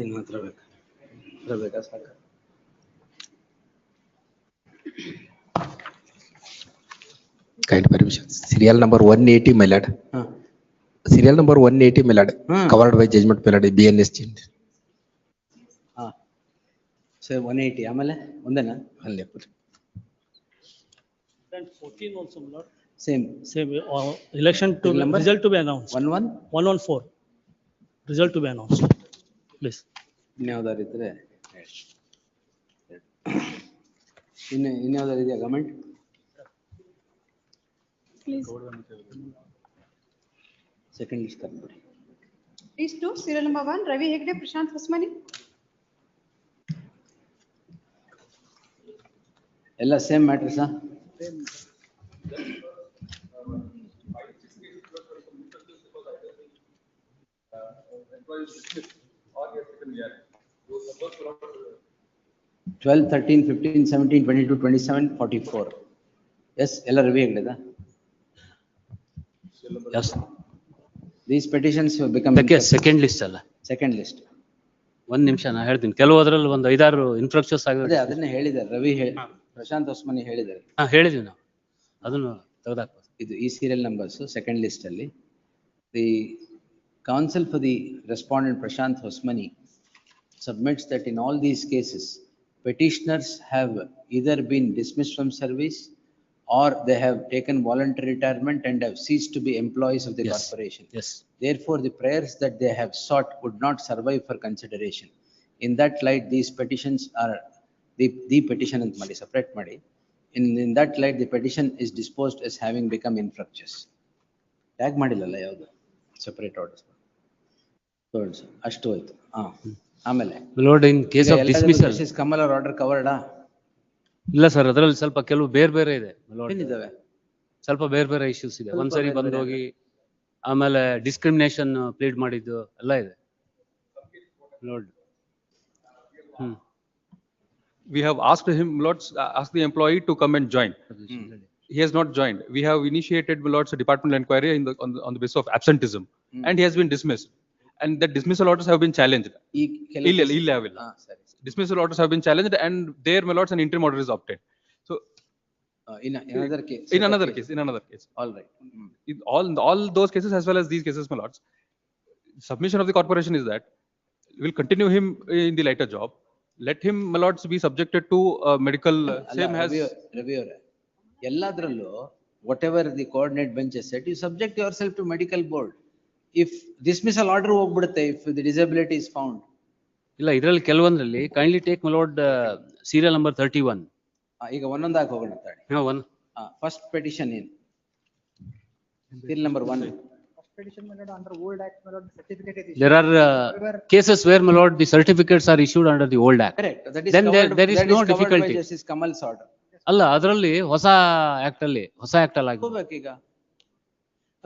ಇನ್ನು ಹತ್ರ ಬೇಕಾ ಸಾಕು. Kind permission. Serial number 180, my lord. Serial number 180, my lord. Covered by judgment, my lord. BNS change. So 180 ಆಮೇಲೆ ಒಂದೇನಾ? ಅಲ್ಲೇ. And 14 also, my lord. Same. Election to result to be announced. 114. Result to be announced. Please. ಇನ್ಯಾವ್ದಾರು ಇದ್ರೆ ಇನ್ಯಾವ್ದಾರು ಇದೆಯಾ ಗಮಂಟ್? Second list ತಂದ್ಬಿಡಿ. List 2, serial number 1, Ravi Hegde, Prashant Hosmani. ಎಲ್ಲ same ಮ್ಯಾಟ್ರಸಾ? Twelve 13 15 17 22 27 44. Yes, ಎಲ್ಲ ರವಿ ಹೆಗ್ಡೆದಾ? Yes. These petitions will become Second list ಅಲ್ಲ. Second list. ಒಂದ್ ನಿಮಿಷ ನಾ ಹೇಳ್ತೀನಿ. ಕೆಲವದ್ರಲ್ಲಿ ಒಂದು 5-6 ಇನ್ಫ್ರಕ್ಚರ್ಸ್ ಆಗಿದೆ. ಅದನ್ನೇ ಹೇಳಿದ್ದಾರೆ ರವಿ, ಪ್ರಶಾಂತ್ ಹೊಸ್ಮನಿ ಹೇಳಿದ್ದಾರೆ. ಹೇಳಿದೀವಿ ನಾವು, ಅದನ್ನು ತೆಗೆದಾಕ್ಬೋದು. ಇದು ಈ ಸೀರಿಯಲ್ ನಂಬರ್ಸ್ ಸೆಕೆಂಡ್ ಲಿಸ್ಟ್ ಅಲ್ಲಿ. The counsel for the respondent Prashant Hosmani submits that in all these cases petitioners have either been dismissed from service or they have taken voluntary retirement and have ceased to be employees of the corporation. Yes. Therefore, the prayers that they have sought would not survive for consideration. In that light, these petitions are the petition and madi separate madi. In that light, the petition is disposed as having become infructuous. Tag madilalla yavadu separate orders. ಅಷ್ಟು ಹೋಯ್ತು. ಆಮೇಲೆ Lord, in case of dismissal, Kamal ಅವರ order ಕವರ್ಡಾ? ಇಲ್ಲ sir, ಅದರಲ್ಲಿ ಸ್ವಲ್ಪ ಕೆಲವು ಬೇರೆ ಇದೆ. ಏನಿದಾವೆ? ಸ್ವಲ್ಪ ಬೇರೆ ಇಶ್ಯೂಸ್ ಇದೆ. ಒಂದ್ಸರಿ ಬಂದು ಹೋಗಿ ಆಮೇಲೆ ಡಿಸ್ಕ್ರಿಮಿನೇಷನ್ ಪ್ಲೀಡ್ ಮಾಡಿದ್ದು ಎಲ್ಲ ಇದೆ. Lord. We have asked him, Lords, asked the employee to come and join. He has not joined. We have initiated, Lords, a departmental inquiry on the basis of absenteeism, and he has been dismissed. And the dismissal orders have been challenged. Dismissal orders have been challenged, and there, my lords, an interim order is obtained. So, in another case. In another case. All right. In all those cases as well as these cases, my lords, submission of the corporation is that we'll continue him in the later job. Let him, my lords, be subjected to medical. Same as Ravi avare. Elladrallu, whatever the coordinate bench has said, you subject yourself to medical board. If dismissal order ಹೋಗ್ಬಿಡುತ್ತೆ, if the disability is found. ಇಲ್ಲ, ಇದರಲ್ಲಿ ಕೆಲವೊಂದರಲ್ಲಿ kindly take my lord serial number 31. ಈಗ ಒಂದೊಂದಾಗಿ ಹೋಗೋಣ ತಾಳಿ. First petition ಏನು? serial number 1. First petition, my lord, under old act, my lord, certificate is issued. There are cases where, my lord, the certificates are issued under the old act. Correct. That is Then covered, there is that no is covered difficulty. by Justice Kamal's order. ಅಲ್ಲ, ಅದರಲ್ಲಿ ಹೊಸ act ಅಲ್ಲಿ ಆಗಿದೆ. ಹೋಗ್ಬೇಕೀಗ.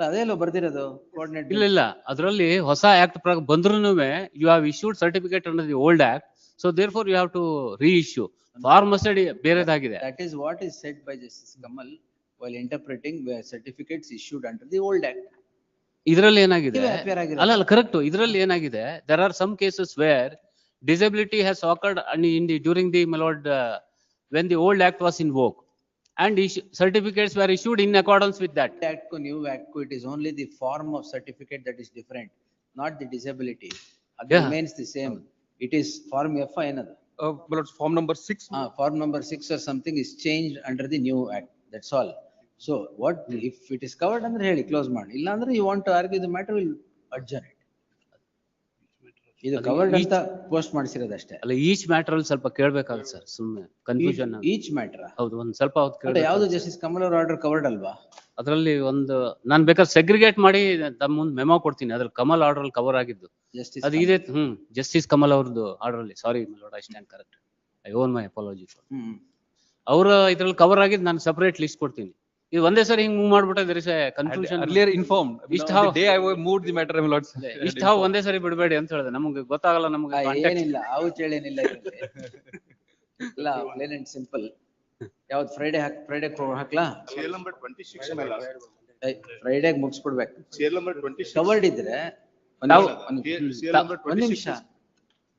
ಅದೇಲೋ ಬರ್ದಿರೋದು coordinate. ಇಲ್ಲ, ಅದರಲ್ಲಿ ಹೊಸ act ಬಂದ್ರೂನುವೆ you have issued certificate under the old act, so therefore you have to reissue. Form must be ಬೇರೆದಾಗಿದೆ. That is what is said by Justice Kamal while interpreting where certificates issued under the old act. ಇದರಲ್ಲಿ ಏನಾಗಿದೆ? ಅಲ್ಲ, correct. ಇದರಲ್ಲಿ ಏನಾಗಿದೆ? There are some cases where disability has occurred during the, my lord, when the old act was invoked, and certificates were issued in accordance with that. Act ko new act ko, it is only the form of certificate that is different, not the disability. That remains the same. It is form F another. form number 6. Form number 6 or something is changed under the new act. That's all. So what if it is covered under ಹೇಳಿ close ಮಾಡಿ. ಇಲ್ಲ ಅಂದ್ರೆ you want to argue the matter, will adjourn it. ಇದು covered ಅಂತ post ಮಾಡಿಸಿರೋದು ಅಷ್ಟೇ. ಅಲ್ಲ, each matter ಅಲ್ಲಿ ಸ್ವಲ್ಪ ಕೇಳಬೇಕಾಗುತ್ತೆ ಸರ್, ಸುಮ್ಮನೆ ಕನ್ಫ್ಯೂಷನ್. ಈಚ್ ಮ್ಯಾಟರ್ ಹೌದು, ಒಂದ್ ಸ್ವಲ್ಪ ಹೊತ್ತು ಕೇಳಬೇಕು. ಯಾವುದು ಜಸ್ಟಿಸ್ ಕಮಲ್ ಅವರ ಆರ್ಡರ್ ಕವರ್ಡ್ ಅಲ್ವಾ? ಅದರಲ್ಲಿ ಒಂದು ನಾನು ಬೇಕಾದ್ರೆ ಸೆಗ್ರಿಗೇಟ್ ಮಾಡಿ ತಮ್ಮ ಮುಂದೆ ಮೆಮೊ ಕೊಡ್ತೀನಿ. ಅದ್ರಲ್ಲಿ ಕಮಲ್ ಆರ್ಡರ್ ಅಲ್ಲಿ ಕವರ್ ಆಗಿದ್ದು ಅದು ಇದೆ. ಜಸ್ಟಿಸ್ ಕಮಲ್ ಅವ್ರದ್ದು ಆರ್ಡರ್ ಅಲ್ಲಿ. Sorry my lord, I stand correct. I own my apology. ಅವ್ರ ಇದ್ರಲ್ಲಿ ಕವರ್ ಆಗಿದ್ದು ನಾನು ಸೆಪರೇಟ್ ಲಿಸ್ಟ್ ಕೊಡ್ತೀನಿ. ಇದು ಒಂದೇ ಸರಿ ಹಿಂಗ್ ಮೂವ್ ಮಾಡ್ಬಿಟ್ರೆ there is a confusion. Earlier informed. The day I moved the matter, my lords. ಇಷ್ಟ ಹಾವು ಒಂದೇ ಸರಿ ಬಿಡಬೇಡಿ ಅಂತ ಹೇಳಿದೆ. ನಮ್ಗೆ ಗೊತ್ತಾಗಲ್ಲ. ನಮ್ಗೆ ಏನಿಲ್ಲ, ಹಾವು ಚೇಳೇನಿಲ್ಲ ಇರುತ್ತೆ. ಇಲ್ಲ, ಪ್ಲೇನ್ ಅಂಡ್ ಸಿಂಪಲ್. ಯಾವ್ದು ಫ್ರೈಡೆ ಹಾಕ್ಲಾ? serial number 26 my lord. Friday ಮುಗಿಸ್ಬಿಡ್ಬೇಕು. serial number 26 ಕವರ್ಡ್ ಇದ್ರೆ serial number 26. ಒಂದ್ ನಿಮಿಷ.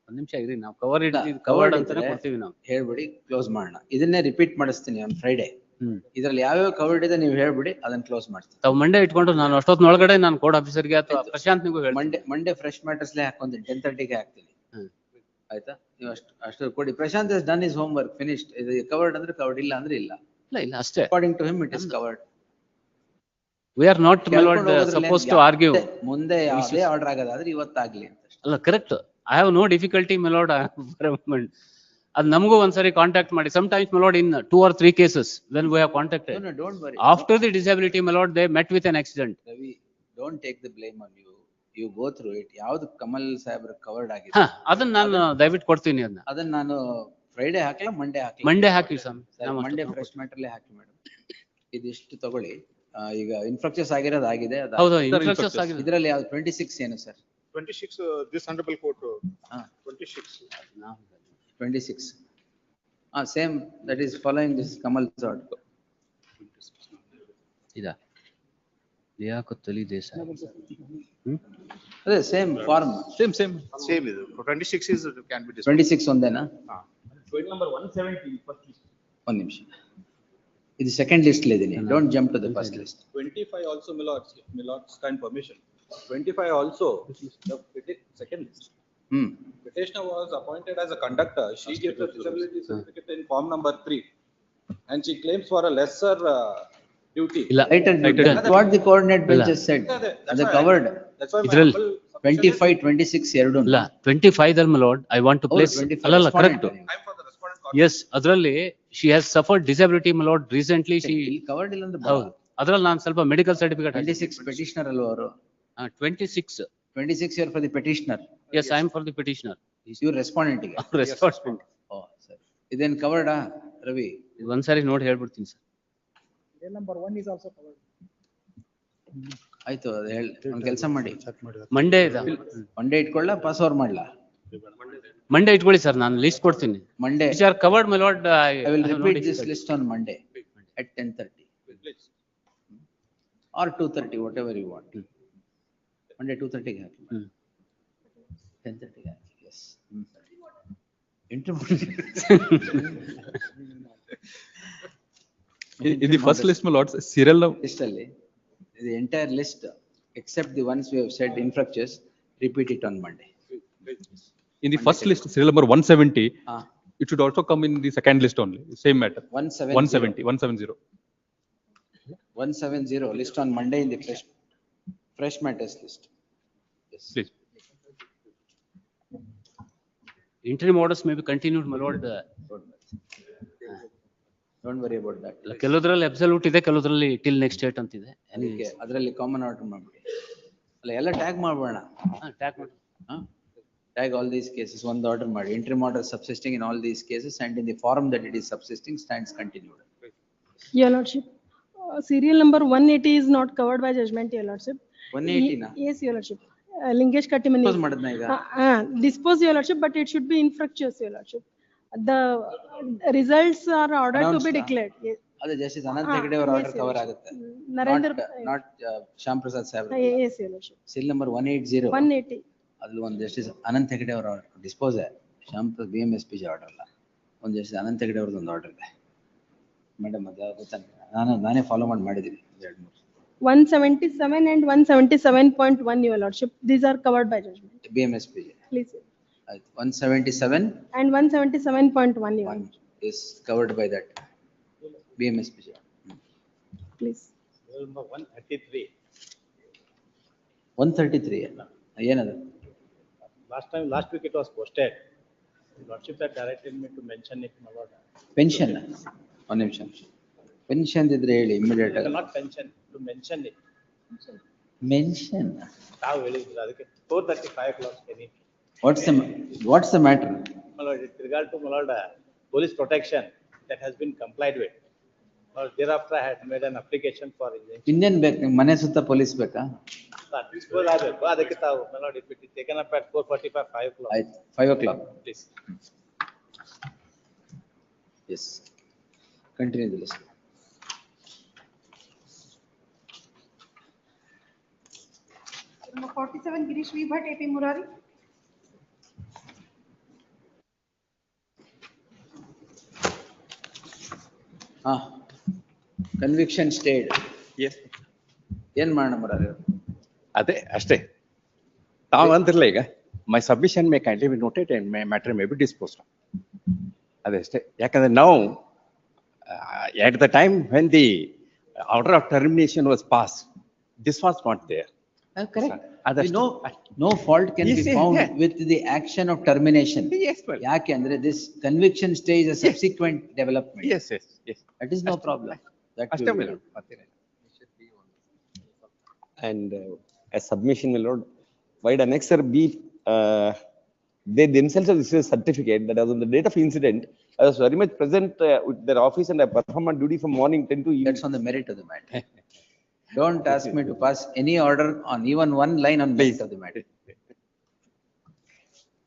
ಒಂದ್ ನಿಮಿಷ ಇರಿ, ನಾವು ಕವರ್ ಇಲ್ಲ, ಕವರ್ಡ್ covered ಅಂತಾನೆ ಇದ್ರೆ ಕೊಡ್ತೀವಿ ನಾವು. ಹೇಳ್ಬಿಡಿ, ಕ್ಲೋಸ್ ಮಾಡೋಣ. ಇದನ್ನೇ ರಿಪೀಟ್ ಮಾಡಿಸ್ತೀನಿ ಆನ್ ಫ್ರೈಡೆ. ಹ್ಮ್. ಇದ್ರಲ್ಲಿ ಯಾವ್ಯಾವ ಕವರ್ಡ್ ಇದೆ ನೀವು ಹೇಳ್ಬಿಡಿ, ಅದನ್ನ ಕ್ಲೋಸ್ ಮಾಡ್ತೀನಿ. ತಾವು ಮಂಡೇ ಇಟ್ಕೊಂಡು ನಾನು ಅಷ್ಟೊತ್ತಿನೊಳಗಡೆ ನಾನು ಕೋಡ್ ಆಫೀಸರ್ಗೆ ಅಥವಾ ಪ್ರಶಾಂತ್ ನಿಗೂ ಹೇಳ್ತೀನಿ. ಮಂಡೇ ಫ್ರೆಶ್ ಮ್ಯಾಟರ್ಸ್ಲೇ ಹಾಕೊಂತೀನಿ, 10:30ಗೆ ಹಾಕ್ತೀನಿ. ಹ್ಮ್. ಆಯ್ತಾ? ನೀವು ಅಷ್ಟು ಕೊಡಿ. Prashant has done his homework, finished. ಇದು ಕವರ್ಡ್ ಅಂದ್ರೆ ಕವರ್ಡ್, ಇಲ್ಲ ಅಂದ್ರೆ ಇಲ್ಲ. ಇಲ್ಲ ಅಷ್ಟೇ. According to him it is covered. We are not, my lord, supposed to argue. ಮುಂದೆ ಯಾವುದೇ ಆರ್ಡರ್ ಆಗೋದಾದ್ರೆ ಇವತ್ತಾಗ್ಲಿ ಅಂತ. ಅಲ್ಲ, correct. I have no difficulty, my lord. ಅದು ನಮಗೂ ಒಂದ್ಸರಿ ಕಾಂಟ್ಯಾಕ್ಟ್ ಮಾಡಿ. Sometimes, my lord, in 2 or 3 cases when we have contacted. No, don't worry. After the disability, my lord, they met with an accident. Ravi, don't take the blame on you. You go through it. ಯಾವ್ದು ಕಮಲ್ ಸಾಹೇಬ್ರ covered ಆಗಿದೆ ಅದನ್ನ ನಾನು ದಯವಿಟ್ಟು ಕೊಡ್ತೀನಿ. ಅದನ್ನ ನಾನು Friday ಹಾಕ್ಲಾ, Monday ಹಾಕಿ sir. Monday fresh ಮ್ಯಾಟರ್ಲೇ ಹಾಕಿ madam. ಇದಿಷ್ಟು ತಗೊಳ್ಳಿ. ಈಗ ಇನ್ಫ್ರಕ್ಚಸ್ ಆಗಿರೋದು ಆಗಿದೆ. ಹೌದು, Infructuous ಆಗಿದೆ. ಇದರಲ್ಲಿ ಯಾವ್ದು 26 ಏನು sir? 26, this honorable court, 26. 26. Same, that is following this Kamal's order. ಇದಾ ಲಿಯಾಕತ್ತಲಿ ದೇಸಾಯಿ. ಅದೇ same form. Same. Same is, 26 is, can be discussed. 26 ಒಂದೇನಾ? Point number 170, first list. ಒಂದ್ ನಿಮಿಷ. ಇದು ಸೆಕೆಂಡ್ ಲಿಸ್ಟ್ ಇದೀನಿ. Don't jump to the first list. 25 also, my lord's kind permission. 25 also, the second list. Petitioner was appointed as a conductor. She gave the disability certificate in form number 3. And she claims for a lesser duty. ಇಲ್ಲ, That's what the coordinate bench has said. That's The why covered. That's why my Idral- humble 25, 26 ಎರಡು. ಇಲ್ಲ 25 ದಲ್ಲಿ, my lord, I want to place. ಅಲ್ಲ, correct. I'm for the respondent. Yes, ಅದರಲ್ಲಿ she has suffered disability, my lord. Recently she. ಇಲ್ಲಿ covered ಇಲ್ಲ ಅಂದ್ರೆ ಹೌದು, ಅದ್ರಲ್ಲಿ ನಾನು ಸ್ವಲ್ಪ ಮೆಡಿಕಲ್ ಸರ್ಟಿಫಿಕೇಟ್. 26 petitioner ಅಲ್ವಾ ಅವರು? 26. 26 year for the petitioner. Yes, I am for the petitioner. You respondent ಗೆ. Respondent. ಓ ಸರಿ. ಇದೇನ್ ಕವರ್ಡಾ ರವಿ? ಒಂದ್ಸಾರಿ ನೋಡಿ ಹೇಳ್ಬಿಡ್ತೀನಿ sir. Serial number 1 is also covered. ಆಯ್ತು, ಅದು ಹೇಳಿ. ಒಂದ್ ಕೆಲಸ ಮಾಡಿ, ಮಂಡೇ ಇದೆ. ಮಂಡೇ ಇಟ್ಕೊಳ್ಳ, ಪಾಸ್ ಓವರ್ ಮಾಡ್ಲಾ? ಮಂಡೇ ಇಟ್ಕೊಳ್ಳಿ ಸರ್, ನಾನು ಲಿಸ್ಟ್ ಕೊಡ್ತೀನಿ. Monday Which are covered, my lord. I will repeat this list on Monday at 10:30 or 2:30, whatever you want. Monday 2:30 ಗೆ ಹಾಕಿ. 10:30 ಗೆ ಹಾಕಿ. Yes. In the first list, my lords, serial number. List ಅಲ್ಲಿ the entire list except the ones we have said infructuous, repeat it on Monday. In the first list, serial number 170, Ah. it should also come in the second list only, same matter. 170. 170. 170 list on Monday in the fresh matters list. Yes. Please. Interim orders may be continued, my lord. Don't worry about that. ಕೆಲವುದ್ರಲ್ಲಿ absolute ಇದೆ, ಕೆಲವುದ್ರಲ್ಲಿ till next date ಅಂತಿದೆ. ಅದಕ್ಕೆ ಅದರಲ್ಲಿ common order ಮಾಡ್ಬಿಡಿ. ಅಲ್ಲ, ಎಲ್ಲ tag ಮಾಡ್ಬೋಣ. Tag ಮಾಡಿ. Tag all these cases, one order ಮಾಡಿ. Interim order subsisting in all these cases and in the form that it is subsisting stands continued. Your lordship, serial number 180 is not covered by judgment, your lordship. 180 na? Yes, your lordship. Lingesh Kattimani. Dispose ಮಾಡಿದ್ನಾ ಈಗ? Dispose, your lordship, but it should be infructuous, your lordship. The results are ordered to be declared. Yes. ಅದು justice Ananth Hegde ಅವರ order cover ಆಗುತ್ತೆ. Narendra. Not Shyam Prasad Saheb. Yes, your lordship. Seal number 180. 180. ಅಲ್ಲಿ ಒಂದು justice Ananth Hegde ಅವರ dispose Shyam Prasad BMSPG order ಅಲ್ಲ, ಒಂದು justice Ananth Hegde ಅವ್ರದ್ದು ಒಂದು ಆರ್ಡರ್ ಇದೆ ಮೇಡಮ್. ಅದು ಗೊತ್ತಾ? ನಾನೇ ಫಾಲೋ ಮಾಡಿದ್ದೀನಿ 2-3. 177 and 177.1, your lordship. These are covered by judgment. BMSPG. Please. ಆಯ್ತು. 177 And 177.1, your lordship. is covered by that BMSPG. Please. Number 133. 133 ಅಲ್ಲ, ಏನದು? Last week it was posted. Lordship had directed me to mention it, my lord. Pension ಒಂದು ನಿಮಿಷ. Pension ಇದ್ರೆ ಹೇಳಿ immediate ಆಗಿ. Not pension, to mention it. Mention. ತಾವು ಹೇಳಿದ್ರು ಅದಕ್ಕೆ 4:35 o'clock penny. What's the matter? My lord, with regard to, my lord, police protection that has been complied with. Thereafter I had made an application for injunction. ಇನ್ನೇನ್ ಬೇಕು ನಿಮ್ಗೆ? ಮನೆ ಸುತ್ತ police ಬೇಕಾ? Dispose ಆಗಬೇಕು. ಅದಕ್ಕೆ ತಾವು, my lord, if it is taken up at 4:45, 5 o'clock. ಆಯ್ತು, 5 o'clock. Please. Yes. Continue the list. Number 47 Girish V. Bhatt, AP Murari. Conviction stayed. Yes. ಏನ್ ಮಾಡೋಣ ಮರಾರೆ? ಅದೇ ಅಷ್ಟೇ. ತಾವು ಅಂತಿರ್ಲ ಈಗ, my submission may kindly be noted and my matter may be disposed of. ಅದೇ ಅಷ್ಟೇ. ಯಾಕಂದ್ರೆ ನಾವು, at the time when the order of termination was passed, this was not there. Correct. Other We know no fault can Yes, be yes, found yeah. with the action of termination. Yes, well. ಯಾಕೆ ಅಂದ್ರೆ this conviction stay is a subsequent development. Yes, yes, yes. That is no problem. That ಅಷ್ಟೇ we my will lord. do. ಮತ್ತೇನಿಲ್ಲ. And a submission, my lord, wide annexer B, they themselves have issued a certificate that as on the date of incident, I was very much present with their office and I performed my duty from morning 10 to evening. That's on the merit of the matter. Don't ask me to pass any order on even one line on merit of the matter.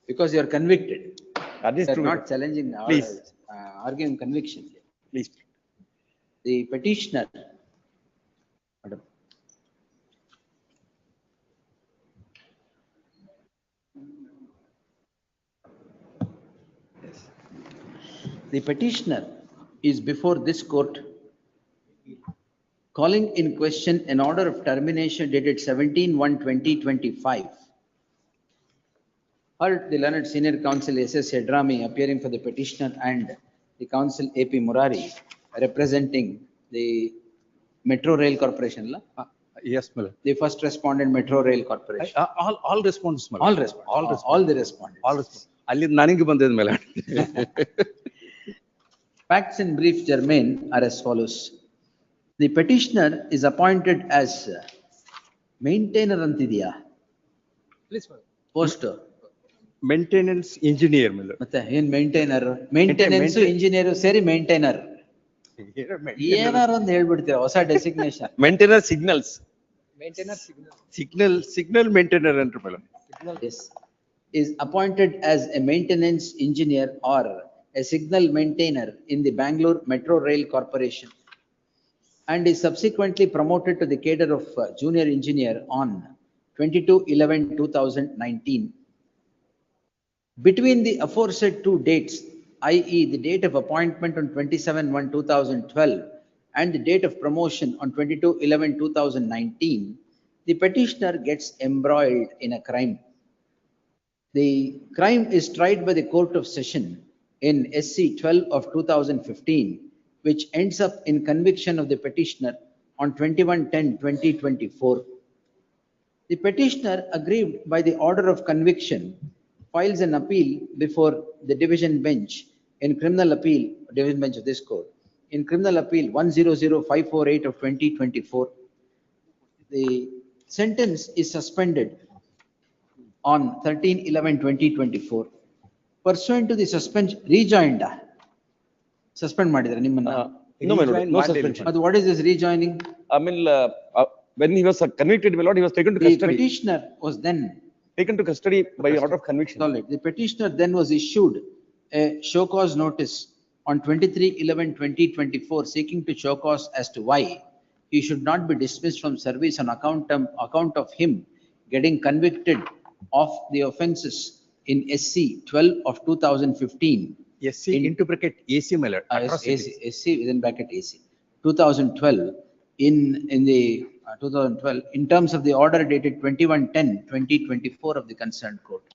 Because you are convicted. That is You are true. not challenging the Please. order, arguing conviction. Please. The petitioner. Madam. Yes. The petitioner is before this court calling in question an order of termination dated 17/1/2025. Heard the learned senior counsel S.S. Hedrami appearing for the petitioner and the counsel A.P. Murari representing the Metro Rail Corporation. Yes, my lord. The first respondent, Metro Rail Corporation. All response, my lord. All respond, all the respondents. All response. ಅಲ್ಲಿ ನನಗೆ ಬಂದಿದ ಮೇಲೆ Facts in brief germane are as follows. The petitioner is appointed as maintainer antidiya. Please, my lord. Post. Maintenance engineer ಮೇಲೆ ಮತ್ತೆ ಏನ್ maintainer, maintenance engineer ಸೇರಿ maintainer. ಏನಾರು ಒಂದು ಹೇಳ್ಬಿಡ್ತೀರಾ ಹೊಸ designation. Maintainer signals Maintainer signal. Signal maintainer ಅಂತ ಮೇಲೆ Yes, is appointed as a maintenance engineer or a signal maintainer in the Bangalore Metro Rail Corporation and is subsequently promoted to the cadre of junior engineer on 22/11/2019. Between the aforesaid two dates, i.e. the date of appointment on 27/1/2012 and the date of promotion on 22/11/2019, the petitioner gets embroiled in a crime. The crime is tried by the Court of Session in SC 12 of 2015, which ends up in conviction of the petitioner on 21/10/2024. The petitioner, aggrieved by the order of conviction, files an appeal before the division bench in criminal appeal, division bench of this court, in criminal appeal 100548 of 2024. The sentence is suspended on 13/11/2024. Pursuant to the suspension, rejoined. Suspend ಮಾಡಿದ್ರೆ ನಿಮ್ಮನ್ನ. No, my lord, no suspension. But what is this rejoining? ಆಮೇಲೆ when he was convicted, my lord, he was taken to The custody, petitioner was then, by order of conviction. solid. The petitioner then was issued a show cause notice on 23/11/2024 seeking to show cause as to why he should not be dismissed from service on account of him getting convicted of the offences in SC 12 of 2015. SC into bracket AC, my lord. Atrocities. SC within bracket AC. 2012 in the 2012 in terms of the order dated 21/10/2024 of the concerned court.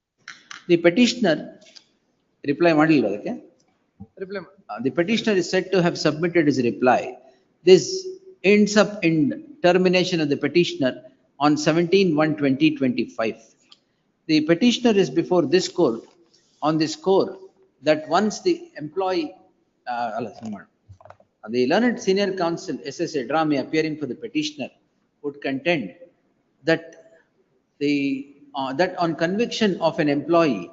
The petitioner reply ಮಾಡಿಲ್ವಾ ಅದಕ್ಕೆ? Reply. The petitioner is said to have submitted his reply. This ends up in termination of the petitioner on 17/1/2025. The petitioner is before this court on the score that once the employee, the learned senior counsel S.S. Hedrami appearing for the petitioner would contend that that on conviction of an employee,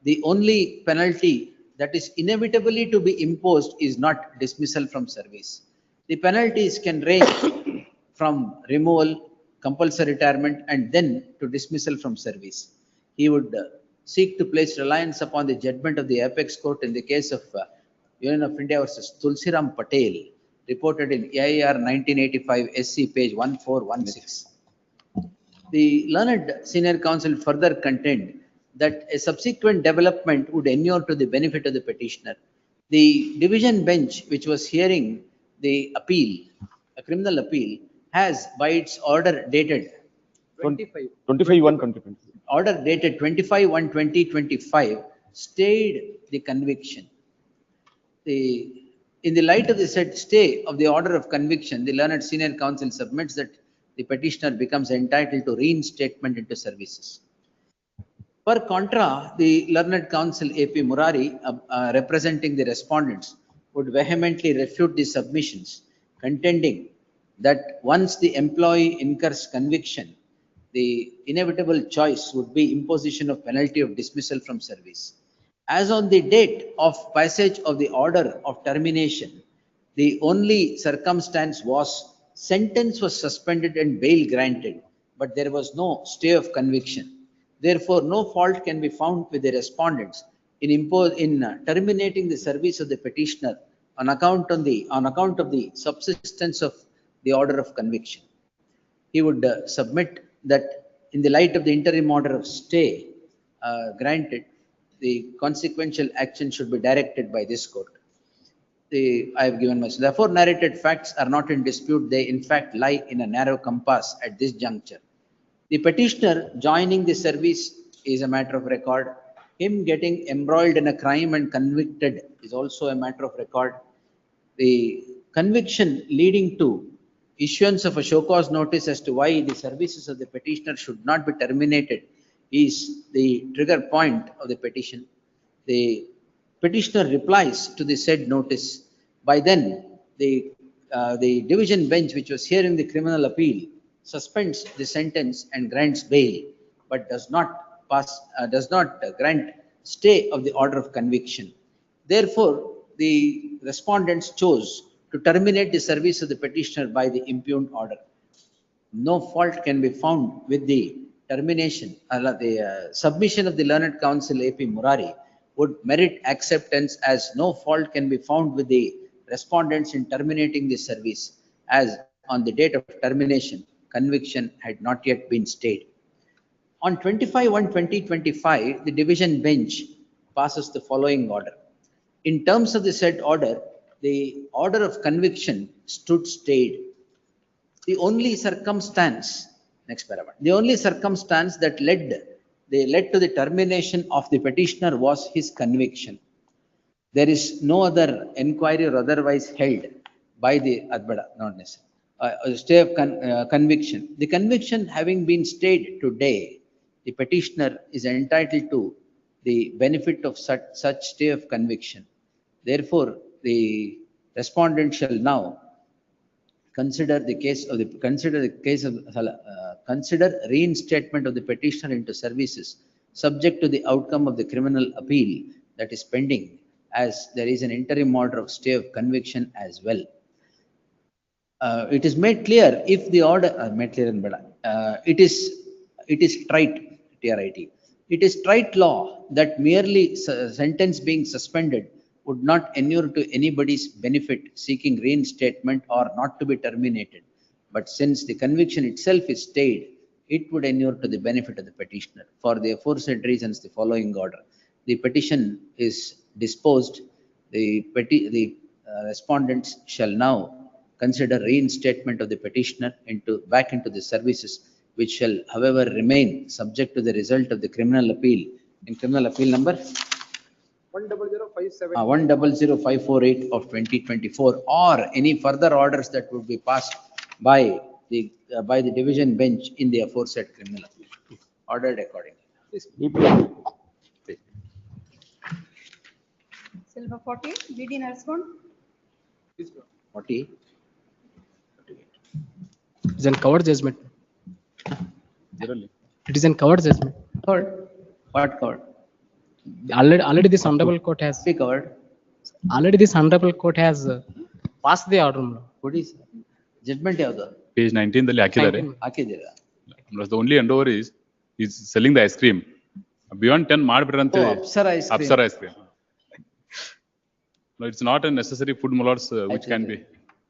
the only penalty that is inevitably to be imposed is not dismissal from service. The penalties can range from removal, compulsory retirement, and then to dismissal from service. He would seek to place reliance upon the judgment of the apex court in the case of Union of India versus Tulsiram Patel, reported in AIR 1985 SC page 1416. The learned senior counsel further contend that a subsequent development would inure to the benefit of the petitioner. The division bench, which was hearing the appeal, a criminal appeal, has by its order dated 25/1/2020. order dated 25/1/2025 stayed the conviction. In the light of the said stay of the order of conviction, the learned senior counsel submits that the petitioner becomes entitled to reinstatement into services. Per contra, the learned counsel A.P. Murari, representing the respondents, would vehemently refute the submissions, contending that once the employee incurs conviction, the inevitable choice would be imposition of penalty of dismissal from service. As on the date of passage of the order of termination, the only circumstance was sentence was suspended and bail granted, but there was no stay of conviction. Therefore, no fault can be found with the respondents in terminating the service of the petitioner on account of the subsistence of the order of conviction. He would submit that in the light of the interim order of stay granted, the consequential action should be directed by this court. I have given myself. The aforenarrated facts are not in dispute. They in fact lie in a narrow compass at this juncture. The petitioner joining the service is a matter of record. Him getting embroiled in a crime and convicted is also a matter of record. The conviction leading to issuance of a show cause notice as to why the services of the petitioner should not be terminated is the trigger point of the petition. The petitioner replies to the said notice. By then, the division bench, which was hearing the criminal appeal, suspends the sentence and grants bail, but does not grant stay of the order of conviction. Therefore, the respondents chose to terminate the service of the petitioner by the impugned order. No fault can be found with the termination, the submission of the learned counsel A.P. Murari would merit acceptance, as no fault can be found with the respondents in terminating the service, as on the date of termination, conviction had not yet been stayed. On 25/1/2025, the division bench passes the following order. In terms of the said order, the order of conviction stood stayed. The only circumstance, next paragraph, the only circumstance that led to the termination of the petitioner was his conviction. There is no other inquiry or otherwise held by the not necessarily, stay of conviction. The conviction having been stayed today, the petitioner is entitled to the benefit of such stay of conviction. Therefore, the respondent shall now consider reinstatement of the petitioner into services, subject to the outcome of the criminal appeal that is pending, as there is an interim order of stay of conviction as well. It is made clear if the order it is trite, TRIT. It is trite law that merely sentence being suspended would not inure to anybody's benefit seeking reinstatement or not to be terminated. But since the conviction itself is stayed, it would inure to the benefit of the petitioner. For the aforesaid reasons, the following order. The petition is disposed. The respondents shall now consider reinstatement of the petitioner back into the services, which shall, however, remain subject to the result of the criminal appeal. In criminal appeal number 1000548 of 2024, or any further orders that would be passed by the division bench in the aforesaid criminal appeal, ordered accordingly. Silva 40, vide in respond. 40. It is in covered judgment. It is in covered judgment. Covered. What covered? Already this honorable court has Be covered. already this honorable court has passed the order. What is judgment ಯಾವುದು? Page 19 ದಲ್ಲಿ ಹಾಕಿದ್ದಾರೆ. ಹಾಕಿದ್ದೀರಾ? The only endeavor is selling the ice cream. Beyond 10 ಮಾಡ್ಬಿಡ್ರಿ ಅಂತ ಹೇಳಿ. Apsara ice cream. Apsara ice cream. No, it's not a necessary food mallards which can be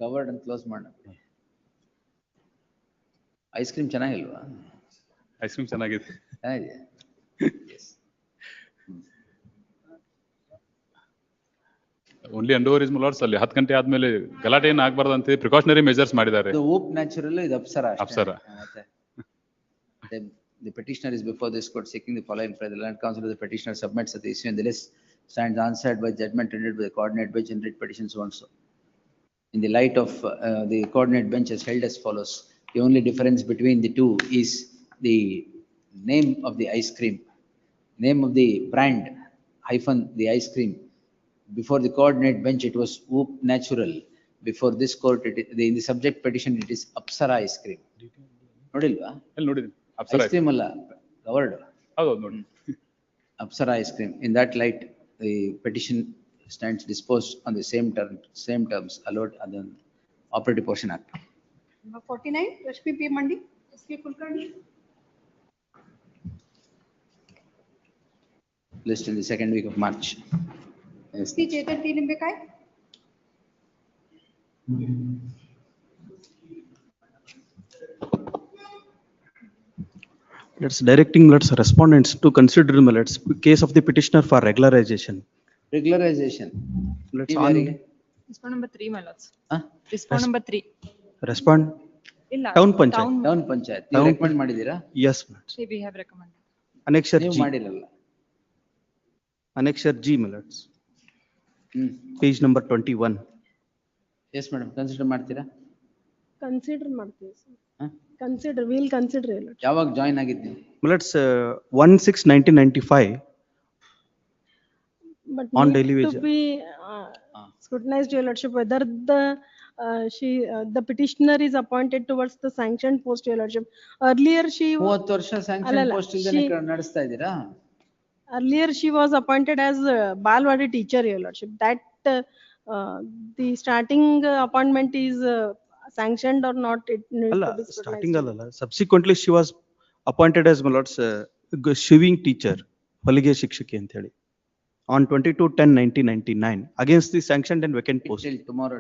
covered and close ಮಾಡೋಣ. Ice cream ಚೆನ್ನಾಗಿಲ್ವಾ? ice cream ಚೆನ್ನಾಗಿದೆ. ಚೆನ್ನಾಗಿದೆ. Yes. Only ಅಂಡೋವರ್ my lords, ಅಲ್ಲಿ 10 ಗಂಟೆ ಆದ್ಮೇಲೆ ಗಲಾಟೆ ಏನು ಆಗ್ಬಾರ್ದು ಅಂತ ಪ್ರಿಕಾಷನರಿ ಮೆಜರ್ಸ್ ಮಾಡಿದ್ದಾರೆ. The whoop natural is apsara. Apsara. The petitioner is before this court seeking the following prayer. The land council of the petitioner submits that the issue in the list stands answered by judgment rendered by the coordinate bench and writ petitions so and so. In the light of the coordinate bench is held as follows. The only difference between the two is the name of the ice cream, name of the brand hyphen the ice cream. Before the coordinate bench it was whoop natural. Before this court in the subject petition it is apsara ice cream. Nodilva? ಅಲ್ಲಿ ನೋಡಿದ್ದೀನಿ. Apsara. Ice cream alla covered. ಹೌದು ನೋಡಿ. Apsara ice cream. In that light, the petition stands disposed on the same terms allowed under Operative Portion Act. Number 49, Rashmi P. Mandi, SK Kulkarni. List in the second week of March. SK Chetan T. Limbekai. Let's directing let's respondents to consider let's case of the petitioner for regularization. Regularization. Let's ನೀವು on ಯಾರಿಗೆ? Respond number 3, my lords. Huh? Respond number 3. respond ಇಲ್ಲ. Town panchayat. Town panchayat. ನೀವು Town- recommend ಮಾಡಿದ್ದೀರಾ? Yes, my lords. We have recommended. Annexure ನೀವು G. ಮಾಡಿರಲ್ಲ. Annexure G, my lords. Page number 21. Yes, madam. Consider ಮಾಡ್ತೀರಾ? Consider ಮಾಡ್ತೀವಿ sir. Huh? Consider, we'll consider it. ಯಾವಾಗ join ಆಗಿದ್ದೀನಿ? My lords, 1/6/1995 But On need daily to wage. be scrutinized, your lordship, whether the petitioner is appointed towards the sanctioned post, your lordship. Earlier she 30 ವರ್ಷ sanction ಅಲ್ಲಲ್ಲ, post ಇಲ್ದೇನೆ she- ನಡೆಸ್ತಾ ಇದ್ದೀರಾ? earlier she was appointed as Balwadi teacher, your lordship. That the starting appointment is sanctioned or not, it needs Alla, to be starting scrutinized. alla. Subsequently she was appointed as my lords shiving teacher, ಹೊಲಿಗೆ ಶಿಕ್ಷಕಿ ಅಂತ ಹೇಳಿ. On 22/10/1999 against the sanctioned and vacant post. Till tomorrow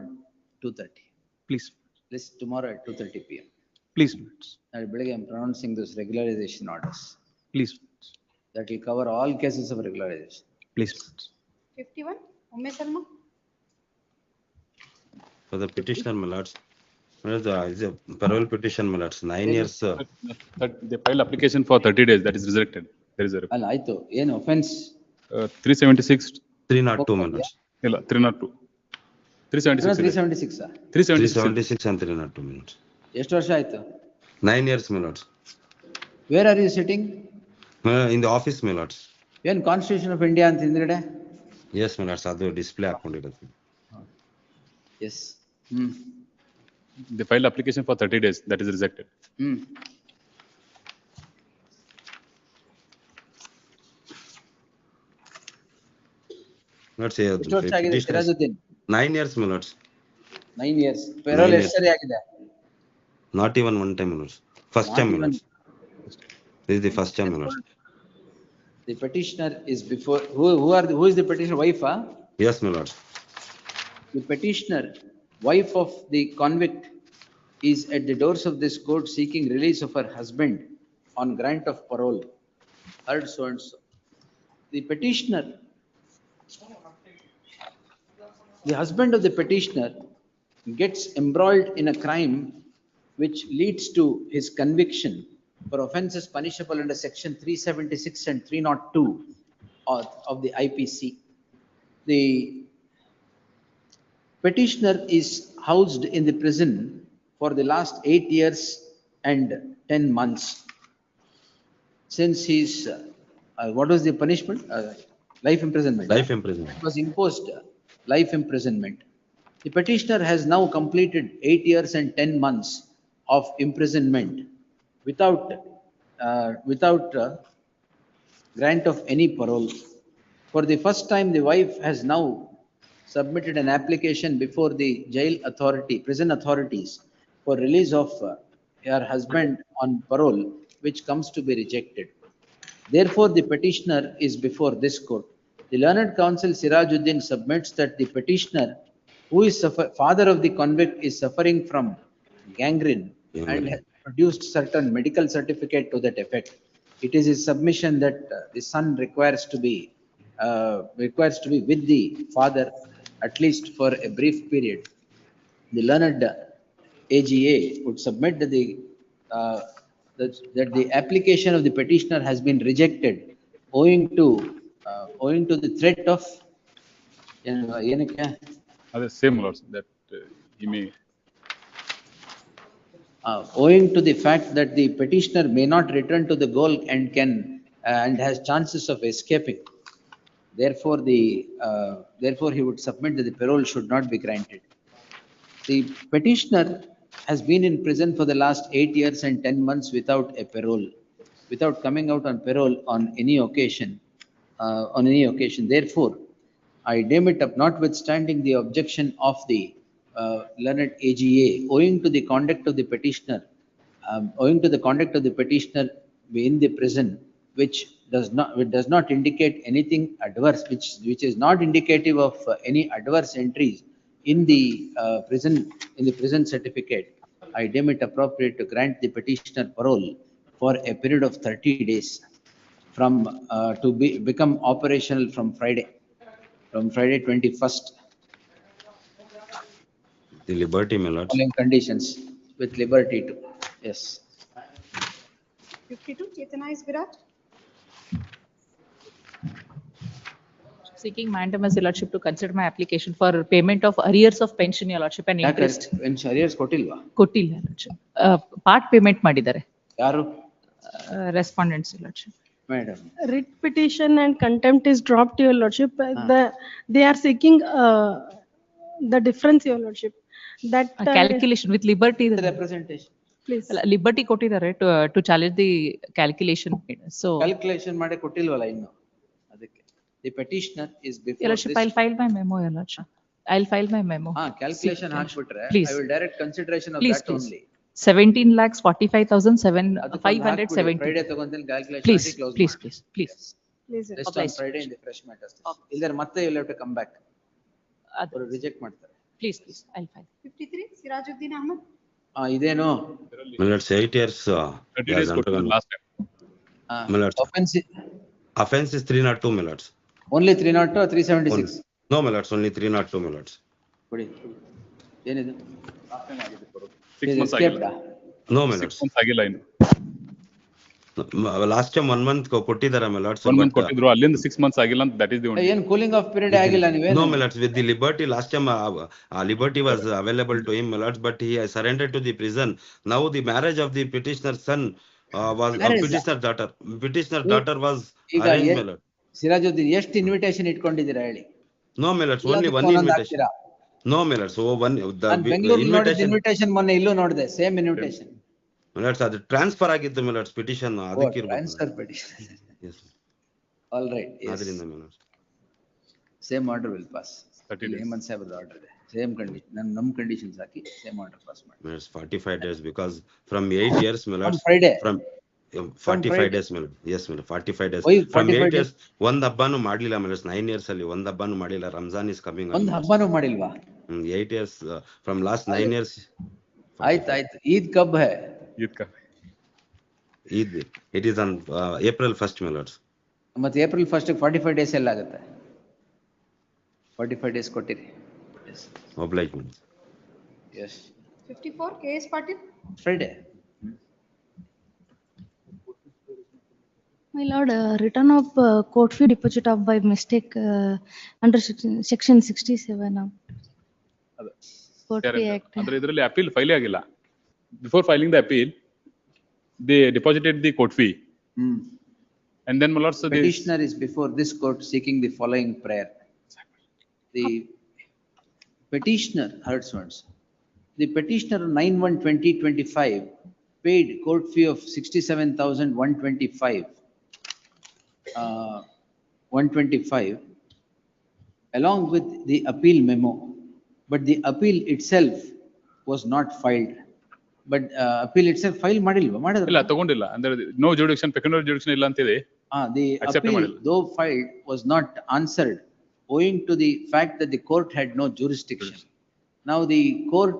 2:30. Please, List tomorrow at 2:30 PM. please, my lords. ನಾಳೆ ಬೆಳಗ್ಗೆ I am pronouncing those regularization orders. Please, my lords. That will cover all cases of regularization. Please, my lords. 51, Ume Salma. For the petitioner, my lords, is a parole petition, my lords, 9 years. They filed application for 30 days, that is rejected. There is a ಅಲ್ಲ ಆಯ್ತು, ಏನು offense? 376, 302, my lords. ಇಲ್ಲ 302. 376 ಇದೆ. 376 376 376 and 302, my lords. ಎಷ್ಟು ವರ್ಷ ಆಯ್ತು? 9 years, my lords. Where are you sitting? In the office, my lords. ಏನು constitution of India ಅಂತ ಹಿಂದ್ಗಡೆ? Yes, my lords, ಅದು ಡಿಸ್ಪ್ಲೇ ಹಾಕೊಂಡಿರೋದು. Yes. They filed application for 30 days, that is rejected. Let's say, ಎಷ್ಟು ವರ್ಷ ಆಗಿದೆ Sirajuddin? 9 years, my lords. 9 years. Parole 9 ಎಷ್ಟು ಸರಿ ಆಗಿದೆ? Not even one time, my lords. First time, my lords. This is the first time, my lords. The petitioner is before, who is the petitioner? Wife, huh? Yes, my lords. The petitioner, wife of the convict, is at the doors of this court seeking release of her husband on grant of parole. Heard so and so. The petitioner, the husband of the petitioner gets embroiled in a crime which leads to his conviction for offences punishable under section 376 and 302 of the IPC. The petitioner is housed in the prison for the last 8 years and 10 months. Since he's, what was the punishment? Life imprisonment. Life imprisonment. It was imposed life imprisonment. The petitioner has now completed 8 years and 10 months of imprisonment without grant of any parole. For the first time, the wife has now submitted an application before the jail authority, prison authorities, for release of her husband on parole, which comes to be rejected. Therefore, the petitioner is before this court. The learned counsel Sirajuddin submits that the petitioner, who is father of the convict, is suffering from gangrene and has produced certain medical certificate to that effect. It is his submission that the son requires to be with the father at least for a brief period, the learned AGA would submit that that the application of the petitioner has been rejected owing to the threat of, ಏನಕ್ಕೆ? ಅದೇ same lords that he may. Owing to the fact that the petitioner may not return to the goal and has chances of escaping. Therefore he would submit that the parole should not be granted. The petitioner has been in prison for the last 8 years and 10 months without a parole, without coming out on parole on any occasion. Therefore, I deem it up, notwithstanding the objection of the learned AGA, owing to the conduct of the petitioner, in the prison, which does not indicate anything adverse, which is not indicative of any adverse entries in the prison certificate. I deem it appropriate to grant the petitioner parole for a period of 30 days to become operational from Friday 21st. The liberty, my lords. Following conditions with liberty too. Yes. 52, Chetana Virat. Seeking mandamus, Your Lordship, to consider my application for payment of arrears of pension, Your Lordship, and interest. Arrears ಕೊಟ್ಟಿಲ್ವಾ? ಕೊಟ್ಟಿಲ್ಲ, Your Lordship. Part payment ಮಾಡಿದ್ದಾರೆ. ಯಾರು? Respondents, Your Lordship. Madam. Writ petition and contempt is dropped, Your Lordship. They are seeking the difference, Your Lordship. That Calculation with liberty. The representation. please. Liberty ಕೊಟ್ಟಿದ್ದಾರೆ to challenge the calculation. So, Calculation ಮಾಡಿ ಕೊಟ್ಟಿಲ್ವಲ್ಲ ಇನ್ನು. ಅದಕ್ಕೆ. The petitioner is before Your Lordship, this. I'll file my memo, Your Lordship. I'll file my memo. Calculation ಹಾಕ್ಬಿಟ್ರೆ, Please. I will direct consideration of Please, that please. only. 17,45,770. Friday ತಗೊಂತೀನಿ calculation Please, ಮಾಡಿ close please, ಮಾಡಿ. please, please. Please. Rest on Friday in the fresh matters. ಇಲ್ಲದ್ರೆ ಮತ್ತೆ you'll have to come back. ಅವರು reject ಮಾಡ್ತಾರೆ. Please, please, I'll file. 53, Sirajuddin Ahmed. ಇದೇನೋ My lords, 8 years. 30 days ಕೊಟ್ಟಿದ್ರು last time. My lords. Offense is 302, my lords. only 302 or 376? No, my lords, only 302, my lords. ಕೊಡಿ. ಏನಿದು? 6 months Escaped ಆಗಿಲ್ಲ. ಆ? No, my 6 lords. months ಆಗಿಲ್ಲ ಇನ್ನು. Last time 1 month ಕೊಟ್ಟಿದ್ದಾರೆ, my lords. 1 month ಕೊಟ್ಟಿದ್ರು, ಅಲ್ಲಿಂದ 6 months ಆಗಿಲ್ಲ ಅಂತ, that is the only. ಏನ್ ಕೂಲಿಂಗ್ ಆಫ್ ಪೀರಿಯಡ್ ಆಗಿಲ್ಲ ನೀವೇ? No, my lords, with the liberty, last time liberty was available to him, my lords, but he has surrendered to the prison. Now the marriage of the petitioner's son was petitioner's daughter. Petitioner's daughter was ಈಗ arranged, my lord. Sirajuddin ಎಷ್ಟು invitation ಇಟ್ಕೊಂಡಿದ್ದೀರಾ ಹೇಳಿ? No, my lords, only one invitation. No, my lords, so one, the Bengaluru ನೋಡಿದ invitation. Invitation ಮೊನ್ನೆ ಇಲ್ಲೂ ನೋಡಿದೆ, same invitation. My lords, ಅದು transfer ಆಗಿತ್ತು, my lords, petition ಅದಕ್ಕೆ transfer petition. Yes, All right, yes. ಅದರಿಂದ, my lords. Same order will pass. 30 days. Hemant Sahab's order ಇದೆ. Same condition, ನಮ್ಮ conditions ಹಾಕಿ same order pass ಮಾಡಿ. My lords, 45 days, because from 8 years, my lords. From Friday. From 45 days, my lord. Yes, my lord, 45 days. Why From 45 8 years, ಒಂದ್ ಹಬ್ಬನೂ ಮಾಡ್ಲಿಲ್ಲ, my lords, 9 years ಅಲ್ಲಿ ಒಂದ್ ಹಬ್ಬನೂ ಮಾಡಿಲ್ಲ. Ramzan is coming on. ಒಂದು ಹಬ್ಬನೂ ಮಾಡಿಲ್ವಾ? 8 years, from last 9 years. ಆಯ್ತು ಈದ್ ಕಬ್ high? Eid ಕಾ. It is on April 1st, my lords. ಮತ್ತೆ ಏಪ್ರಿಲ್ 1st 45 ಡೇಸ್ ಎಲ್ಲ ಆಗುತ್ತೆ? 45 ಡೇಸ್ ಕೊಟ್ಟಿರಿ. Oblige, my lords. Yes. 54, KS Patil. Friday. My lord, return of court fee deposit of by mistake under section 67 of Court Fee Act. ಅಂದ್ರೆ ಇದರಲ್ಲಿ appeal file ಆಗಿಲ್ಲ. Before filing the appeal, they deposited the court fee. And then, my lords, Petitioner is before this court seeking the following prayer. The petitioner, hurts once. The petitioner 9/1/2025 paid court fee of 67,125 along with the appeal memo, but the appeal itself was not filed. But appeal itself file ಮಾಡಿಲ್ವಾ? ಮಾಡಿದ್ರೆ ಇಲ್ಲ ತಗೊಂಡಿಲ್ಲ, ಅಂದ್ರೆ no ಜುಡಿಕ್ಷನ್, ಪೆಕ್ಯುನರಿ ಜುಡಿಕ್ಷನ್ ಇಲ್ಲ ಅಂತಿದೆ. The Accept appeal, ಮಾಡಿಲ್ಲ. though filed, was not answered owing to the fact that the court had no jurisdiction. Now the court,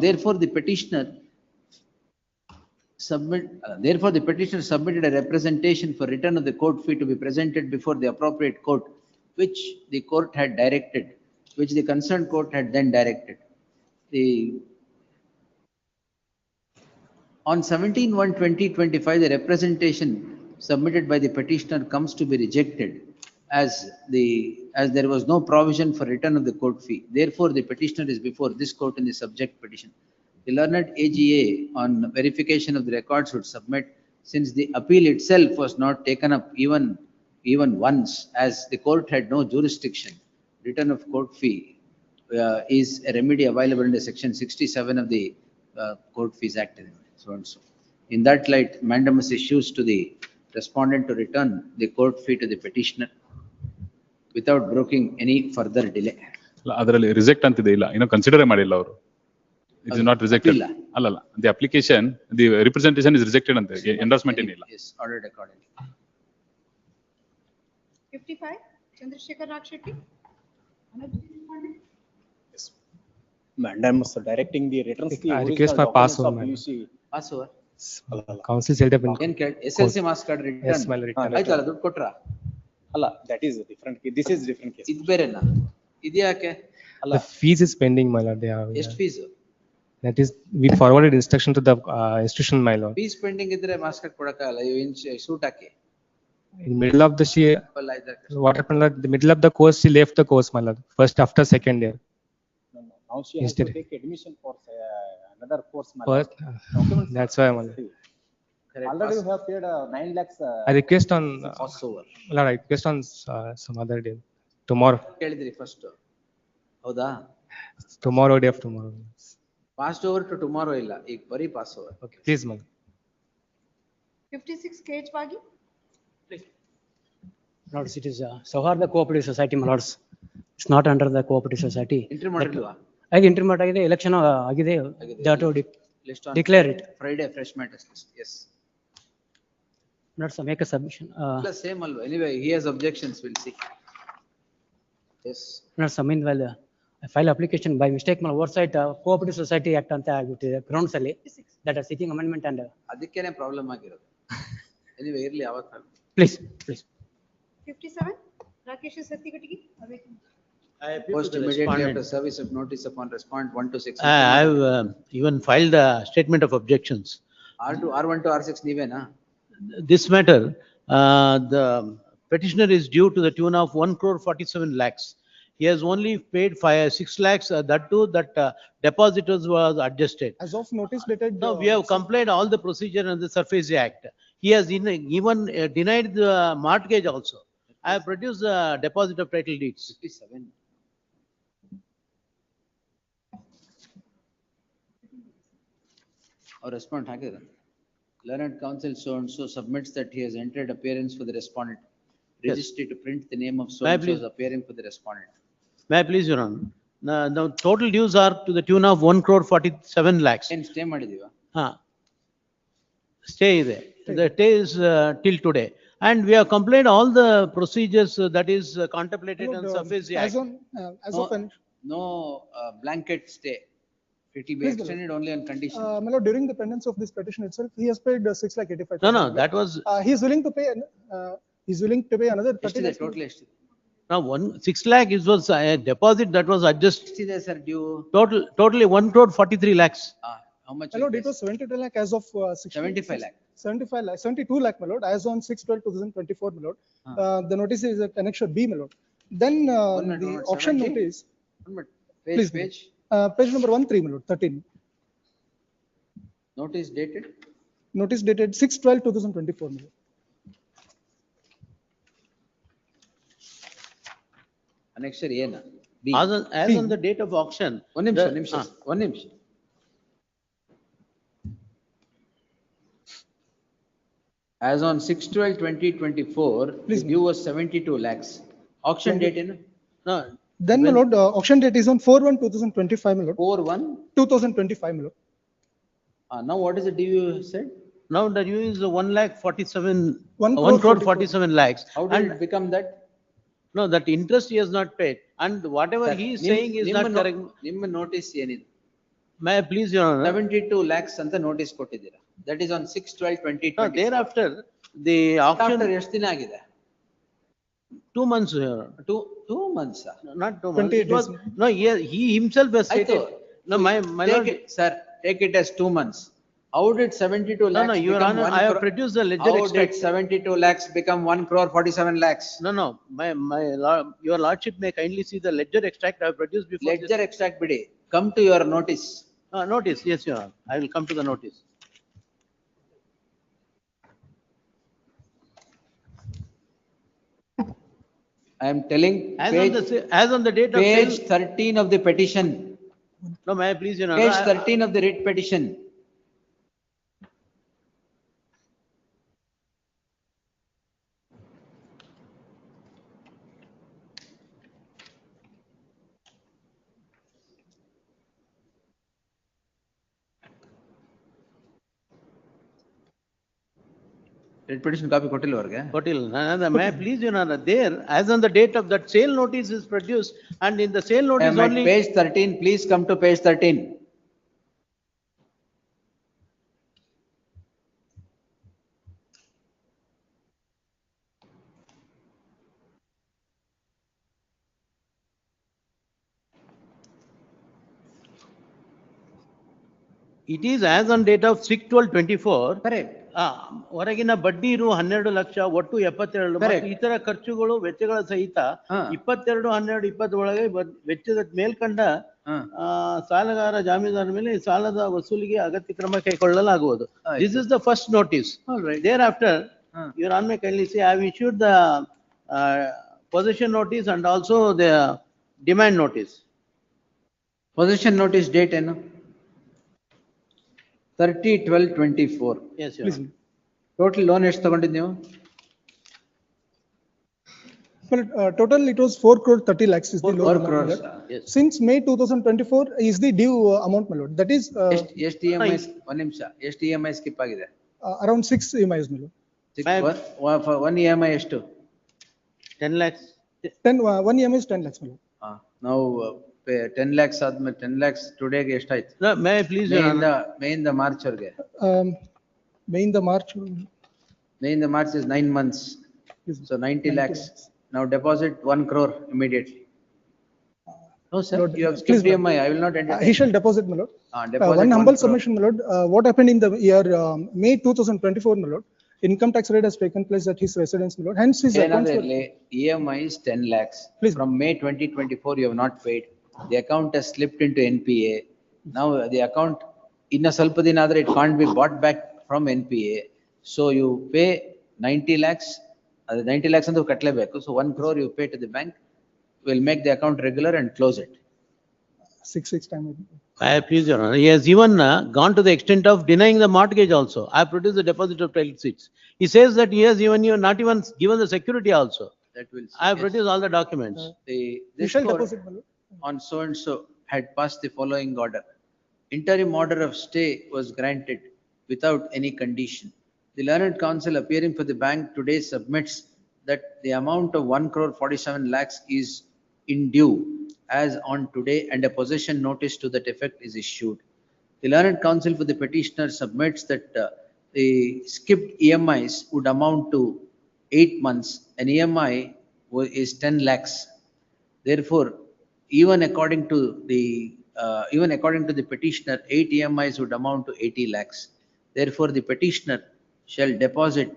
therefore the petitioner submitted a representation for return of the court fee to be presented before the appropriate court which the court had directed, which the concerned court had then directed. On 17/1/2025, the representation submitted by the petitioner comes to be rejected as there was no provision for return of the court fee. Therefore, the petitioner is before this court in the subject petition. The learned AGA on verification of the records would submit, since the appeal itself was not taken up even once, as the court had no jurisdiction. Return of court fee is a remedy available under section 67 of the Court Fees Act. So and so. In that light, mandamus issues to the respondent to return the court fee to the petitioner without broking any further delay. ಅದರಲ್ಲಿ reject ಅಂತಿದೆ ಇಲ್ಲ, ಏನೋ consider ಮಾಡಿಲ್ಲ ಅವರು. It is not rejected. ಅಲ್ಲಲ್ಲ, the application, the representation is rejected ಅಂತ, endorsement ಏನಿಲ್ಲ. Yes, ordered accordingly. 55, Chandrasekhar Rakshetty. Madam, so directing the returns. I request for passover, madam. Passover. Council said up in. ಏನ್ ಕೇಳಿ SLC marks card return. Yes, my return. ಆಯ್ತಲ್ಲ, ದುಡ್ಡು ಕೊಟ್ರಾ? ಅಲ್ಲ, that is a different case. This is different case. ಇದು ಬೇರೆನಾ? ಇದ್ಯಾಕೆ? The fees is pending, my lord. They are. ಎಷ್ಟು fees? That is, we forwarded instruction to the institution, my lord. Fees pending ಇದ್ರೆ marks card ಕೊಡಕ್ಕಾಗಲ್ಲ. Suit ಹಾಕಿ. In middle of the what happened, like, the middle of the course, she left the course, my lord. First after second year. No. Now she has to take admission for another course. First, that's why, my lord. Already you have paid 9 lakhs. I request on, Passover. Lord, I request on some other day. Tomorrow. ಕೇಳಿದ್ರಿ first. ಹೌದಾ? Tomorrow, day of tomorrow. Passed over to tomorrow ಇಲ್ಲ, ಈಗ ಬರೀ pass over. Okay, please, my lord. 56, KH Bagi. Lords, it is Saharda Cooperative Society, my lords. It's not under the cooperative society. Entry ಮಾಡಿಲ್ವಾ? ಆಗಿ intermediate ಆಗಿದೆ, election ಆಗಿದೆ. That to declare it. Friday fresh matters list. Yes. Lords, make a submission. Same alwa. Anyway, he has objections, we'll see. Yes. Lords, meanwhile, I file application by mistake, my oversight cooperative society act ಅಂತ ಆಗ್ಬಿಟ್ಟಿದೆ grounds ಅಲ್ಲಿ, that are seeking amendment and. ಅದಕ್ಕೇನೆ problem ಆಗಿರೋದು. Anyway, ಇರ್ಲಿ ಅವತ್ತು. Please. 57, Rakesh Satyakatigi. Post immediately after service of notice upon respondent 1 to 6. I have even filed a statement of objections. R1 to R6 ನೀವೇನಾ? This matter, the petitioner is due to the tune of 1,47 lakhs. He has only paid 6 lakhs, that too, that depositors was adjusted. As of notice dated. No, we have complied all the procedure under the Surface Act. He has even denied the mortgage also. I have produced the deposit of title deeds. 57. Our respondent ಹಾಕಿದ್ರೆ. Learned counsel so and so submits that he has entered appearance for the respondent. Registry to print the name of so and so is appearing for the respondent. May I please, Your Honor? The total dues are to the tune of 1,47 lakhs. ಏನ್ stay ಮಾಡಿದೀವಾ? Stay ಇದೆ. The stay is till today. And we have complied all the procedures that is contemplated on Surface Act. As of No blanket stay. It will be extended only on condition. My lord, during the pendence of this petition itself, he has paid 6,85,000. No, that was. He is willing to pay. He's willing to pay another 30 lakhs. Total ಎಷ್ಟಿದೆ? Now 6 lakh was a deposit that was adjusted. ಎಷ್ಟಿದೆ sir due? Totally 1,43 lakhs. How much? My lord, it was 72 lakh as of 75 lakh. 75 lakh, 72 lakh, my lord, as on 6/12/2024, my lord. The notice is annexure B, my lord. Then the auction notice. Please, page. Page number 13, my lord, 13. Notice dated? Notice dated 6/12/2024, my lord. Annexure A na? B. As on the date of auction. One ನಿಮಿಷ. As on 6/12/2024, the due was 72 lakhs. Auction date in? No. Then, my lord, auction date is on 4/1/2025, my lord. 4/1/2025, my lord. Now what is the due you said? Now the due is 1,47 lakhs. How did it become that? No, that interest he has not paid, and whatever he is saying is not correct. ನಿಮ್ಮ notice ಏನಿದೆ? May I please, Your Honor? 72 lakhs ಅಂತ notice ಕೊಟ್ಟಿದ್ದೀರಾ. That is on 6/12/2024. Thereafter, the auction. ಎಷ್ಟು ದಿನ ಆಗಿದೆ? 2 months, Two months, sir. not 2 months. 28 It was, days. no, he himself has stated. No, my Take lord. it, sir, take it as 2 months. How did 72 No, lakhs no, Your become Honor, 1 I have crore? produced the ledger How extract. did 72 lakhs become 1 crore 47 lakhs? No, no, your lordship may kindly see the ledger extract I have produced before this. Ledger extract bide, come to your notice. Notice, yes, Your Honor. I will come to the notice. I am telling As on the date of page sale. 13 of the petition, No, may I please, Your Honor? page 13 of the writ petition. Writ petition copy ಕೊಟ್ಟಿಲ್ಲ ಅವ್ರಿಗೆ? Kotil, may I please, Your Honor, there, as on the date of that sale notice is produced, and in the sale I notice am at only. page 13, please come to page 13. It is as on date of 6/12/24. Correct. ಹೊರಗಿನ ಬಡ್ಡಿ ಇರು 12 ಲಕ್ಷ, ಒಟ್ಟು 77 ಮತ್ತು Correct. ಇತರ ಖರ್ಚುಗಳು ವೆಚ್ಚಗಳ ಸಹಿತ 22/12/20 ಒಳಗೆ ವೆಚ್ಚದ ಮೇಲ್ಕಂಡ ಸಾಲಗಾರ ಜಾಮೀನುದಾರ ಮೇಲೆ ಸಾಲದ ವಸೂಲಿಗೆ ಅಗತ್ಯ ಕ್ರಮ ಕೈಗೊಳ್ಳಲಾಗುವುದು. This is the first notice. Thereafter, Your Honor, kindly say, I have issued the possession notice and also the demand notice. Possession notice date ಏನು? 30/12/24. Yes, Your Honor. Total loan ಎಷ್ಟು ತಗೊಂಡಿದ್ದು ನೀವು? Well, total it was 4 crore 30 lakhs is the loan 4 amount, my crores. lord. Yes. Since May 2024 is the due amount, my lord. That is ಎಷ್ಟು EMI? ಒಂದು ನಿಮಿಷ, ಎಷ್ಟು EMI skip ಆಗಿದೆ? around 6 EMIs, my lord. One EMI ಎಷ್ಟು? 10 lakhs. 1 EMI is 10 lakhs, my lord. ನಾವು 10 lakhs ಆದ್ಮೇಲೆ 10 lakhs ಟುಡೇಗೆ ಎಷ್ಟಾಯ್ತು? No, may I please, Your Honor? ಮೇಯಿಂದ ಮಾರ್ಚ್ ವರೆಗೆ. May in the March. May in the March is 9 months. So 90 lakhs. Now deposit 1 crore immediately. No, sir, Lord, you have skipped please, EMI. I will not entertain. He shall deposit, my lord. Deposit One 1 humble crore. submission, my lord. What happened in the year May 2024, my lord? Income tax rate has taken place at his residence, my lord. Hence his accounts were. EMI is 10 lakhs. Please. From May 2024, you have not paid. The account has slipped into NPA. Now the account, in a ಸ್ವಲ್ಪ ದಿನ ಆದ್ರೆ it can't be bought back from NPA. So you pay 90 lakhs. 90 lakhs ಅಂತ ಕಟ್ಟಲೇಬೇಕು. So 1 crore you pay to the bank. We'll make the account regular and close it. 6 time. I please, Your Honor. He has even gone to the extent of denying the mortgage also. I have produced the deposit of title seats. He says that he has even not even given the security also. That will. I have produced all the documents. This shall court deposit, my lord. on so and so had passed the following order. Interim order of stay was granted without any condition. The learned counsel appearing for the bank today submits that the amount of 1 crore 47 lakhs is in due as on today and a possession notice to that effect is issued. The learned counsel for the petitioner submits that the skipped EMIs would amount to 8 months. An EMI is 10 lakhs. Therefore, even according to the petitioner, 8 EMIs would amount to 80 lakhs. Therefore, the petitioner shall deposit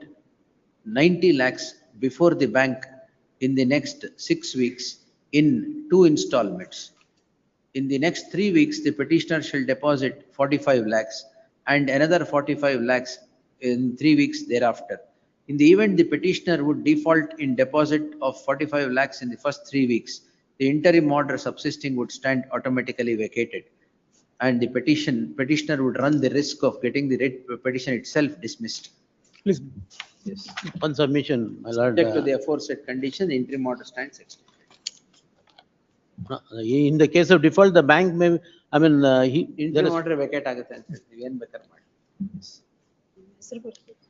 90 lakhs before the bank in the next 6 weeks in 2 installments. In the next 3 weeks, the petitioner shall deposit 45 lakhs and another 45 lakhs in 3 weeks thereafter. In the event the petitioner would default in deposit of 45 lakhs in the first 3 weeks, the interim order subsisting would stand automatically vacated and the petitioner would run the risk of getting the petition itself dismissed. Please. Yes. One submission, my lord. Subject to the aforesaid condition, the interim order stands extinct. In the case of default, the bank may, I mean, Interim order vacate ಆಗುತ್ತೆ ಅಂತ ಹೇಳಿ ನೀವೇನ್ ಬೇಕಾದ್ರೆ ಮಾಡಿ.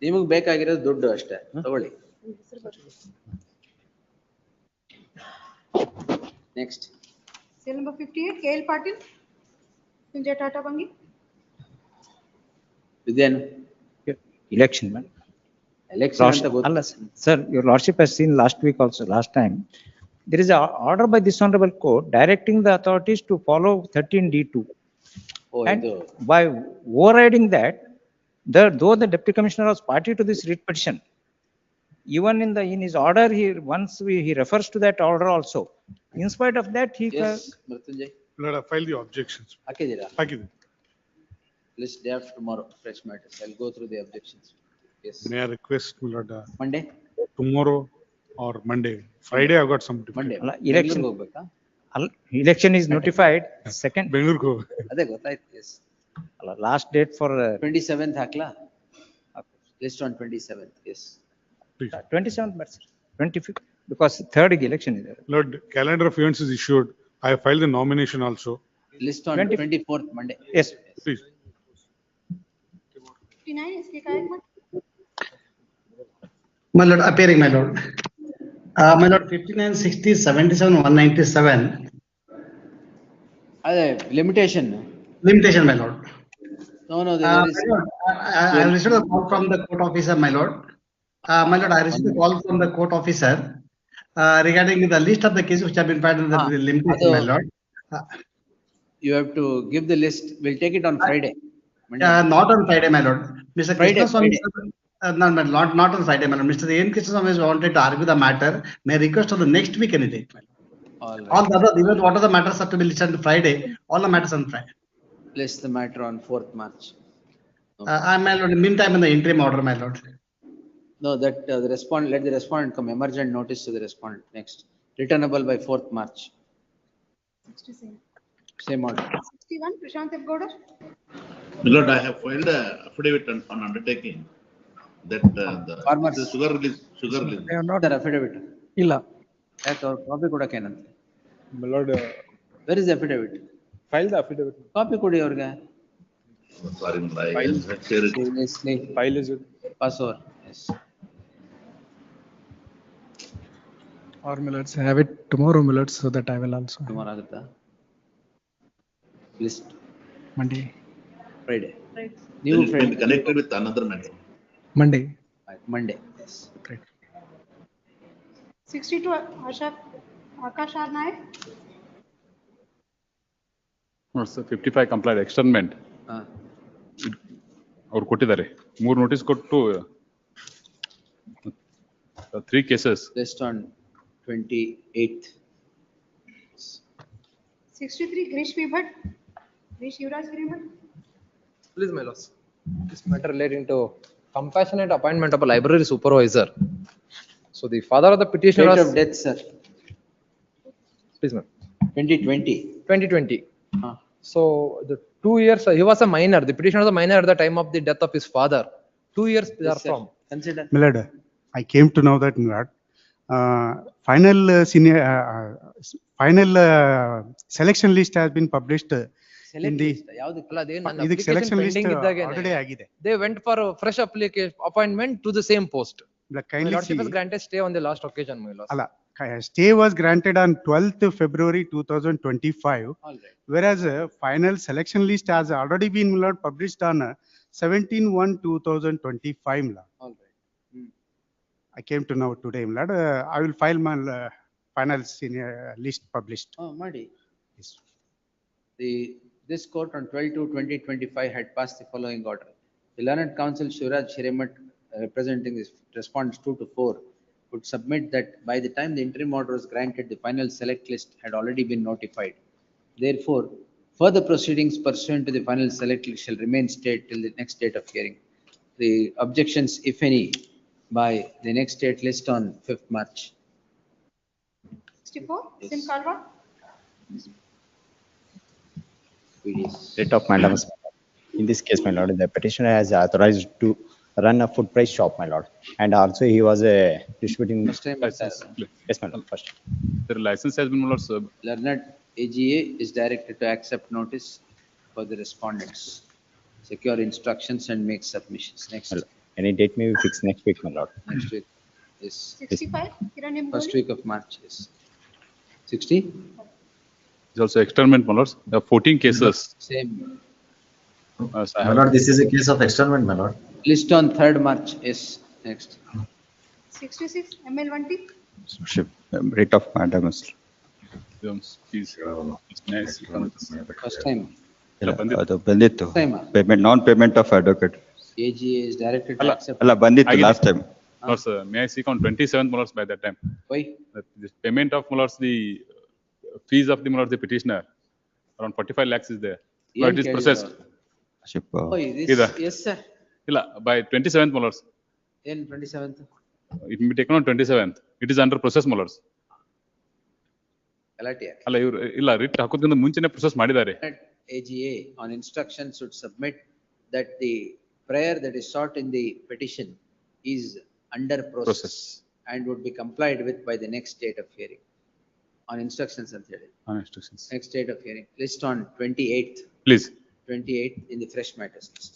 ನಿಮಗೆ ಬೇಕಾಗಿರೋದು ದುಡ್ಡು ಅಷ್ಟೇ ತಗೊಳ್ಳಿ. Next. Seal number 58, KL Patil, Sanjay Tata Bangi. ಇದೇನು? Election, man. Election Last- ಅಂತ ಗೊತ್ತು. ಅಲ್ಲ, sir, your lordship has seen last week also, last time. There is a order by this honorable court directing the authorities to follow 13D2. O, And ಇದು by overriding that, though the deputy commissioner was party to this writ petition, even in his order, he refers to that order also. In spite of that, Yes, Mrityunjay Lord, I file the objections. ಹಾಕಿದ್ದೀರಾ? Thank you. List day after tomorrow, fresh matters. I'll go through the objections. Yes. May I request, my Lord, Monday? tomorrow or Monday? Friday, I've got some. Monday. ಅಲ್ಲ, election ಬೆಂಗಳೂರಿಗೆ ಹೋಗ್ಬೇಕಾ? election is notified second, Bengaluru. ಅದೇ ಗೊತ್ತಾಯ್ತು. Yes. ಅಲ್ಲ, last date for 27th ಹಾಕ್ಲಾ? List on 27th, yes. 27th, but sir, 25th, because third election is there. Lord, calendar of events is issued. I have filed the nomination also. List on 24th, Monday. Yes. Please. 59 इसके कायक मत. My lord, appearing, my lord. My lord, 59, 60, 77, 197. ಅದೇ limitation. Limitation, my lord. No, there is. My lord, I received a call from the court officer, my lord. My lord, I received a call from the court officer regarding the list of the cases which have been filed in the limitation, my lord. You have to give the list. We'll take it on Friday. Monday. Not on Friday, my lord. Mr. Friday, Krishna Swami, Friday. no, not on Friday, my lord. Mr. N. Krishna Swami has wanted to argue the matter. May I request on the next week any date, my lord. All right. All the other, even what are the matters have to be listed on Friday, all the matters on Friday. List the matter on 4th March. My lord, in the meantime, in the interim order, my lord. No, that the respondent, let the respondent come. Emergent notice to the respondent. Next. Returnable by 4th March. 67. Same order. 61 Prashant Devgoda. My lord, I have filed a affidavit on undertaking that the Farmers. the sugar release. They are not their affidavit. ಇಲ್ಲ. ಯಾಕೆ ಅವ್ರು copy ಕೊಡಕ್ಕೆ ಏನಂತೆ? My lord, Where is the affidavit? file the affidavit. Copy ಕೊಡಿ ಅವ್ರಿಗೆ. Sorry, my lord, I will share it. Seriously. File is it? Pass over. Yes. Or my lords, have it tomorrow, my lords, so that I will also. Tomorrow ಆಗುತ್ತಾ? List. Monday. Friday. Right. ನೀವು Will be Friday. connected with another matter. Monday. Monday. Yes. 62 Akash R. Naik. No, sir, 55 complied externment. ಅವ್ರು ಕೊಟ್ಟಿದ್ದಾರೆ 3 notice ಕೊಟ್ಟು 3 cases. List on 28th. 63 Grish Vibhat. Grish Yuvraj Vibhat. Please, my lords. This matter relating to compassionate appointment of a library supervisor. So the father of the petitioner Date was. of death, sir. Please, ma'am. 2020. 2020. So the 2 years, he was a minor. The petitioner was a minor at the time of the death of his father. 2 years they Yes, are sir. from. Consider. My lord, I came to know that, my lord, final senior, final selection list has been published in the. ಅಲ್ಲ, ಅದೇ ನನ್ನ ಇದಕ್ಕೆ application selection list pending ಇದ್ದಾಗೇನೆ already ಆಗಿದೆ. They went for a fresh application appointment to the same post. My Kindly lordship see. has granted stay on the last occasion, my lord. ಅಲ್ಲ, stay was granted on 12th February 2025. All right. Whereas final selection list has already been, my lord, published on 17/1/2025. my lord. All right. I came to know today, my lord. I will file my final senior list published. Oh, Madi. Yes. This court on 12/2/2025 had passed the following order. The learned counsel Shivraj Shirimat, representing the respondents 2 to 4, would submit that by the time the interim order was granted, the final select list had already been notified. Therefore, further proceedings pursuant to the final select list shall remain stayed till the next date of hearing. The objections, if any, by the next date list on 5th March. 64 Sim Kalwa. Writ of mandamus. In this case, my lord, the petitioner has authorized to run a food price shop, my lord, and also he was distributing. First time License. Yes, my lord. First. Their license has been, my lord, sir. Learned AGA is directed to accept notice for the respondents, secure instructions and make submissions. Next. Any date may be fixed next week, my lord. Next week is 65 Kiran first Mgoli. week of March. Yes. 60? It's also externment, my lords. There are 14 cases. Same. So I My have- lord, this is a case of externment, my lord. List on 3rd March. Yes. Next. 66, ML1T. Writ of mandamus. Please. May I seek on this? First time. ಅದು ಬಂದಿತ್ತು First time. Payment non payment of advocate AGA is directed to Allah. accept. ಅಲ್ಲ ಬಂದಿತ್ತು ಆಗಿದೆ. Last time. Lords, may I seek on 27th, my lords, by that time? Why? This payment of, my lords, the fees of the, my lords, the petitioner, around 45 lakhs is there. But it is processed. Oh, this, Ida. yes, sir. Illa, by 27th, my lords. In 27th. It will be taken on 27th. It is under process, my lords. Galatia. ಅಲ್ಲ ಇವರು ಇಲ್ಲ writ ಹಾಕೋದ್ರಿಂದ ಮುಂಚೆನೆ process ಮಾಡಿದ್ದಾರೆ. AGA on instruction should submit that the prayer that is sought in the petition is under process and would be complied with by the next date of hearing. On instructions and theory. On instructions. Next date of hearing. List on 28th. Please. 28th in the fresh matters list.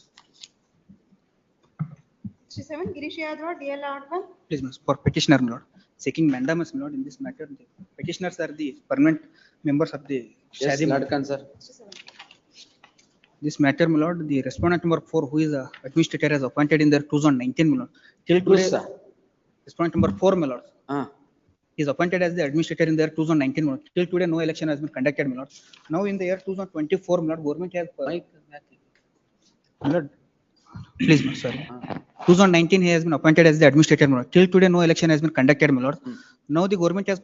67, Girish Yadva, DL Advan. Please, miss, for petitioner, my lord, seeking mandamus, my lord, in this matter, the petitioners are the permanent members of the Yes, Shadi. Ladkan, sir. This matter, my lord, the respondent number 4, who is a administrator, has appointed in their 2019, my lord. Till today, sir? respondent number 4, my lord, Ah. is appointed as the administrator in their 2019, my lord. Till today, no election has been conducted, my lord. Now, in the year 2024, my lord, government has. My lord, please, my sorry. 2019, he has been appointed as the administrator, my lord. Till today, no election has been conducted, my lord. Now, the government has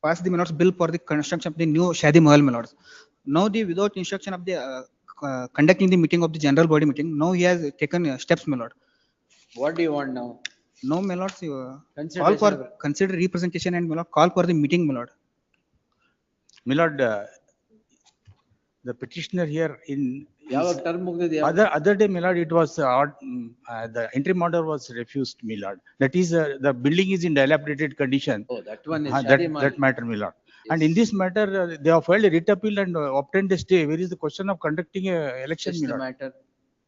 passed the, my lord's bill for the construction of the new Shadi Mahal, my lord. Now, the without instruction of the conducting the meeting of the general body meeting, now he has taken steps, my lord. What do you want now? No, my lord, call Consideration for of- consider representation and my lord, call for the meeting, my lord. My lord, the petitioner here in ಯಾವಾಗ term ಮುಗ್ದಿದೆ ಯಾವಾಗ? other day, my lord, it was the interim order was refused, my lord. That is, the building is in dilapidated condition. Oh, that one is That Shadi Mahal. that matter, my lord. And in this matter, they have filed a writ appeal and obtained a stay. Where is the question of conducting a election, Just my the lord? matter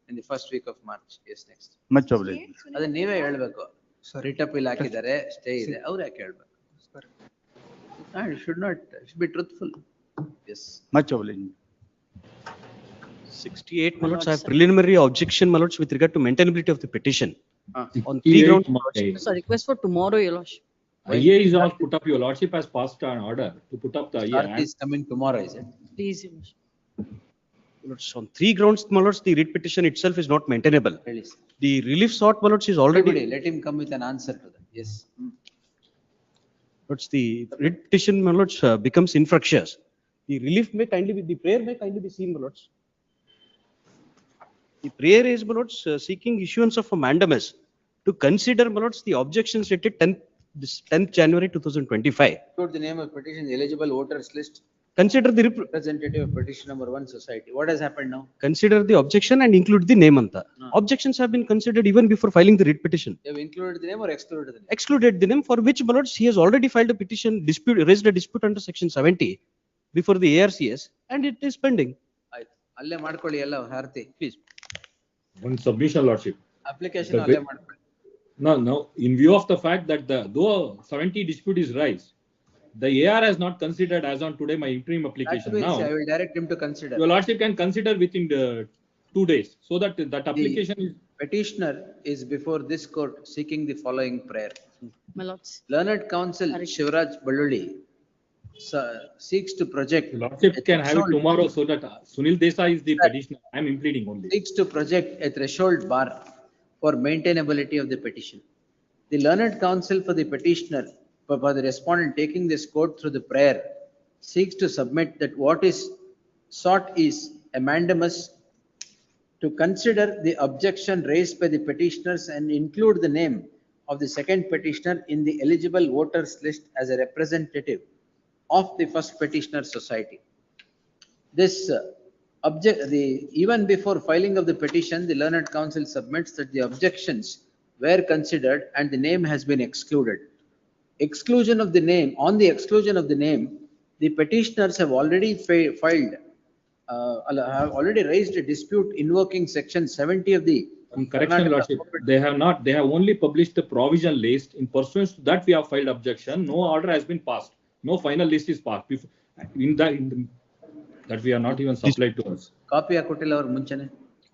in the first week of March. Yes, next. Much obliged. ಅದನ್ನ ನೀವೇ ಹೇಳ್ಬೇಕು. Writ appeal ಹಾಕಿದ್ದಾರೆ, stay ಇದೆ, ಅವ್ರು ಯಾಕೆ ಹೇಳ್ಬೇಕು? Should not, should be truthful. Yes. Much obliged. 68, my lords, I have preliminary objection, my lords, with regard to maintainability of the petition. Ah. On three grounds. It's a request for tomorrow, your lordship. IA is all put up, your lordship has passed an order to put up the IA. Karthi is coming tomorrow, is it? Please, your lordship. Lords, on three grounds, my lords, the writ petition itself is not maintainable. Really, sir. The relief sought, my lords, is already. Everybody, let him come with an answer to that. Yes. Lords, the writ petition, my lords, becomes infructuous. The relief may kindly be, the prayer may kindly be seen, my lords. The prayer is, my lords, seeking issuance of a mandamus to consider, my lords, the objections dated 10th January 2025. Put the name of petition, eligible voters list, Consider the representative of petition number 1 society. What has happened now? consider the objection and include the name anta. Objections have been considered even before filing the writ petition. They have included the name or excluded the name? Excluded the name, for which, my lords, he has already filed a petition, raised a dispute under section 70 before the ARCS, and it is pending. ಆಯ್ತು. ಅಲ್ಲೇ ಮಾಡ್ಕೊಳ್ಳಿ ಎಲ್ಲ ಹಾರತಿ. Please. One submission, lordship. Application The ಅಲ್ಲೇ way- ಮಾಡ್ಕೊಳ್ಳಿ. No, in view of the fact that though 70 dispute is raised, the AR has not considered as on today my interim application That now. means I will direct him to consider. Your lordship can consider within the 2 days, so that application is. Petitioner is before this court seeking the following prayer. My lords. Learned counsel Shivraj Balluli seeks to project. Lordship a can have it threshold- tomorrow, so that Sunil Desai is the petitioner. I am impleading only. Seeks to project a threshold bar for maintainability of the petition. The learned counsel for the petitioner, for the respondent taking this court through the prayer, seeks to submit that what is sought is a mandamus to consider the objection raised by the petitioners and include the name of the second petitioner in the eligible voters list as a representative of the first petitioner society. This even before filing of the petition, the learned counsel submits that the objections were considered and the name has been excluded. Exclusion of the name, on the exclusion of the name, the petitioners have already filed, have already raised a dispute invoking section 70 of the. Correction, Karnataka lordship. They have not, they have only published the provision list. In pursuance to that, we have filed objection. No order has been passed. No final list is passed. That we are not even supplied to us. Copy ಕೊಟ್ಟಿಲ್ಲ ಅವ್ರು ಮುಂಚೆನೆ.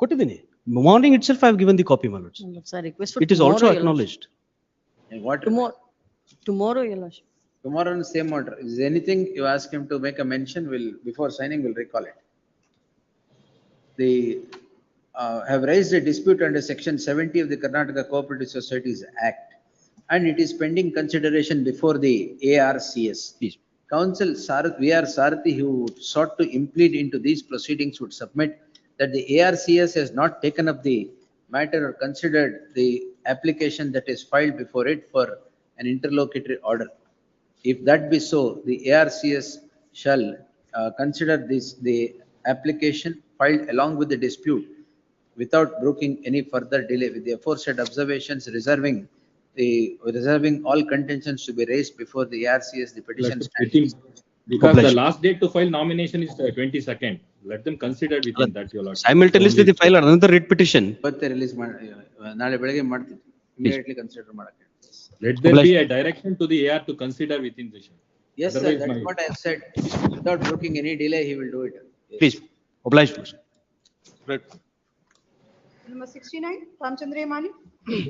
ಕೊಟ್ಟಿದ್ದೀನಿ. Morning itself, I have given the copy, my lords. I request for It is also tomorrow, Your acknowledged. And what? Tomorrow, Your Lordship. Tomorrow on the same order. Is there anything you ask him to make a mention, before signing, we'll recall it. They have raised a dispute under section 70 of the Karnataka Cooperative Societies Act, and it is pending consideration before the ARCS. Please. Counsel V.R. Sarathi, who sought to implead into these proceedings, would submit that the ARCS has not taken up the matter or considered the application that is filed before it for an interlocutory order. If that be so, the ARCS shall consider the application filed along with the dispute without broking any further delay, with the aforesaid observations reserving all contentions to be raised before the ARCS, the petition stands. Because the last date to file nomination is 22nd. Let them consider within that, Your Lordship. Simultaneously, they file another writ petition. But release immediately consider ಮಾಡಕ್ಕೆ. Let there be a direction to the AR to consider within the session. Yes, sir, that's what I have said. Without broking any delay, he will do it. Yes. Please, oblige. Number 69, Ramchandra Yamani.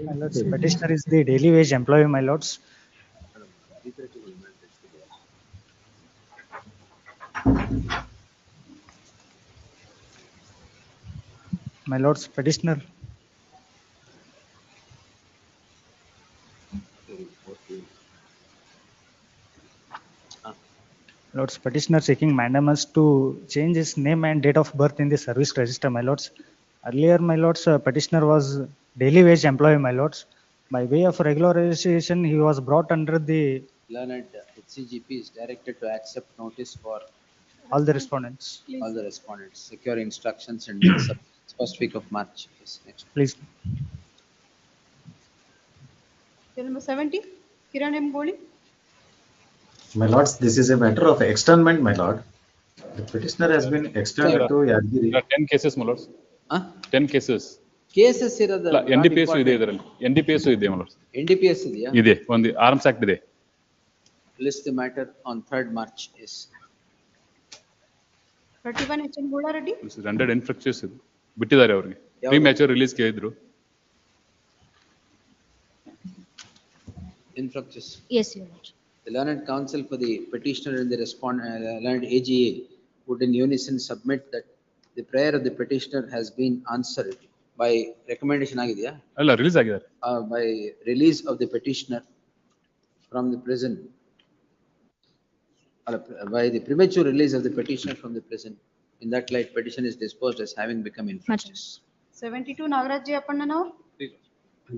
My lords, petitioner is the daily wage employee, my lords. My lords, petitioner. Lords, petitioner seeking mandamus to change his name and date of birth in the service register, my lords. Earlier, my lords, petitioner was daily wage employee, my lords. By way of regularization, he was brought under the Learned HCGP is directed to accept notice for all the respondents. all the respondents, secure instructions and next first week of March. Yes, next. Please. Number 70, Kiran M. Goli. My lords, this is a matter of externment, my lord. The petitioner has been extended to Yadgiri. There are 10 cases, my lords. 10 cases. Cases ಇರೋದು NDPS ಇದೆ ಇದರಲ್ಲಿ. NDPS ಇದೆ, my lords. NDPS ಇದೆಯಾ? ಇದೆ, ಒಂದು Arms Act ಇದೆ. List the matter on 3rd March. Yes. 31, H. N. Gola Reddy. This is rendered infructuous ಇದು. ಬಿಟ್ಟಿದ್ದಾರೆ ಅವರಿಗೆ. Premature release ಕೇಳಿದ್ರು. Infructuous. Yes, Your Lordship. The learned counsel for the petitioner and the learned AGA would in unison submit that the prayer of the petitioner has been answered by recommendation ಆಗಿದೆಯಾ? ಅಲ್ಲ, release ಆಗಿದ್ದಾರೆ. By release of the petitioner from the prison. By the premature release of the petitioner from the prison. In that light, petition is disposed as having become infructuous. 72, Nagaraj Appanna.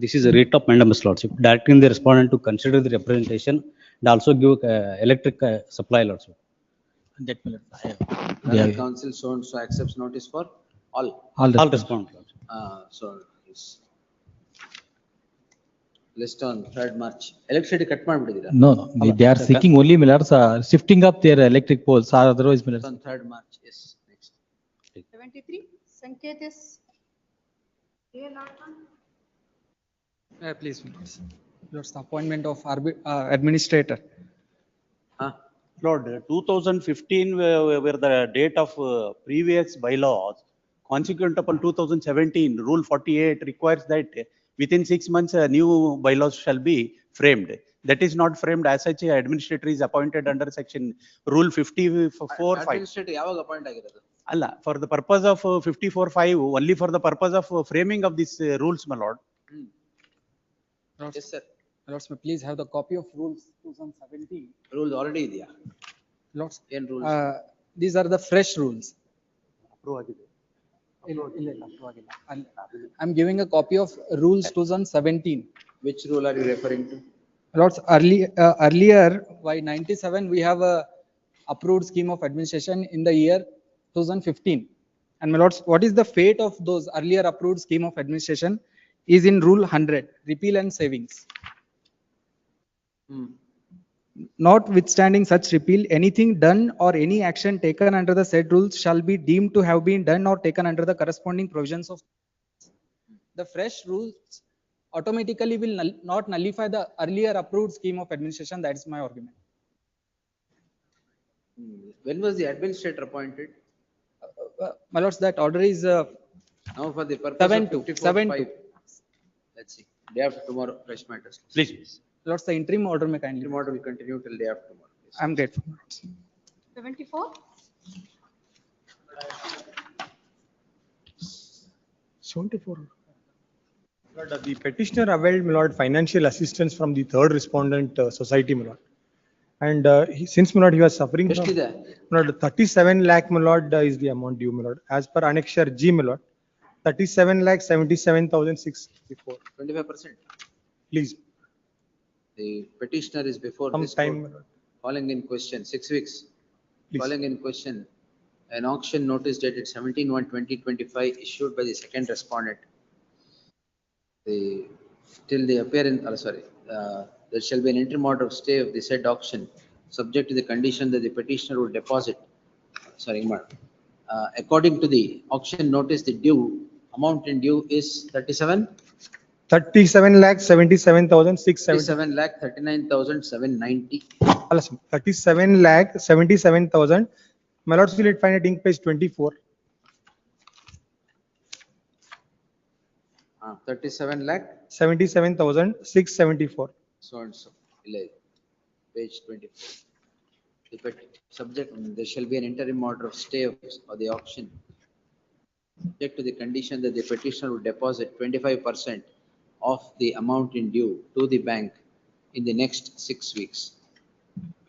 This is a writ of mandamus, lordship, directing the respondent to consider the representation and also give electric supply, lordship. That will Learned counsel so and so accepts notice for all respondents. So yes. List on 3rd March. Electricity cut ಮಾಡಿಬಿಟ್ಟಿದ್ದೀರಾ? No, they are seeking only millers, shifting up their electric poles, or otherwise millers. On 3rd March, yes. Next. 73, Sanketis. Please, Lord's appointment of administrator. Lord, 2015 were the date of previous bylaws. Consequent upon 2017, Rule 48 requires that within 6 months, new bylaws shall be framed. That is not framed. As such, administrator is appointed under section Rule 54(5). Administrator ಯಾವಾಗ appoint ಆಗಿರೋದು? Allah, for the purpose of 54(5), only for the purpose of framing of these rules, my lord. Yes, sir. Lords, may please have the copy of rules 2017. Rules already ಇದೆಯಾ? Lords, ಏನ್ rules? these are the fresh rules. I'm giving a copy of rules 2017. Which rule are you referring to? Lords, earlier by 97 we have a approved scheme of administration in the year 2015. And my lords, what is the fate of those earlier approved scheme of administration is in Rule 100, repeal and savings. Notwithstanding such repeal, anything done or any action taken under the said rules shall be deemed to have been done or taken under the corresponding provisions of the fresh rules automatically will not nullify the earlier approved scheme of administration. That is my argument. When was the administrator appointed? My lords, that order is Now for the purpose Seven of two, 54.5. 7-2. Let's see, day after tomorrow, fresh matters. Please. Lords, the interim order may kindly. Interim order will continue till day after tomorrow. Please. I'm grateful. 74. 74. Lord, the petitioner availed, my lord, financial assistance from the third respondent society, my lord. And since, my lord, he was suffering from, my lord, 37 lakh, my lord, is the amount due, my lord. As per Annexure G, my lord, 37 lakh 77,664. 25%. Please. The petitioner is before Some this time, court, calling in question, 6 weeks. Please. Calling in question, an auction notice dated 17/1/2025 issued by the second respondent. Till the appearance, there shall be an interim order of stay of the said auction, subject to the condition that the petitioner would deposit, according to the auction notice, the due amount in due is 37? 37 lakh 77,670. 37 lakh 39,790. 37 lakh 77,000. My lord, will it find it ink page 24? 37 lakh 77,674. so and so, page 24. Subject, there shall be an interim order of stay of the auction, subject to the condition that the petitioner will deposit 25% of the amount in due to the bank in the next 6 weeks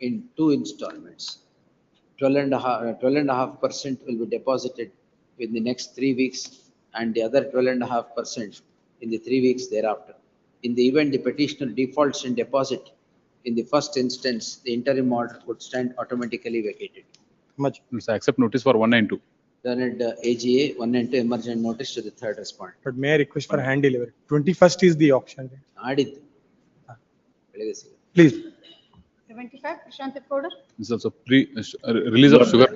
in 2 installments. 12.5% will be deposited in the next 3 weeks and the other 12.5% in the 3 weeks thereafter. In the event the petitioner defaults in deposit in the first instance, the interim order would stand automatically vacated. Much. Accept notice for 192. Then AGA 192 emergent notice to the third respondent. But may I request for hand delivery? 21st is the auction. Adit. Please. 75. Prashant order. This is also release of sugar.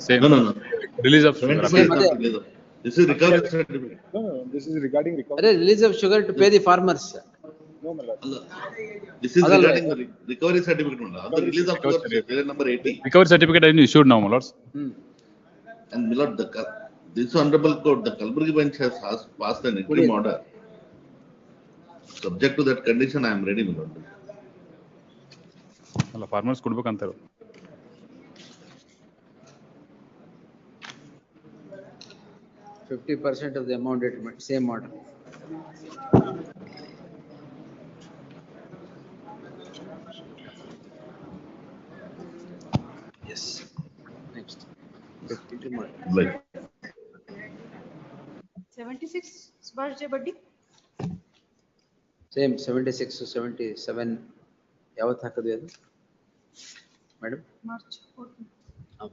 Same. No. Release of sugar. 75 is not release of- This is recovery certificate. No, this is regarding recovery. Release of sugar to pay the farmers. No, my lord. This is regarding the recovery certificate. The release of sugar, serial number 80. Recovery certificate has been issued now, my lords. And my lord, this honorable court, the Kalburgi bench has passed an interim order. Subject to that condition, I am ready, my lord. Farmers could book antaru. %50 of the amount determined, same order. Yes. Next. 50 more. 76. Subhash J. Buddy. Same 76 to 77. ಯಾವತ್ತು ಹಾಕೋದು ಅದು madam? March 4th.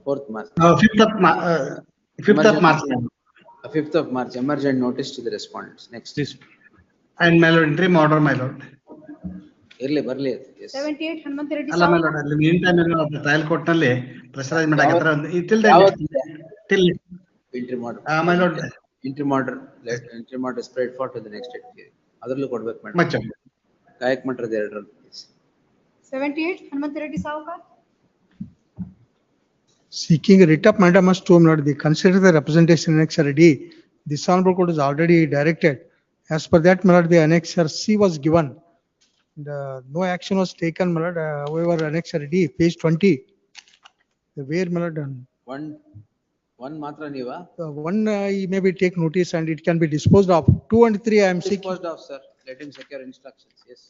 4th March. 5th of March. 5th of March. Emergent notice to the respondents. Next. And my lord, interim order, my lord. ಇರ್ಲಿ ಬರ್ಲಿ. Yes. 78. Hanumanth Reddy. ಅಲ್ಲ my lord, ಅಲ್ಲಿ mean time trial court ನಲ್ಲಿ pressurise ಮಾಡಕತ್ತರ till interim order. my lord. Interim order spread for to the next date. ಅದರಲ್ಲೂ ಕೊಡ್ಬೇಕು madam. ಮಚ್ಚ. ಕಾಯಕ್ ಮಾಡ್ರದ ಎರಡರಲ್ಲಿ. 78. Hanumanth Reddy Savkar. Seeking a writ of mandamus to, my lord, the consider the representation annexure D. This honorable court is already directed. As per that, my lord, the annexure C was given. No action was taken, my lord. However, annexure D, page 20. Where, my lord, One matra ನೀವಾ? one he may be take notice and it can be disposed of. 2 and 3 I am seeking. Disposed of, sir. Let him secure instructions. Yes.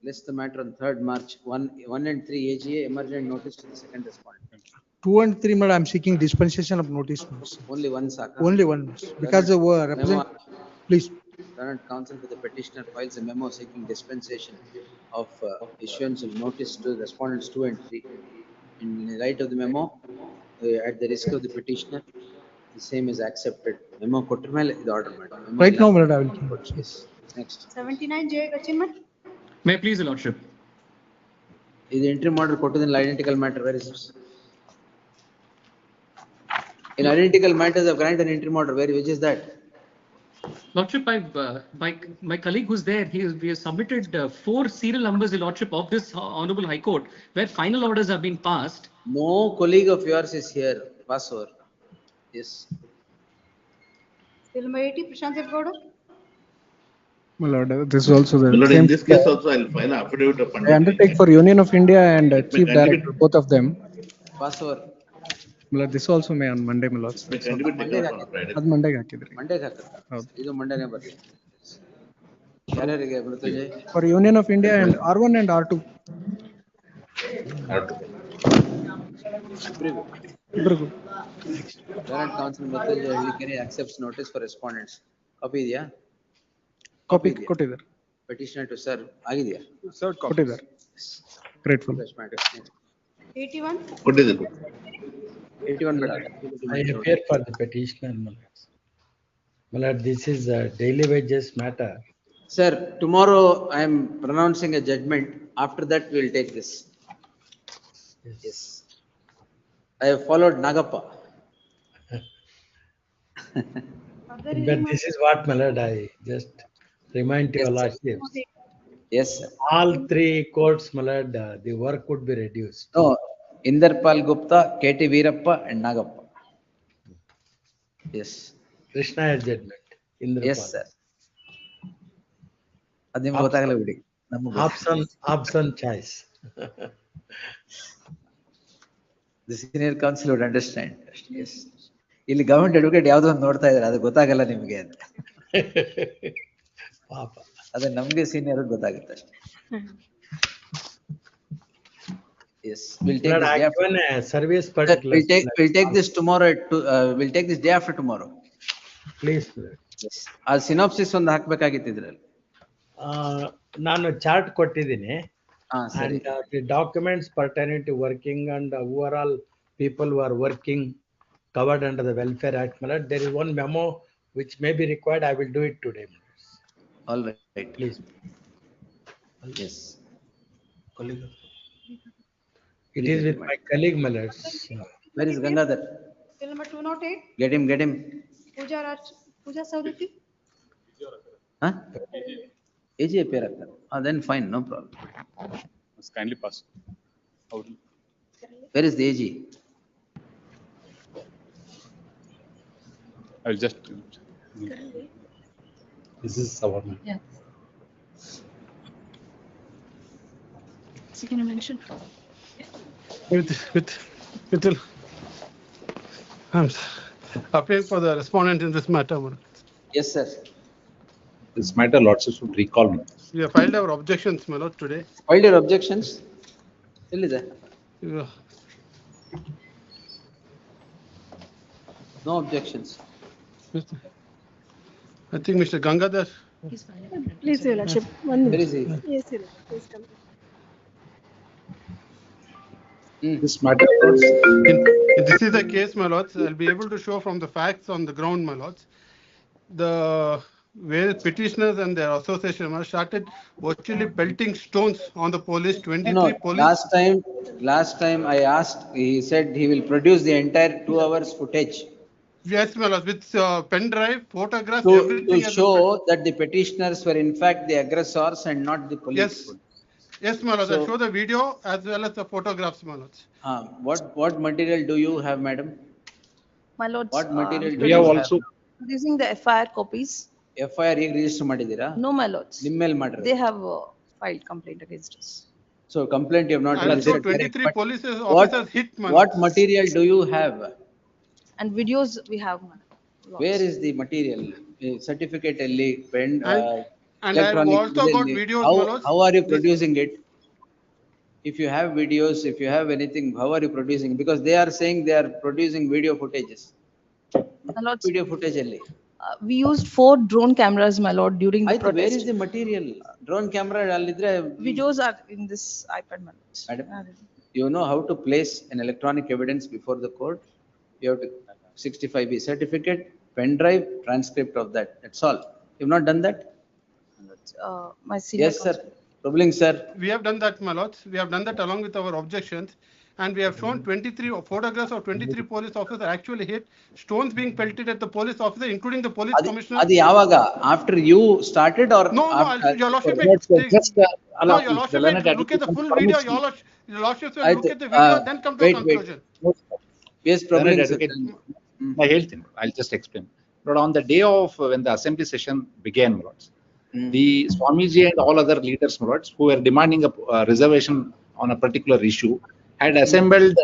List the matter on 3rd March. 1 and 3 AGA emergent notice to the second respondent. 2 and 3, madam, I am seeking dispensation of notice. Only one saka. Only one, because the represent. Please. Current counsel to the petitioner files a memo seeking dispensation of issuance of notice to respondents 2 and 3. In light of the memo, at the risk of the petitioner, the same is accepted. Memo kotra mele the order, madam. Right now, madam, I will keep. Yes. Next. 79. J. Gachinman. May I please, Your Lordship? Is the interim order quoted in identical matter? Where is it? In identical matters, I've granted an interim order. Which is that? Lordship, my colleague who's there, we have submitted 4 serial numbers, Your Lordship, of this Honorable High Court, where final orders have been passed. No colleague of yours is here. Pass over. Yes. Serial number 80, Prashant Gowda. My lord, this is also the My lord, same. in this case also I'll file an affidavit of I undertaking. undertake for Union of India and It may Chief contribute- Director, both of them. Pass over. My lord, this also may on Monday, my lords. It may contribute Monday taken on Friday. ಅದು ಮಂಡೆಗೆ ಹಾಕಿದ್ರಿ. ಮಂಡೇಗೆ ಹಾಕುತ್ತಾ? ಇದು ಮಂಡೇನೆ ಬರ್ಲಿ. ಯಾರ್ಯಾರಿಗೆ ಬರ್ತದೆ? For Union of India and R1 and R2. ಇಬ್ರಿಗೂ. ಇಬ್ರಿಗೂ. Joint Counsel Mೃತ್ಯುಂಜಯ Hallikere accepts notice for respondents. Copy ಇದೆಯಾ? ಕಾಪಿ ಕೊಟ್ಟಿದ್ದಾರೆ. Petitioner to serve ಆಗಿದೆಯಾ? ಕೊಟ್ಟಿದ್ದಾರೆ. Grateful. 81. ಕೊಟ್ಟಿದ್ದಾರೆ. 81 ಬೇಡ. I appear for the petitioner, my lord. My lord, this is a daily wages matter. Sir, tomorrow I am pronouncing a judgment. After that, we will take this. Yes. I have followed Nagappa. But this is what, my lord, I just remind to your lordship. Yes, sir. All three courts, my lord, the work would be reduced. No, Inderpal Gupta, KT Veerappa and Nagappa. Yes. Krishna has judgment. Indrapal. Yes, sir. ಅದು ನಿಮ್ಗೆ ಗೊತ್ತಾಗಲ್ಲ ಬಿಡಿ. Option choice. The senior counsel would understand. Yes. ಇಲ್ಲಿ government advocate ಯಾವ್ದೋ ಒಂದು ನೋಡ್ತಾ ಇದಾರೆ, ಅದು ಗೊತ್ತಾಗಲ್ಲ ನಿಮ್ಗೆ ಅಂತ. ಪಾಪ. ಅದೇ ನಮ್ಗೆ ಸೀನಿಯರ್ ಗೊತ್ತಾಗುತ್ತೆ ಅಷ್ಟೇ. Yes, we'll take this day after. Service We'll take this tomorrow. We'll take this day after tomorrow. Please. Yes. ಆ ಸಿನಾಪ್ಸಿಸ್ ಒಂದು ಹಾಕ್ಬೇಕಾಗಿತ್ತು ಇದ್ರಲ್ಲಿ. ನಾನು ಚಾರ್ಟ್ ಕೊಟ್ಟಿದ್ದೀನಿ. ಸರಿ. And the documents pertaining to working and overall people who are working covered under the Welfare Act. There is one memo which may be required. I will do it today. All right. Please. Yes. It is with my colleague, my lord. Where is Gangadhar? Serial number 208. Get him. Pooja Saudati. Huh? AG appear ಆಗ್ತಾರೆ. Then fine, no problem. Must kindly pass. Where is the AG? I will just. This is our. Yeah. So can you mention? I'm appealing for the respondent in this matter. Yes, sir. This matter, lordship should recall me. We have filed our objections, my lord, today. Filed your objections? ಎಲ್ಲಿದೆ? No objections. I think Mr. Gangadhar. Please, Your Lordship. 1 minute. Where is he? Yes, Your Lordship. Please come. This matter, This is the case, my lords. I'll be able to show from the facts on the ground, my lords. The where petitioners and their association started virtually pelting stones on the police. 23 police. Last time I asked, he said he will produce the entire 2 hours footage. Yes, my lord, with pen drive, photographs, To everything. show that the petitioners were in fact the aggressors and not the police. Yes, my lord. So, I'll show the video as well as the photographs, my lords. What material do you have, madam? My lords. What material do we you have have? also. Using the FIR copies. FIR ಈಗ register ಮಾಡಿದ್ದೀರಾ? No, my lords. ನಿಮ್ಮ ಮೇಲೆ ಮಾಡಿರೋದು? They have filed complaint against us. So complaint you have not And so registered. 23 police officers hit, my What lords. material do you have? And videos we have. Where is the material? Certificate ಅಲ್ಲಿ pen. And I have also got videos, my lords. How are you producing it? If you have videos, if you have anything, how are you producing? Because they are saying they are producing video footages. My lords. Video footage ಅಲ್ಲಿ. We used 4 drone cameras, my lord, during the protest. Where is the material? Drone camera ಅಲ್ಲಿದ್ರೆ. Videos are in this iPad, my lords. Madam, you know how to place an electronic evidence before the court? You have to 65B certificate, pen drive, transcript of that. That's all. You've not done that? My senior Yes, sir. counsel. Probling, sir. We have done that, my lords. We have done that along with our objections. And we have shown 23 photographs of 23 police officers actually hit, stones being pelted at the police officer, including the police commissioner. ಅದು ಯಾವಾಗ? After you started or? No, your lordship may no, your lordship may look at the full video. Your lordship will look at the video, then come to a conclusion. Yes, probably. ನಾ ಹೇಳ್ತೀನಿ, I'll just explain. But on the day of when the assembly session began, my lords, the Swamiji and all other leaders, my lords, who were demanding a reservation on a particular issue, had assembled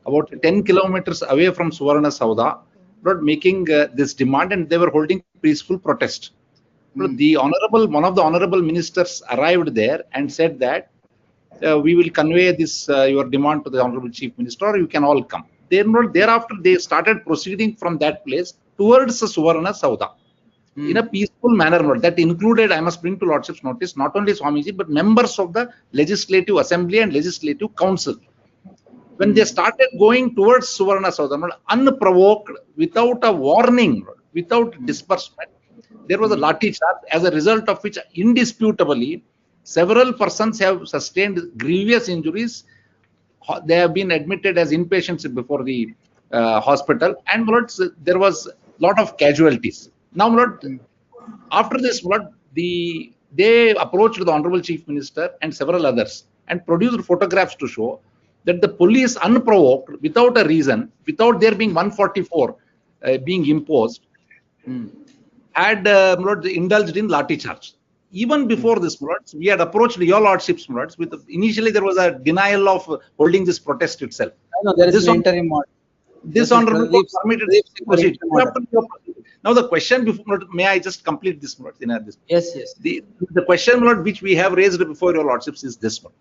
about 10 kilometers away from Suvarna Sauda, Lord, making this demand, and they were holding peaceful protest. The one of the honorable ministers arrived there and said that we will convey this your demand to the honorable chief minister, or you can all come. Thereafter, they started proceeding from that place towards Suvarna Sauda in a peaceful manner. Lord. That included, I must bring to Lordship's notice, not only Swamiji, but members of the Legislative Assembly and Legislative Council. When they started going towards Suvarna Sauda, unprovoked, without a warning, without disbursement, there was a lathi charge, as a result of which indisputably several persons have sustained grievous injuries. They have been admitted as inpatients before the hospital, and Lord, there was a lot of casualties. Now, Lord, after this, Lord, they approached the Honorable Chief Minister and several others and produced photographs to show that the police, unprovoked, without a reason, without there being 144 being imposed, had Lord, indulged in lathi charge. Even before this, Lords, we had approached your Lordships, Lords, with initially there was a denial of holding this protest itself. No, there is an interim order. This honorable court permitted this to proceed. Now the question before, may I just complete this, Lord? Yes, yes. The question, Lord, which we have raised before your Lordships is this one.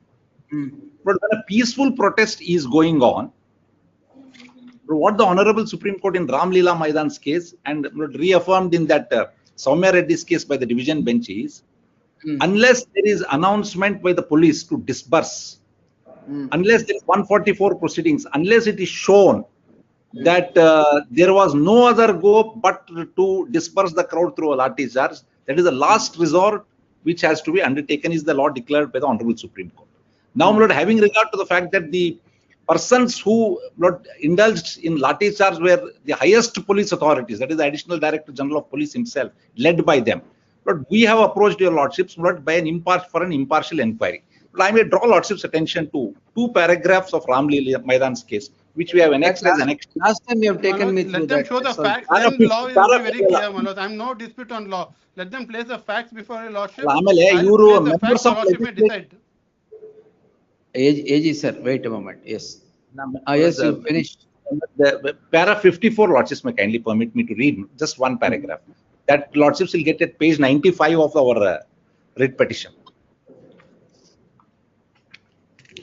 But when a peaceful protest is going on, what the Honorable Supreme Court in Ram Leela Maidan's case and reaffirmed in that Soumya Reddy's case by the division bench is, unless there is announcement by the police to disburse, unless there is 144 proceedings, unless it is shown that there was no other go but to disperse the crowd through a lathi charge, that is the last resort which has to be undertaken, is the law declared by the Honorable Supreme Court. Now, Lord, having regard to the fact that the persons who indulged in lathi charge were the highest police authorities, that is the Additional Director General of Police himself, led by them. But we have approached your Lordships, Lord, by for an impartial inquiry. But I may draw Lordship's attention to 2 paragraphs of Ram Leela Maidan's case, which we have annexed as annexed. Last time you have taken me through Let them that. show the That's all. facts, then law will be very clear, my lord. I am no dispute on law. Let them place the facts before your lordship. Iವರು members of lordship may decide. AG sir, wait a moment. Yes. Yes, you finished. The para 54, Lordships may kindly permit me to read just one paragraph. That Lordships will get at page 95 of our writ petition.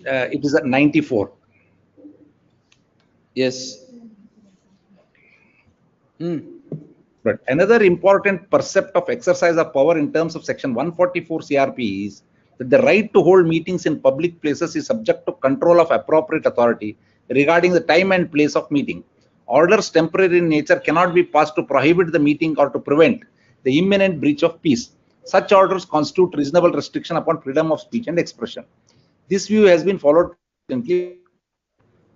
It is at 94. Yes. But another important percept of exercise of power in terms of section 144 CRP is that the right to hold meetings in public places is subject to control of appropriate authority regarding the time and place of meeting. Orders temporary in nature cannot be passed to prohibit the meeting or to prevent the imminent breach of peace. Such orders constitute reasonable restriction upon freedom of speech and expression. This view has been followed recently.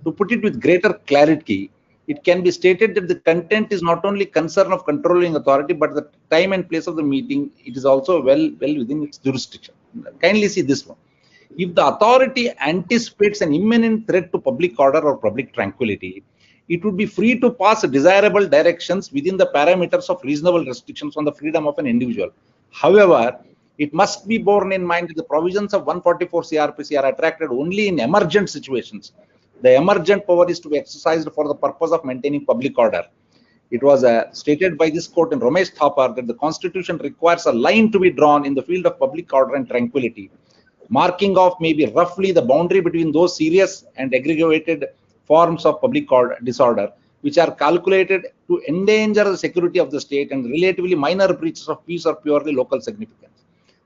To put it with greater clarity, it can be stated that the content is not only concern of controlling authority, but the time and place of the meeting, it is also well within its jurisdiction. Kindly see this one. If the authority anticipates an imminent threat to public order or public tranquility, it would be free to pass desirable directions within the parameters of reasonable restrictions on the freedom of an individual. However, it must be borne in mind that the provisions of 144 CRPC are attracted only in emergent situations. The emergent power is to be exercised for the purpose of maintaining public order. It was stated by this court in Ramesh Thapar that the Constitution requires a line to be drawn in the field of public order and tranquility. Marking off maybe roughly the boundary between those serious and aggravated forms of public disorder, which are calculated to endanger the security of the state, and relatively minor breaches of peace or purely local significance.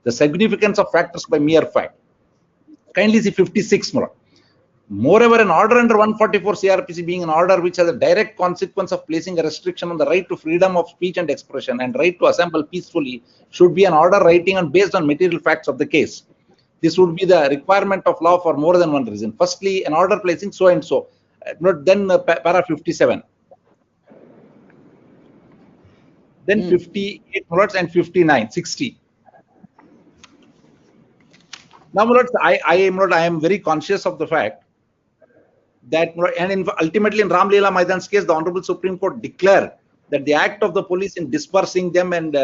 The significance of factors by mere fact. Kindly see 56 more. Moreover, an order under 144 CRPC being an order which has a direct consequence of placing a restriction on the right to freedom of speech and expression and right to assemble peacefully should be an order writing and based on material facts of the case. This would be the requirement of law for more than one reason. Firstly, an order placing so and so. Then para 57. Then 58 words and 59, 60. Now, I am very conscious of the fact that, and ultimately in Ram Leela Maidan's case, the Honorable Supreme Court declared that the act of the police in dispersing them and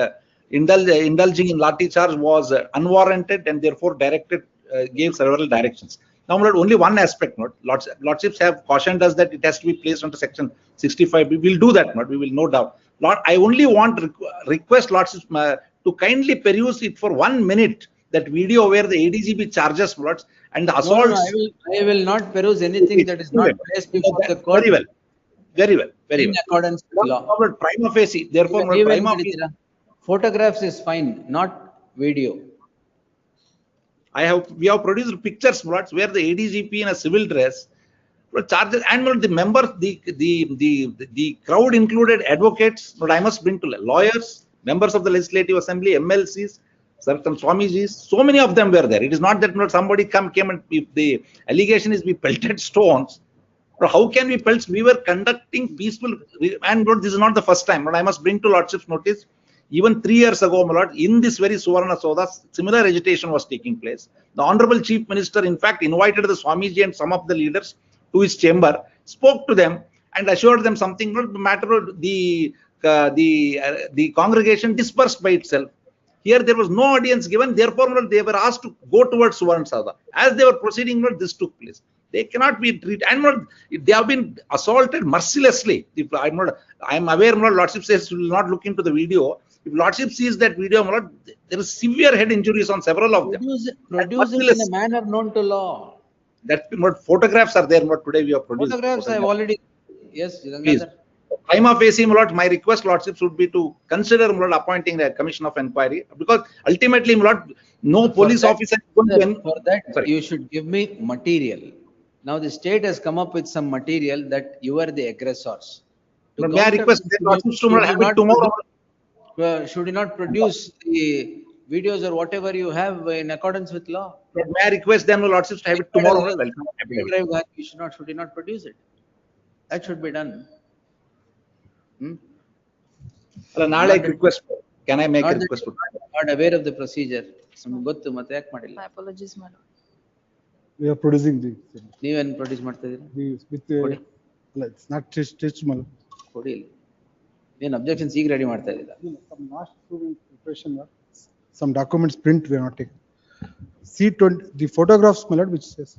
indulging in lathi charge was unwarranted, and therefore gave several directions. Now, my lord, only one aspect, not lordships have cautioned us that it has to be placed under section 65. We will do that, not we will, no doubt. Lord, I only want request lordships to kindly peruse it for 1 minute, that video where the ADGP charges, my lords, and the assaults. I will not peruse anything that is not placed before the court. Very well, very well, very in well. accordance with law. Prima facie, therefore, prima facie. Photographs is fine, not video. We have produced pictures, lords, where the ADGP in a civil dress charges, and the members, the crowd included advocates, but I must bring to lawyers, members of the Legislative Assembly, MLCs, certain Swamijis, so many of them were there. It is not that somebody came and, if the allegation is we pelted stones, but how can we pelt? We were conducting peaceful, and this is not the first time, but I must bring to lordship's notice, even 3 years ago, my lord, in this very Suvarna Soda, similar agitation was taking place. The Honorable Chief Minister, in fact, invited the Swamiji and some of the leaders to his chamber, spoke to them, and assured them something. Not the matter of the congregation dispersed by itself. Here there was no audience given. Therefore, they were asked to go towards Suvarna Soda. As they were proceeding, this took place. They cannot be treated, and they have been assaulted mercilessly. If I'm aware, lordship says will not look into the video. If lordship sees that video, there is severe head injuries on several of them. Produce it in a manner known to law. That photographs are there. Today we have produced. Photographs I have already. Yes, please. Prima facie, my lord, my request, lordships, would be to consider, my lord, appointing a commission of inquiry, because ultimately, my lord, no police officer. For that, you should give me material. Now the state has come up with some material that you are the aggressors. But may I request the lordships to have it tomorrow? Should you not produce the videos or whatever you have in accordance with law? But may I request them, lordships, to have it tomorrow? You should not produce it. That should be done. Request. Can I make a request? Not aware of the procedure. My apologies, my lord. We are producing the. Even produce with it's not stitched, my lord. Objections ready Some last impression, some documents print we are not taking. C20, the photographs, my lord, which says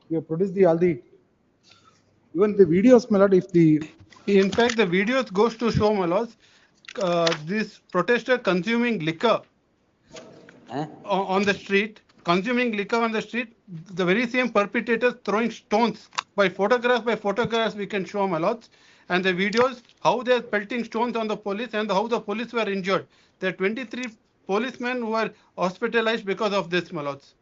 we have produced all the even the videos, my lord. If the in fact the videos goes to show, my lords, this protester consuming liquor on the street, the very same perpetrators throwing stones. By photographs we can show, my lords, and the videos how they are pelting stones on the police and how the police were injured. There are 23 policemen who were hospitalized because of this, my lords.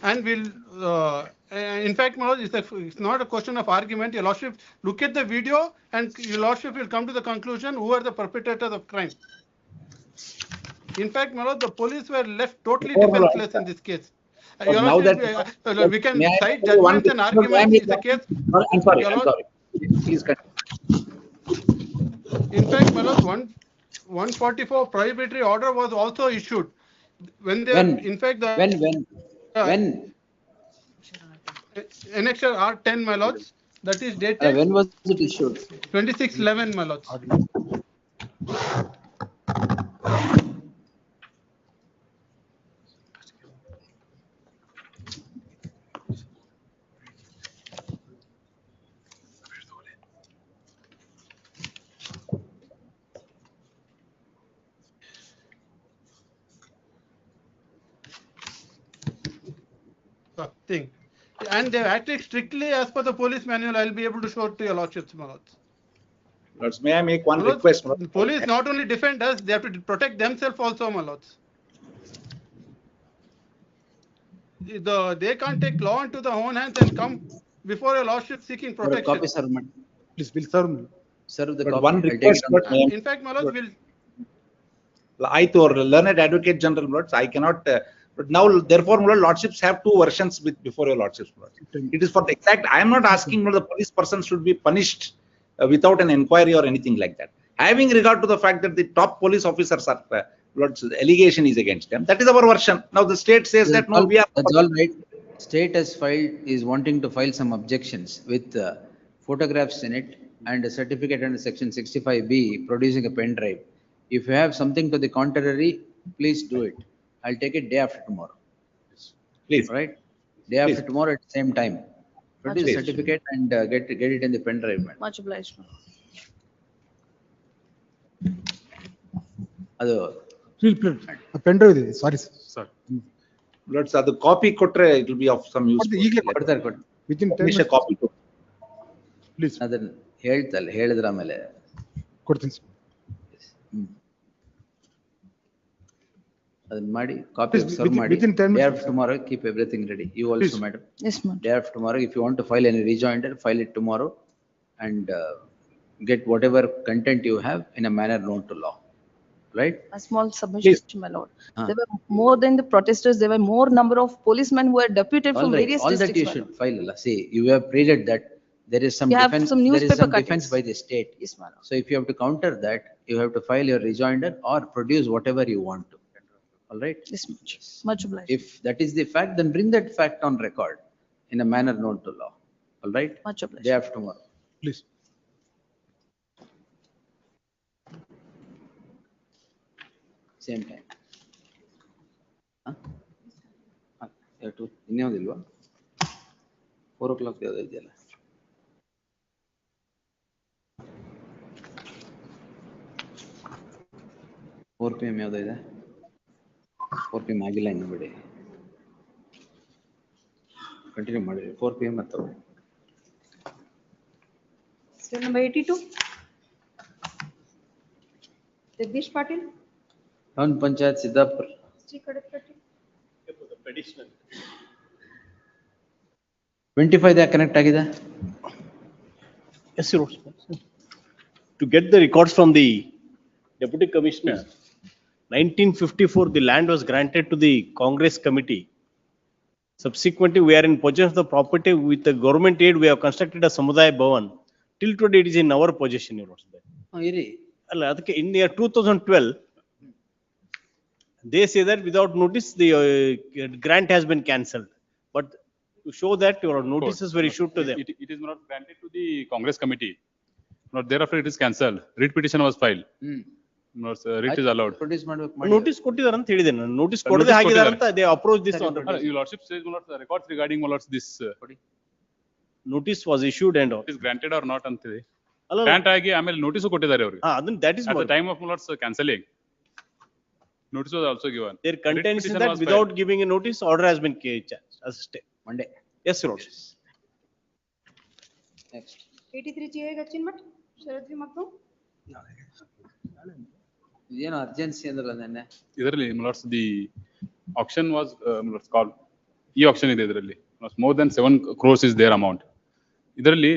And in fact, my lords, it's not a question of argument. Your lordship, look at the video, and your lordship will come to the conclusion who are the perpetrators of crime. In fact, my lord, the police were left totally defenseless in this case. Now that we can cite judgments and arguments. It's a case. I'm sorry. Please continue. In fact, my lord, 144 prohibitory order was also issued. When Annexure R10, my lords, that is dated. When was it issued? 26/11, my lords. Thing. And they have acted strictly as per the police manual. I will be able to show it to your lordships, my lords. Lords, may I make one request? The police not only defend us, they have to protect themselves also, my lords. They can't take law into their own hands and come before your lordship seeking protection. Copy, sir. Please, will serve. Serve the but copy. One request, in fact, my lords, I to learned advocate general, lords, I cannot. But now, therefore, lordships have two versions before your lordships. It is for the exact. I am not asking the police person should be punished without an inquiry or anything like that. Having regard to the fact that the top police officers are, allegation is against them. That is our version. Now the state says that no, we are. That's all right. State is wanting to file some objections with photographs in it and a certificate under section 65B, producing a pen drive. If you have something to the contrary, please do it. I'll take it day after tomorrow. Please. All right? Day after tomorrow at the same time. Produce Please. certificate and get it in the pen drive. madam. Much obliged. ಅದು pen drive ಇದೆ, sorry sir. Sir. Let's the copy kotre, it will be of some use. ಈಗಲೇ ಕೊಡ್ತಾರೆ. within 10 Finish a minutes copy. please ಅದನ್ನ ಹೇಳಿದ್ರ ಆಮೇಲೆ ಕೊಡ್ತೀನಿ sir. ಅದನ್ನ ಮಾಡಿ ಕಾಪಿ Please, ಸರ್ವ್ ಮಾಡಿ. within 10 Day minutes. after tomorrow, keep everything ready. You also, Please. madam. Yes, ma'am. Day after tomorrow, if you want to file any rejoinder, file it tomorrow and get whatever content you have in a manner known to law. Right? A small submission, my lord. There were more than the protesters, there were more number of policemen who were deputed All from right, various all that districts. you my should lord. file. See, you have pleaded that there is some You have defense, some there is newspaper some defense cuttings. by the state. Yes, my lord. So if you have to counter that, you have to file your rejoinder or produce whatever you want to. All right? Yes, much obliged. If that is the fact, then bring that fact on record in a manner known to law. All right? Much obliged. Day after tomorrow. Please. Same time. ಇನ್ಯಾವುದಿಲ್ವಾ? 4 o'clock ಯಾವ್ದು ಇದೆಯಲ್ಲ? 4 PM ಯಾವ್ದು ಇದೆ? 4 PM ಆಗಿಲ್ಲ ಇನ್ನು ಬಿಡಿ. Continue ಮಾಡಿ. 4 PM ಅಥವಾ Serial number 82. Jagdish Patil. Town panchayat Siddapur. Sri Kadakpatti. 25 connect ಆಗಿದೆ. Yes, Your Honor. To get the records from the Deputy Commissioner, 1954, the land was granted to the Congress committee. Subsequently, we are in possession of the property with the government aid. We have constructed a Samudaya Bhavan. Till today, it is in our possession, Your Honor. ಇರಿ. ಅಲ್ಲ, ಅದಕ್ಕೆ in the year 2012, they say that without notice, the grant has been cancelled. But to show that your notices were issued to them. It is not granted to the Congress committee. Not thereafter it is cancelled. Writ petition was filed. Not, writ is allowed. Produce ಮಾಡ್ಬೇಕು. Notice ಕೊಟ್ಟಿದ್ದಾರೆ ಅಂತ ಹೇಳಿದೆ ನಾನು. Notice ಕೊಡದೆ ಹಾಕಿದ್ದಾರೆ ಅಂತ they approach this on. Your lordship says not records regarding my lords this notice was issued and all. is granted or not ಅಂತಿದೆ. ಅಲ್ಲ, ಗ್ರಾಂಟ್ ಆಗಿ ಆಮೇಲೆ ನೋಟಿಸ್ ಕೊಟ್ಟಿದ್ದಾರೆ ಅವರಿಗೆ. ಅದನ್ನ that is At the more. time of my lords cancelling. Notice was also given. Their contention petition that was without filed. giving a notice, order has been changed as a stay. Monday. Yes, Your Honor. Next. 83 GA Gachinmat. Sharadri Makru. ಏನು urgency ಅಂದ್ರಲ್ಲ ನೆನ್ನೆ. ಇದರಲ್ಲಿ my lords the auction was called ಈ auction ಇದೆ ಇದರಲ್ಲಿ. More than 7 crores is their amount. ಇದರಲ್ಲಿ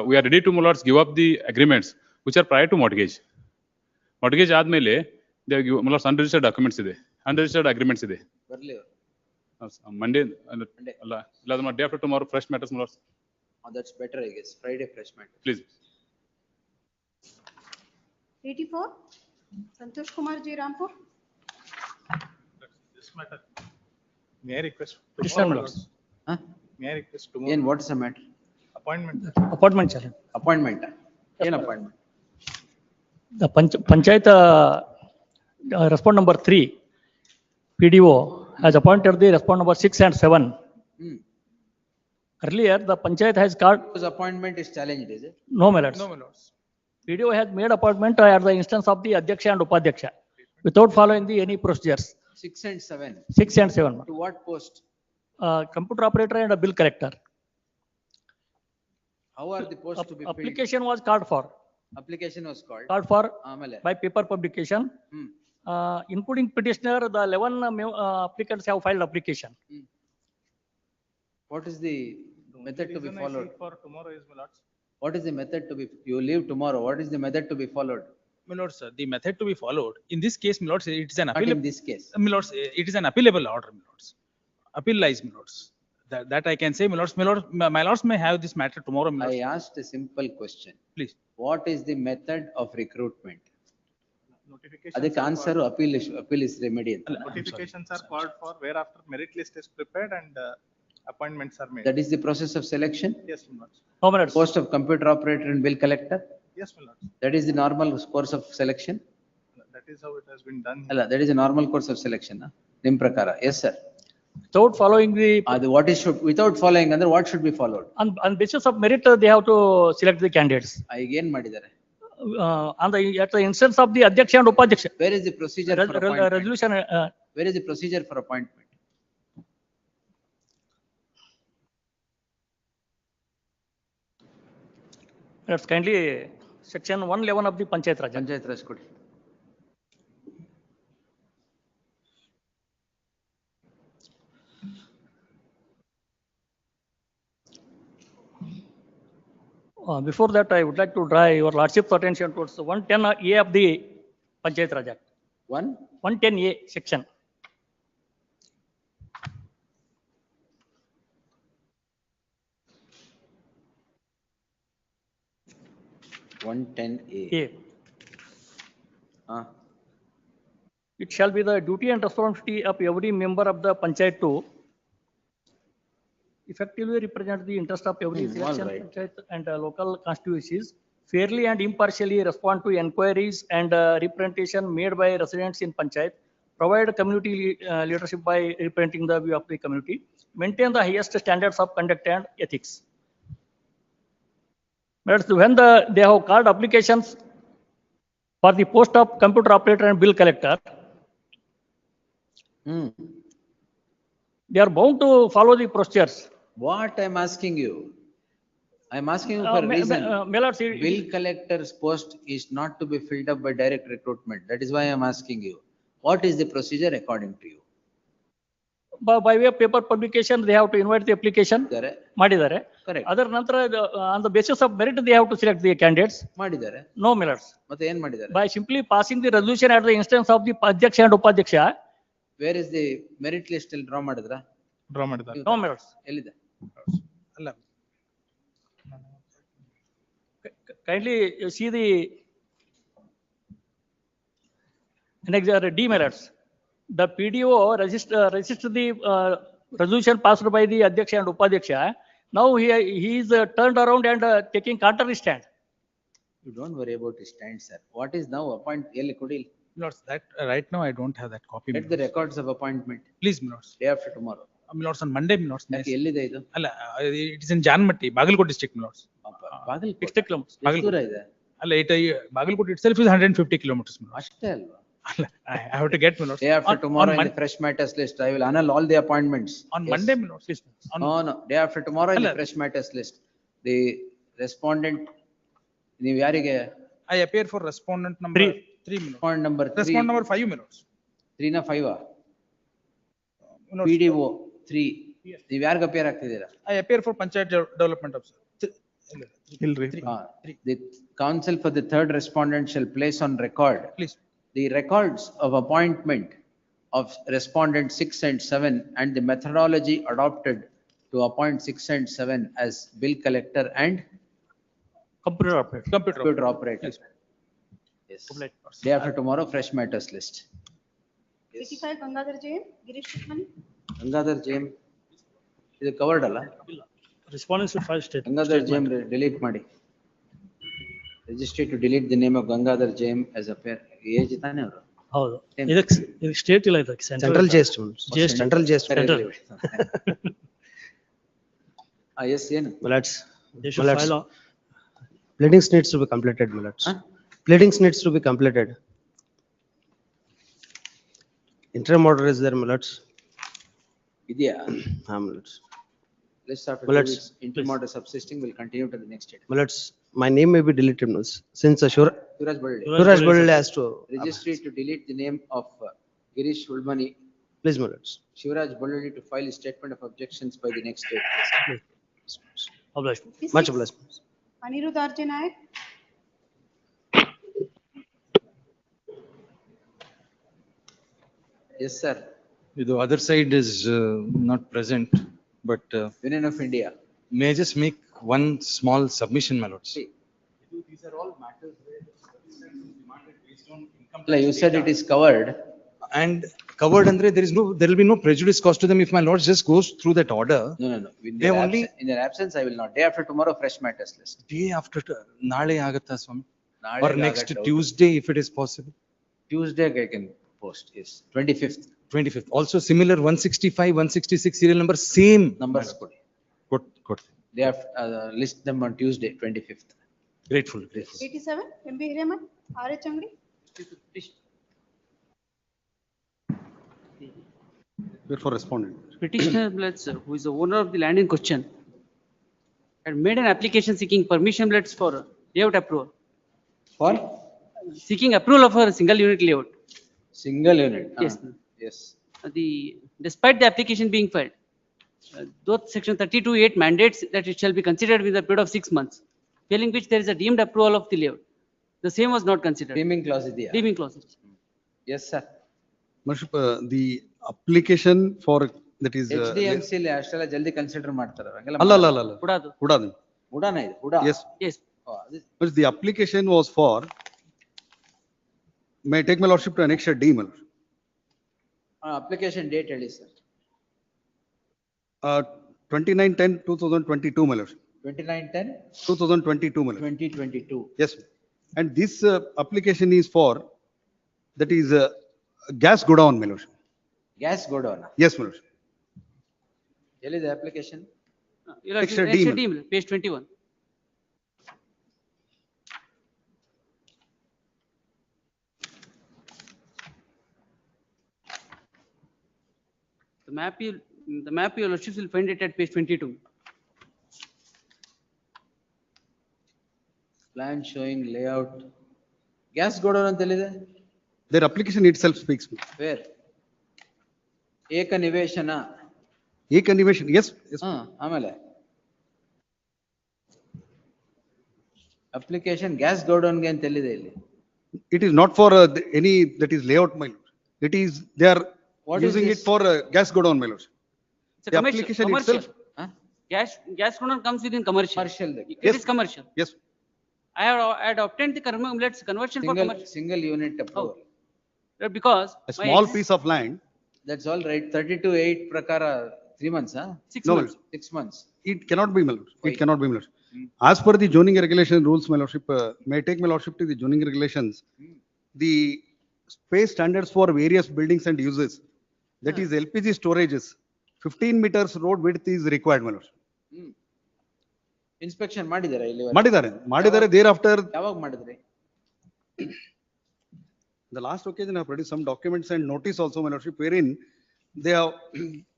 we are ready to my lords give up the agreements which are prior to mortgage. Mortgage ಆದ್ಮೇಲೆ they give my lords unregistered documents ಇದೆ. Unregistered agreements ಇದೆ. ಬರ್ಲಿ. Monday ಅಲ್ಲ ಇಲ್ಲ day after tomorrow fresh matters my lords. That's better I guess. Friday fresh matter. Please. 84. Santosh Kumar Ji Rampur. This matter. May I request? Petitioner, my lords. May I request tomorrow? ಏನ್ what's a matter? Appointment. Appointment, sir. Appointment. ಏನ್ appointment? The Panchayat respond number 3, PDO has appointed the respond number 6 and 7. Earlier, the Panchayat has called. Whose appointment is challenged, is it? No, my lords. No, my lords. PDO has made appointment at the instance of the Adhyaksha and Upadhyaksha without following any procedures. 6 and 7. 6 and 7. To what post? Computer operator and a bill collector. How are the posts to be filled? Application was called for. Application was called. Called for ಆಮೇಲೆ by paper publication. Including petitioner, the 11 applicants have filed application. What is the method to be followed? For tomorrow is my lords. What is the method to be, you leave tomorrow, what is the method to be followed? My lords, the method to be followed, in this case, my lords, it is an Not appeal. in this case. My lords, it is an appealable order, my lords. Appeal lies, my lords. That I can say, my lords. My lords may have this matter tomorrow, my lords. I asked a simple question. Please. What is the method of recruitment? Notifications ಅದಕ್ಕೆ are answer appeal is remedy ಅಂತ. Notifications are called for whereafter merit list is prepared and appointments are made. That is the process of selection. Yes, my lords. No minutes. Post of computer operator and bill collector. Yes, my lords. That is the normal course of selection. That is how it has been done. Alla, that is a normal course of selection. Nim prakara. Yes, sir. Without following the, What is should, without following, under what should be followed? on basis of merit, they have to select the candidates. Again, madidare. At the instance of the Adhyaksha and Upadhyaksha. Where is the procedure for appointment? Resolution, Where is the procedure for appointment? that's kindly section 111 of the Panchayat Raj. Panchayat Raj Code. Before that, I would like to draw your lordship's attention towards the 110A of the Panchayat Raj Act. 110A section. A. It shall be the duty and responsibility of every member of the Panchayat to effectively represent the interest of every selection right. Panchayat and local constituencies, fairly and impartially respond to inquiries and representation made by residents in Panchayat, provide community leadership by representing the view of the community, maintain the highest standards of conduct and ethics. But when they have called applications for the post of computer operator and bill collector, they are bound to follow the procedures. What I'm asking you? I'm asking you for a reason. Bill collector's post is not to be filled up by direct recruitment. That is why I'm asking you. What is the procedure according to you? By way of paper publication, they have to invite the application. Madidare. Correct. Other ನಂತರ on the basis of merit, they have to select the candidates. Madidare. No millers. Matte ಏನು ಮಾಡಿದ್ದಾರೆ? By simply passing the resolution at the instance of the Adhyaksha and Upadhyaksha. Where is the merit list ಅಲ್ಲಿ draw ಮಾಡಿದ್ರಾ? Draw ಮಾಡಿದ್ದಾರೆ. No millers. ಎಲ್ಲಿದೆ? ಅಲ್ಲ. Kindly see the next demerits. The PDO register the resolution passed by the Adhyaksha and Upadhyaksha. Now he is turned around and taking contrary stand. You don't worry about his stand, sir. What is now appoint? Lords, that right now I don't have that copy. Get the records of appointment. Please, Lords. Day after tomorrow. Lords, on Monday, Lords. ಎಲ್ಲಿದೆ ಇದು? ಅಲ್ಲ, it is in Janmatti, Bagalkot district, Lords. Bagalkot. 60 kilometers. ಎಷ್ಟು ದೂರ ಇದೆ? ಅಲ್ಲ, Bagalkot itself is 150 kilometers. ಅಷ್ಟೇ ಅಲ್ವಾ? I have to get, Lords. Day after tomorrow in the fresh matters list, I will annul all the appointments. On Monday, Lords. Please. No. Day after tomorrow in the fresh matters list. The respondent, ನೀವು ಯಾರಿಗೆ? I appear for respondent number 3. Respondent number 3. Respondent number 5, Lords. 3 na 5 PDO 3. ನೀವು ಯಾರಿಗೆ appear ಆಗ್ತಿದ್ದೀರಾ? I appear for Panchayat Development Officer. The council for the third respondent shall place on record the records of appointment of respondent 6 and 7 and the methodology adopted to appoint 6 and 7 as bill collector and computer operator. Computer operator. Yes. Day after tomorrow, fresh matters list. Yes. 85 Gangadhar Jain, Girish Shukman. Gangadhar Jain. Is it covered alla? Respondents should file state. Gangadhar Jain delete ಮಾಡಿ. Registry to delete the name of Gangadhar Jain as a pair. Age ತಾನೇ ಅವರು? ಹೌದು. ಇದಕ್ಕೆ state ಇಲ್ಲ ಇದಕ್ಕೆ central just. Yes, ಏನು? Millets. They should file on. Pleadings needs to be completed, Millets. Pleadings needs to be completed. Interim order is there, Millets. ಇದೆಯಾ? Millets. Let's start with Millets. interim order subsisting. We'll continue to the next state. Millets, my name may be deleted, Millets. Since Suraj Balde. Suraj Balde has to. Registry to delete the name of Girish Hulmani. Please, Millets. Shivraj Balde to file a statement of objections by the next date. Obliged. Much obliged. Anirudh R.J. Nayak. Yes, sir. The other side is not present, but Union of India. may I just make one small submission, my lords? These are all matters where you said it is covered. And covered andre, there will be no prejudice caused to them if my lord just goes through that order. No. They only In their absence, I will not. Day after tomorrow, fresh matters list. day after naale agatta swami, Naale or aga next doubt. Tuesday if it is possible. Tuesday I can post, yes. 25th. 25th. Also similar 165, 166 serial number, same Numbers my lord. good. Good. They have list them on Tuesday, 25th. Grateful. 87, MB Hireman, RH Angadi. Before respondent. Petitioner, who is the owner of the land in question, had made an application seeking permission for layout approval. For? Seeking approval of a single unit layout. Single unit? Yes. Yes. Despite the application being filed, though section 32(8) mandates that it shall be considered within a period of 6 months, failing which there is a deemed approval of the layout. The same was not considered. Deeming clause idea. Deeming clause. Yes, sir. Worship, the application for that is. HDMC le ಅಷ್ಟೆಲ್ಲ ಜಲ್ದಿ consider ಮಾಡ್ತಾರೆ ಅಲ್ಲ. Hudadu. ಹುಡಾನ ಇದು HUDA. Yes. Yes. But the application was for, may I take my lordship to annex D, my lordship? Application date ಹೇಳಿ sir. 29/10/2022, my lordship. 29/10? 2022, my lordship. 2022. Yes. And this application is for, that is gas godown, my lordship. Gas godown. Yes, my lordship. ಎಲ್ಲಿದೆ application? Extra D, page 21. The map your lordships will find it at page 22. Plan showing layout. Gas godown ಅಂತ ಎಲ್ಲಿದೆ? Their application itself speaks. Where? ಏಕ ನಿವೇಶನ. ಏಕ ನಿವೇಶನ, yes. ಆಮೇಲೆ application gas godown ಗೆ ಅಂತ ಎಲ್ಲಿದೆ ಇಲ್ಲಿ? It is not for any that is layout, my lord. It is, they are using it for gas godown, my lord. It's a The commercial. application Commercial. itself. Gas godown comes within commercial. Commercial. It is commercial. Yes. I had obtained the conversion for commercial. Single unit approval. Because A small piece of land. That's all right. 32(8) prakara 3 months, huh? 6 No, months. 6 months. It cannot be, my lord. It cannot be, my lord. As per the zoning regulation rules, my lordship, may I take my lordship to the zoning regulations? The space standards for various buildings and uses, that is LPG storages, 15 meters road width is required, my lord. Inspection ಮಾಡಿದಾರಾ ಇಲ್ಲಿ? ಮಾಡಿದ್ದಾರೆ. Thereafter, ಯಾವಾಗ ಮಾಡಿದ್ರಿ? the last occasion I have produced some documents and notice also, my lordship, wherein they have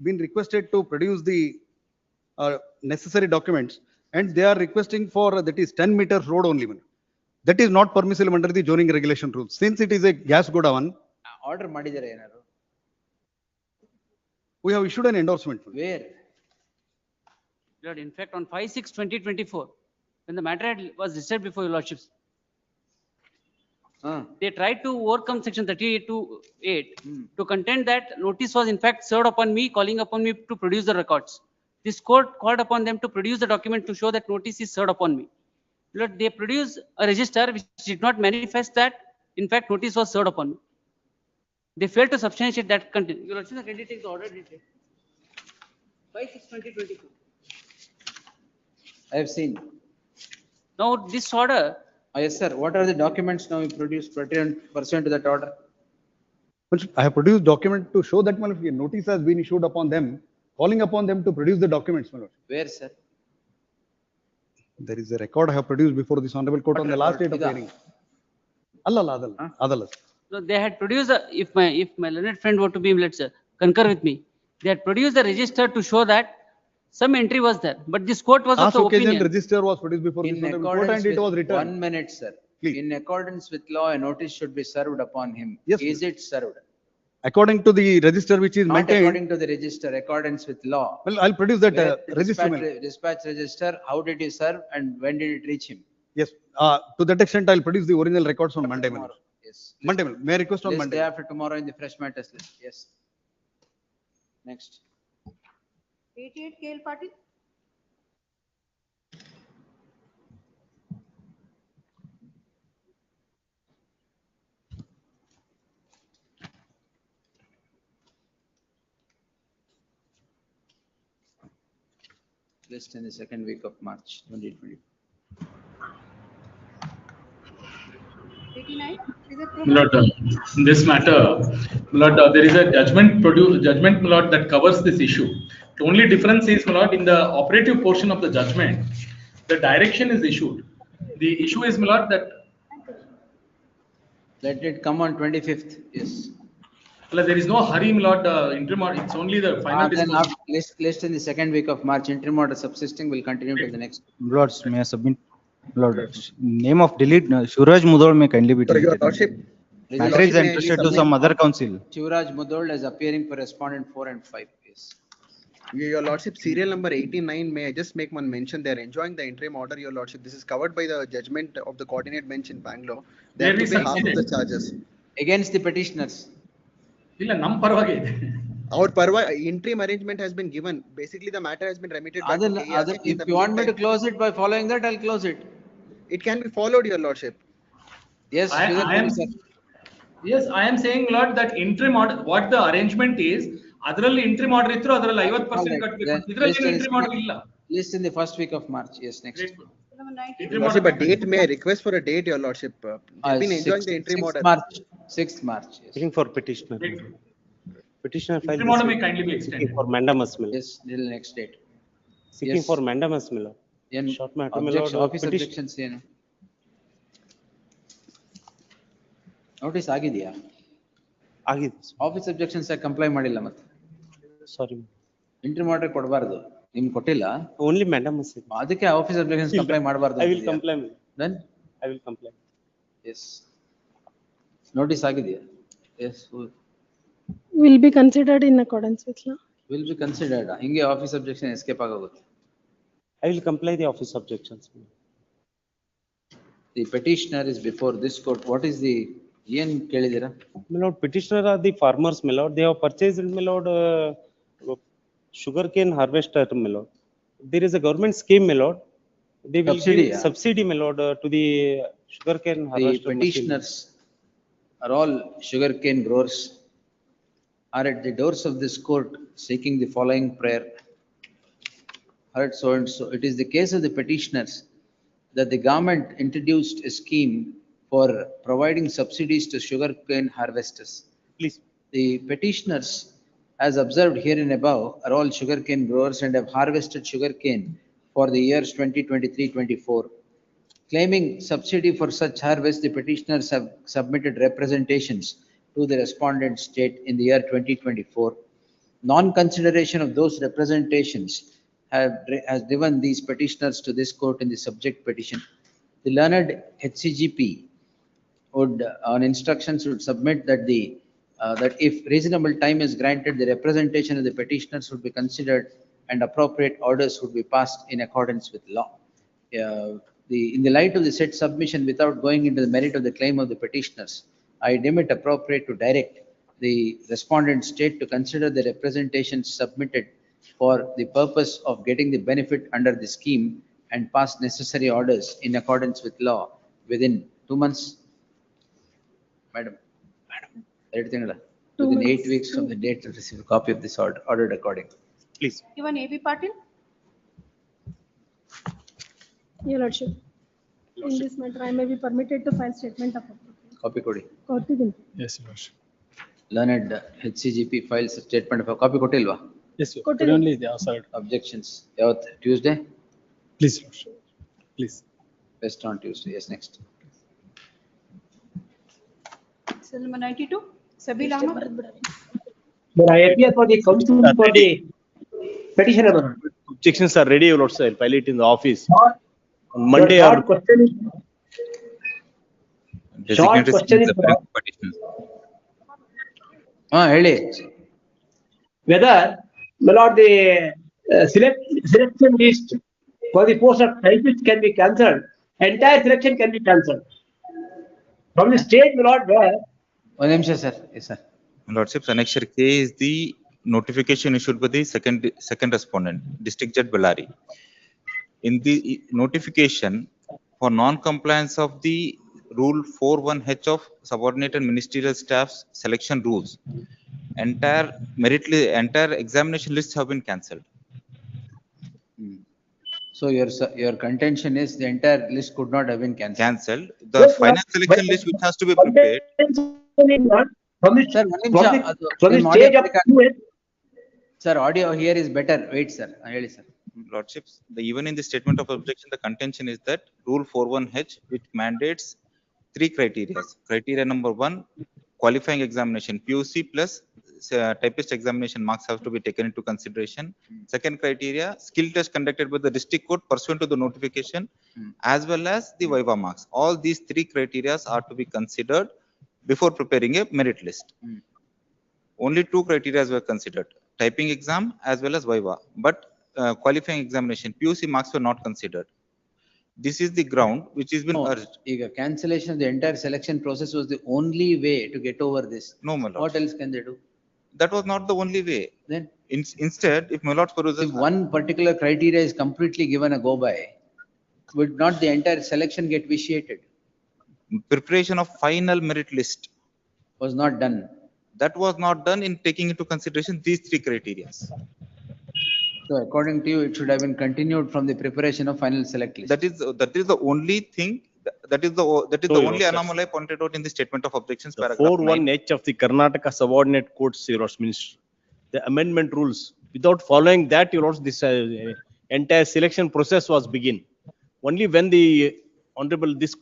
been requested to produce the necessary documents, and they are requesting for that is 10 meters road only. That is not permissible under the zoning regulation rules. Since it is a gas godown. Order ಮಾಡಿದಾರಾ ಏನಾರು? We have issued an endorsement. Where? In fact, on 5/6/2024, when the matter was registered before your lordships, they tried to overcome section 38(8) to contend that notice was in fact served upon me, calling upon me to produce the records. This court called upon them to produce the document to show that notice is served upon me. Lord, they produced a register which did not manifest that in fact notice was served upon me. They failed to substantiate that content. Your lordship, can you take the order detail? 5/6/2024. I have seen. Now this order. Yes, sir. What are the documents now you produced pursuant to that order? I have produced document to show that one notice has been issued upon them, calling upon them to produce the documents, my lord. Where, sir? There is a record I have produced before this honorable court on the last date of hearing. Adala. So they had produced, if my learned friend were to be, concur with me, they had produced the register to show that some entry was there, but this court was of the opinion. Register was produced before this honorable court and it was returned. 1 minute, sir. Please. In accordance with law, a notice should be served upon him. Yes, Is it served? According to the register which is Not maintained. according to the register, accordance with law. Well, I'll produce that register. Dispatch register, how did you serve and when did it reach him? Yes, to that extent, I'll produce the original records on Monday. Yes. Monday, may I request on List Monday? day after tomorrow in the fresh matters list. Yes. Next. 88 KL Patil. List in the second week of March 2020. 89, is it My lord, in this matter, my lord, there is a judgment, my lord, that covers this issue. The only difference is, my lord, in the operative portion of the judgment, the direction is issued. The issue is, my lord, that Let it come on 25th, yes. well, there is no hurry, my lord, interim order, it's only the final Then discussion. list in the second week of March, interim order subsisting will continue till the next. Lords, may I submit? Lord, name of delete, Shuraj Mudol may kindly be Your deleted. Lordship, Matter is entrusted to some other council. Shivraj Mudol is appearing for respondent 4 and 5, yes. Your Lordship, serial number 89, may I just make one mention? They are enjoying the interim order, Your Lordship. This is covered by the judgment of the coordinate bench in Bangalore. They have to pay half of the charges. Against the petitioners. ಇಲ್ಲ ನಮ್ಮ ಪರವಾಗಿ ಇದೆ. Our interim arrangement has been given. Basically, the matter has been remitted back to KERC. If you want me to close it by following that, I'll close it. It can be followed, Your Lordship. Yes, Yes, I am saying, Lord, that interim order, what the arrangement is, ಅದರಲ್ಲಿ interim order ಇತ್ತು, ಅದರಲ್ಲಿ 50% ಕಟ್ಟಬೇಕು. ಇದರಲ್ಲಿ interim order ಇಲ್ಲ. List in the first week of March, yes, next. Your Lordship, a date, may I request for a date, Your Lordship? They've been enjoying the interim order. 6th March. Yes. Waiting for petitioner. Petitioner file. Interim order may kindly be extended. For mandamus, my lord. Yes, till next date. Seeking Yes. for mandamus, my lord. Short matter, my lord. Office objections ಏನು? Notice ಆಗಿದೆಯಾ? ಆಗಿದೆ. Office objections comply ಮಾಡಿಲ್ಲ ಮತ್ತೆ. Sorry. Interim order ಕೊಡಬಾರದು. ನಿಮ್ಗೆ ಕೊಟ್ಟಿಲ್ಲ? Only mandamus. ಅದಕ್ಕೆ office objections comply ಮಾಡಬಾರದು. I will comply. Then? I will comply. Yes. Notice ಆಗಿದೆಯಾ? Yes. Will be considered in accordance with law. Will be considered. ಹಿಂಗೆ office objection escape ಆಗೋಗುತ್ತೆ. I will comply the office objections. The petitioner is before this court. What is the ಏನ್ ಕೇಳಿದಿರಾ? My lord, petitioner are the farmers, my lord. They have purchased, my lord, sugarcane harvester, my lord. There is a government scheme, my lord. They will Subsidy, give subsidy, my lord, to the sugarcane The harvester. petitioners are all sugarcane growers are at the doors of this court seeking the following prayer. Heard so and so. It is the case of the petitioners that the government introduced a scheme for providing subsidies to sugarcane harvesters. Please. The petitioners, as observed here and above, are all sugarcane growers and have harvested sugarcane for the years 2023-24. Claiming subsidy for such harvest, the petitioners have submitted representations to the respondent state in the year 2024. Non-consideration of those representations has driven these petitioners to this court in the subject petition. The learned HCGP would, on instructions, would submit that that if reasonable time is granted, the representation of the petitioners would be considered and appropriate orders would be passed in accordance with law. In the light of the said submission, without going into the merit of the claim of the petitioners, I deem it appropriate to direct the respondent state to consider the representations submitted for the purpose of getting the benefit under the scheme and pass necessary orders in accordance with law within 2 months. Madam, within 8 weeks from the date to receive a copy of this order, ordered according. Please. Even A.B. Patil? Your Lordship, in this matter, I may be permitted to file statement of appropriate. Copy kodi. Kotiದ್ದೀನಿ. Yes, Your Lordship. Learned HCGP files a statement of a copy kotilva. Yes, Your Kotiದ್ದೀನಿ. only the outside. Objections. Yavat Tuesday? Please, Your Lordship. Please. Best on Tuesday. Yes, next. Cell number 92, Sabil Ahmed? I appear for the counsel for the petitioner. Objections are ready, Your Lordship. I'll file it in the office. On Monday or Short question is ಹೇಳಿ. whether, my lord, the selection list for the post of typist can be cancelled. Entire selection can be cancelled. From the stage, my lord, where ಒಂದು ನಿಮಿಷ sir. Yes sir. Lordship, Annexure K is the notification issued by the second respondent, District Judge Bellary. In the notification for non-compliance of the Rule 41H of subordinated ministerial staff's selection rules, entire examination lists have been cancelled. So your contention is the entire list could not have been cancelled. Cancelled. The final selection list which has to be prepared. Sir, one ನಿಮಿಷ, ಅದು ನಿಮ್ಮ audio break ಆಗಿದೆ. Sir, audio here is better. Wait, sir. ಹೇಳಿ sir. Lordships, even in the statement of objection, the contention is that Rule 41H, which mandates 3 criteria. Criteria number 1, qualifying examination, PUC plus typist examination marks have to be taken into consideration. Second criteria, skill test conducted by the district court pursuant to the notification, as well as the viva marks. All these 3 criteria are to be considered before preparing a merit list. Only 2 criteria were considered, typing exam as well as viva, but qualifying examination, PUC marks were not considered. This is the ground which has been urged. ಈಗ cancellation of the entire selection process was the only way to get over this. No, my lord. What else can they do? That was not the only way. Then instead, if my lord peruses, if one particular criteria is completely given a go by, would not the entire selection get vitiated? Preparation of final merit list was not done. That was not done in taking into consideration these 3 criteria. So according to you, it should have been continued from the preparation of final select list. That is the only thing. That is the only anomaly pointed out in the statement of objections. The 41H of the Karnataka subordinate courts, Your Minister, the amendment rules. Without following that, Your Lordship, this entire selection process was begin. Only when the honorable this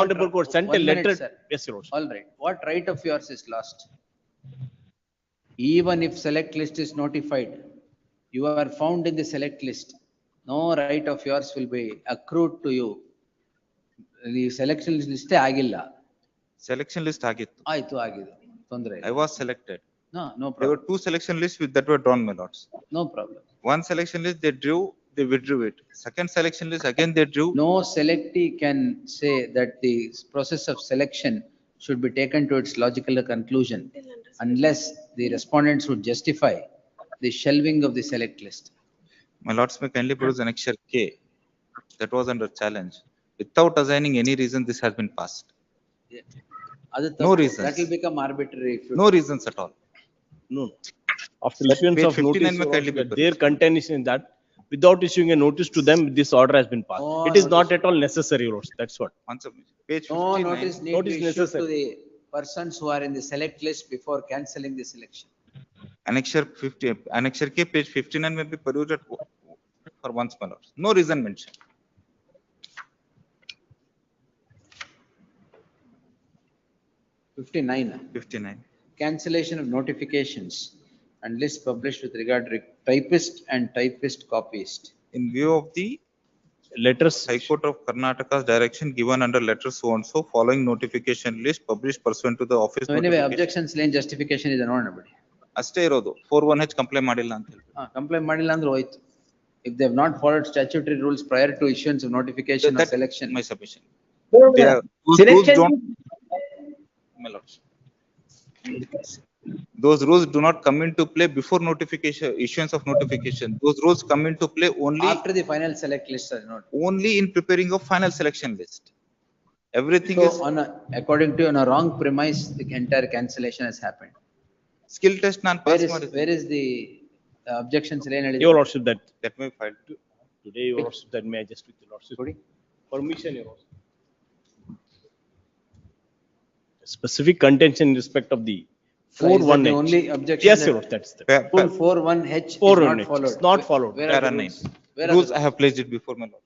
honorable court sent a letter. Yes, Your Lordship. All right. What right of yours is lost? Even if select list is notified, you are found in the select list, no right of yours will be accrued to you. The selection list ಆಗಿಲ್ಲ. Selection list ಆಗಿತ್ತು. ಆಯ್ತು ಆಗಿದೆ. ತೊಂದರೆ ಇಲ್ಲ. I was selected. No problem. There were 2 selection lists that were drawn, my lords. No problem. One selection list they drew, they withdrew it. Second selection list again they drew. No selectee can say that the process of selection should be taken to its logical conclusion unless the respondents would justify the shelving of the select list. My lords may kindly produce annexure K that was under challenge. Without assigning any reason, this has been passed. No reasons. That will become arbitrary. No reasons at all. No. After issuance of notice, their contention in that without issuing a notice to them, this order has been passed. It is not at all necessary, Lords. That's what. Page 59. No notice need to be issued necessary. to the persons who are in the select list before cancelling the selection. Annexure 50, annexure K, page 59 may be perused for once, my lords. No reason mentioned. Fifty-nine. Cancellation of notifications and list published with regard to typist and typist copyist. In view of the letters, High Court of Karnataka's direction given under letter so and so, following notification list published pursuant to the office. So anyway, objections lane justification is known about. ಅಷ್ಟೇ ಇರೋದು 41H comply ಮಾಡಿಲ್ಲ ಅಂತ ಹೇಳಿ. Comply ಮಾಡಿಲ್ಲ ಅಂದ್ರೆ ಹೋಯ್ತು. If they have not followed statutory rules prior to issuance of notification or selection. My submission. My lords. Those rules do not come into play before notification, issuance of notification. Those rules come into play only after the final select list is not. Only in preparing of final selection list. Everything so is according to on a wrong premise, the entire cancellation has happened. Skill test non pass. Where is the objections lane? Your Lordship, that may filed today. Your Lordship, that may I just with your Lordship. Permission, Your Lordship. Specific contention in respect of the 41H. The only objection. Yes, Your Lordship, that's the 41H is not followed. It's not followed. Where are the rules? Rules I have placed it before my lord.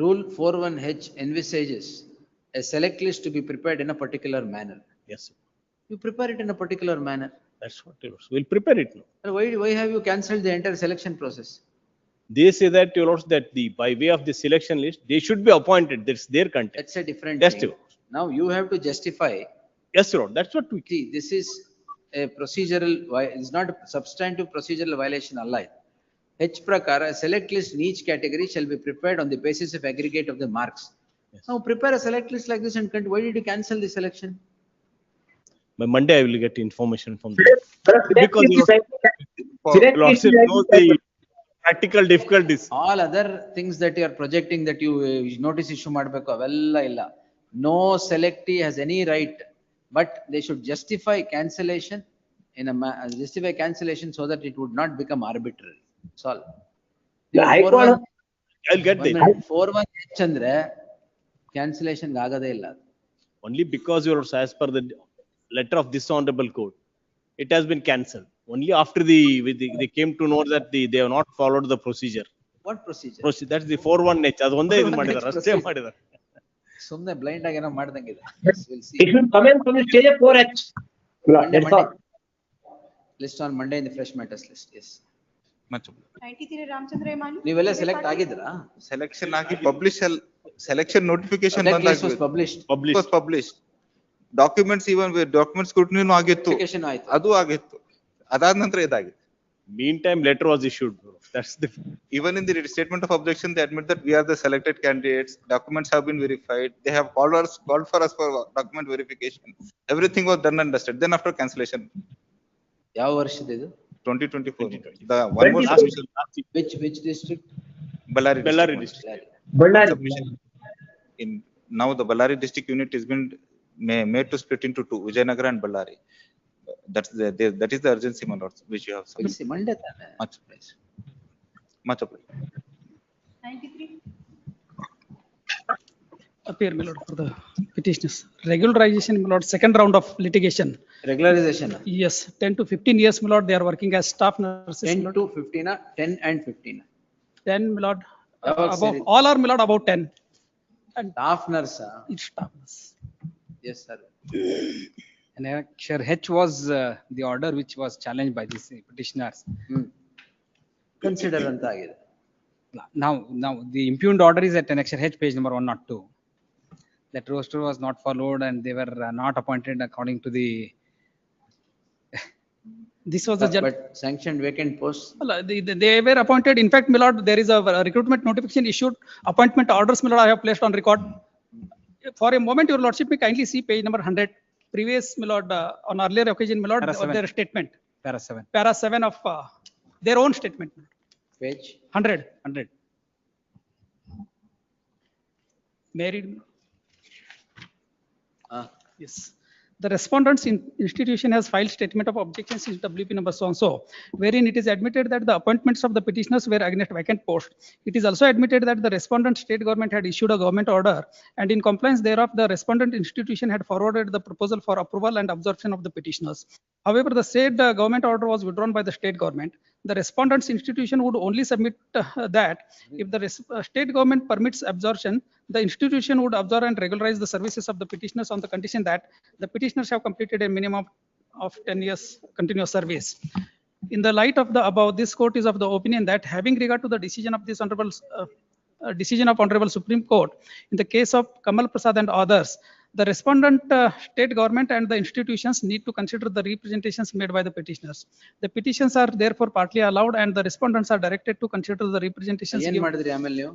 Rule 41H envisages a select list to be prepared in a particular manner. Yes, sir. You prepare it in a particular manner. That's what it was. We'll prepare it now. Why have you cancelled the entire selection process? They say that, Your Lordship, that by way of the selection list, they should be appointed. That's their content. That's a different thing. Your now you have to justify. Yes, Your Lord. That's what we see. This is a procedural. It's not a substantive procedural violation. Allah. H prakara, a select list in each category shall be prepared on the basis of aggregate of the marks. Yes. Now prepare a select list like this and why did you cancel the selection? By Monday, I will get information from them. Because Lordship knows the practical difficulties. All other things that you are projecting that you notice issue ಮಾಡಬೇಕು ಅವೆಲ್ಲ ಇಲ್ಲ. No selectee has any right, but they should justify cancellation in a justify cancellation so that it would not become arbitrary. That's all. The High Court, I'll get that. 418 ಅಂದ್ರೆ cancellation ಆಗದೇ ಇಲ್ಲ. Only because you are as per the letter of this honorable court, it has been cancelled. Only after they came to know that they have not followed the procedure. What procedure? That's the 418. ಅದು ಒಂದೇ ಇದು ಮಾಡಿದಾರೆ, ಅಷ್ಟೇ ಮಾಡಿದಾರೆ. ಸುಮ್ನೆ blind ಆಗಿ ಏನೋ ಮಾಡ್ದಂಗಿದೆ. it should comment from the stage of 4H. That's all. List on Monday in the fresh matters list. Yes. 93 Ramachandra ಹೇಮಾನಿ. ನೀವೆಲ್ಲ ಸೆಲೆಕ್ಟ್ ಆಗಿದ್ರಾ? Selection ಆಗಿ publish selection notification That list was published. was published. Documents even with document scrutiny ಆಗಿತ್ತು. Notification ಆಯ್ತು. ಅದು ಆಗಿತ್ತು. ಅದಾದ ನಂತರ ಇದಾಗಿತ್ತು. Meantime, letter was issued. That's the. Even in the statement of objection, they admit that we are the selected candidates. Documents have been verified. They have called for us for document verification. Everything was done and dusted. Then after cancellation. ಯಾವ ವರ್ಷದ ಇದು? 2024. The one more submission. Which district? Bellary district. In now the Bellary district unit has been made to split into two, Vijayanagara and Bellary. That is the urgency, my lords, which you have submitted. Monday ತಾನೆ. Much obliged. 93. Appear, my lord, for the petitioners. Regularization, my lord, second round of litigation. Regularization. Yes, 10 to 15 years, my lord, they are working as staff nurses. 10 to 15, 10 and 15. 10, my lord, Above above, series. all are, my lord, about 10. And Staff nurse. it's staff nurse. Yes, sir. And Annexure H was the order which was challenged by these petitioners. Consider ಅಂತ ಆಗಿದೆ. Now the impugned order is at Annexure H, page number 102. That roster was not followed and they were not appointed according to the. This was the But sanctioned vacant posts. They were appointed. In fact, my lord, there is a recruitment notification issued. Appointment orders, my lord, I have placed on record. For a moment, your lordship may kindly see page number 100. Previous, my lord, on earlier occasion, my lord, of their statement. Para 7. Para 7 of their own statement. Page 100. Married. Yes. The respondent's institution has filed statement of objections in WP number so and so, wherein it is admitted that the appointments of the petitioners were against vacant post. It is also admitted that the respondent state government had issued a government order, and in compliance thereof, the respondent institution had forwarded the proposal for approval and absorption of the petitioners. However, the said government order was withdrawn by the state government. The respondent's institution would only submit that if the state government permits absorption, the institution would absorb and regularize the services of the petitioners on the condition that the petitioners have completed a minimum of 10 years continuous service. In the light of the above, this court is of the opinion that having regard to the decision of this honorable decision of Honorable Supreme Court in the case of Kamal Prasad and others, the respondent state government and the institutions need to consider the representations made by the petitioners. The petitions are therefore partly allowed and the respondents are directed to consider the representations. ಏನ್ ಮಾಡಿದ್ರಿ ಆಮೇಲೆ ನೀವು?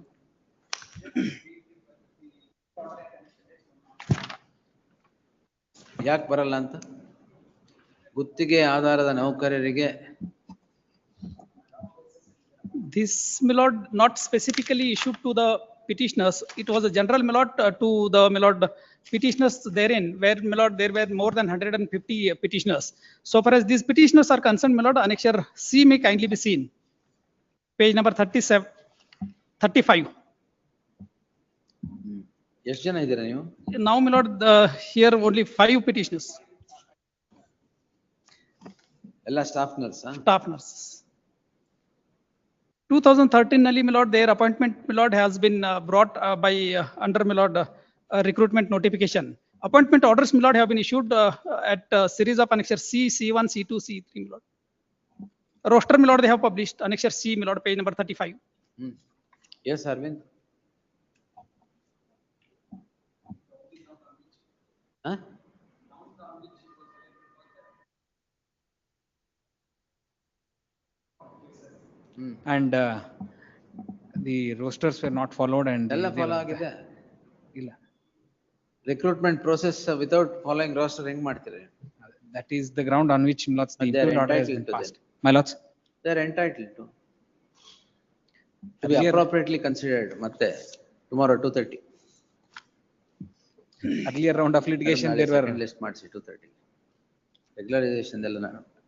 ಯಾಕೆ ಬರಲ್ಲ ಅಂತ? ಗುತ್ತಿಗೆ ಆಧಾರದ ನೌಕರರಿಗೆ This, my lord, not specifically issued to the petitioners. It was a general, my lord, to the, my lord, petitioners therein, where, my lord, there were more than 150 petitioners. So far as these petitioners are concerned, my lord, Annexure C may kindly be seen. Page number 37, 35. ಎಷ್ಟು ಜನ ಇದ್ದೀರಾ ನೀವು? Now, my lord, here only 5 petitioners. ಎಲ್ಲ staff nurse? Staff nurses. 2013 ನಲ್ಲಿ, my lord, their appointment, my lord, has been brought by under, my lord, recruitment notification. Appointment orders, my lord, have been issued at series of Annexure C, C1, C2, C3, my lord. Roster, my lord, they have published Annexure C, my lord, page number 35. Yes, Arvind. Huh? And the rosters were not followed and. ಎಲ್ಲ follow ಆಗಿದೆ? ಇಲ್ಲ. Recruitment process without following roster ಹೆಂಗ್ ಮಾಡ್ತೀರಿ? That is the ground on which, my lords, the impugned order has been passed. My lords. They are entitled to. To be Earlier- appropriately considered, ಮತ್ತೆ tomorrow 2:30. Earlier round of litigation, there were. Second list ಮಾಡಿಸಿ 2:30. Regularization ಎಲ್ಲ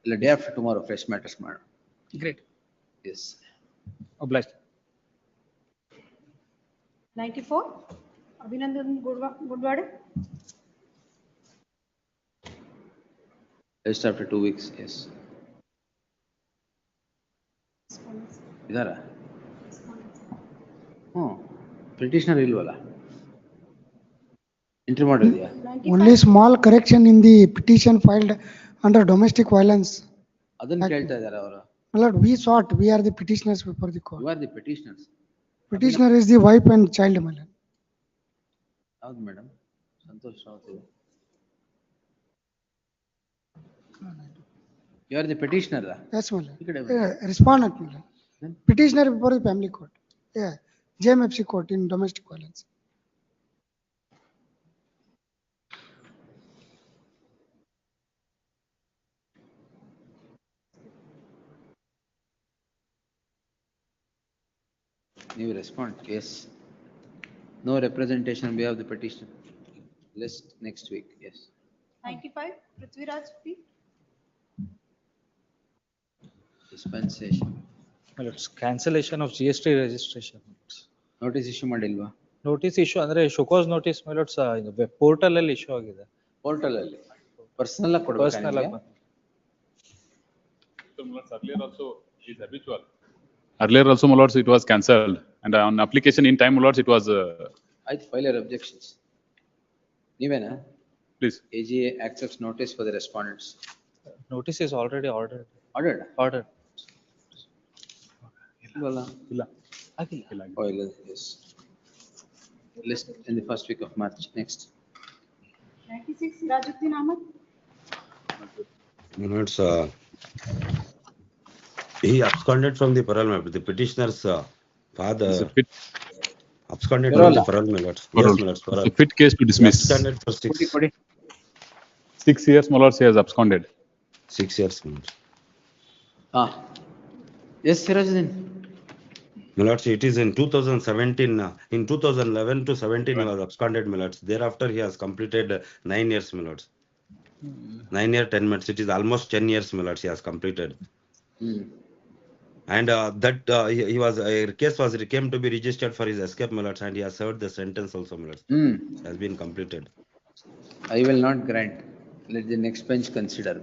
ಇಲ್ಲ day after tomorrow fresh matters ಮಾಡೋಣ. Great. Yes. Obliged. 94, Abhinandan Gudwade. Just after 2 weeks, yes. ಇದಾರ? Petitioner ಇಲ್ವಲ್ಲ? Entry ಮಾಡಿದ್ಯಾ? Only small correction in the petition filed under domestic violence. ಅದನ್ನ ಕೇಳ್ತಾ ಇದಾರೆ ಅವರು. My lord, we sought, we are the petitioners before the court. You are the petitioners. Petitioner is the wife and child, my lord. ಹೌದು madam, Santosh Rawat. You are the petitioner. Yes, my lord. Respondent, my lord. Petitioner before the family court. Yeah, JMFC court in domestic violence. You respond, yes. No representation on behalf of the petitioner. List next week, yes. 95, Prithviraj P. Dispensation. Well, it's cancellation of GST registration. Notice issue ಮಾಡಿಲ್ವಾ? Notice issue ಅಂದ್ರೆ show cause notice ಮೇಲೆ portal ಅಲ್ಲಿ issue ಆಗಿದೆ. Portal ಅಲ್ಲಿ personal ಆಗಿ ಕೊಡಬೇಕು. Personal ಆಗಿ Earlier also is habitual. Earlier also, my lords, it was cancelled, and on application in time, my lords, it was. I file your objections. ನೀವೇನಾ? Please. AGA accepts notice for the respondents. Notice is already ordered. Ordered? Ordered. ಇಲ್ವಲ್ಲ? ಇಲ್ಲ. ಆಗಿಲ್ಲ. Oh, ಇಲ್ಲ, yes. List in the first week of March, next. 96, Sirajuddin Ahmad. Minutes, he absconded from the parole, the petitioner's father absconded from the parole, my lords. Yes, my lords, parole. It's a fit case to dismiss. He absconded for 6 years, my lords, he has absconded. 6 years, my lords. Yes, Sirajuddin. My lords, it is in 2017, in 2011 to 17 he was absconded, my lords. Thereafter he has completed 9 years, my lords. 9 years, 10 months. It is almost 10 years, my lords, he has completed. And he was case came to be registered for his escape, my lords, and he has served the sentence also, my lords. Has been completed. I will not grant. Let the next bench consider.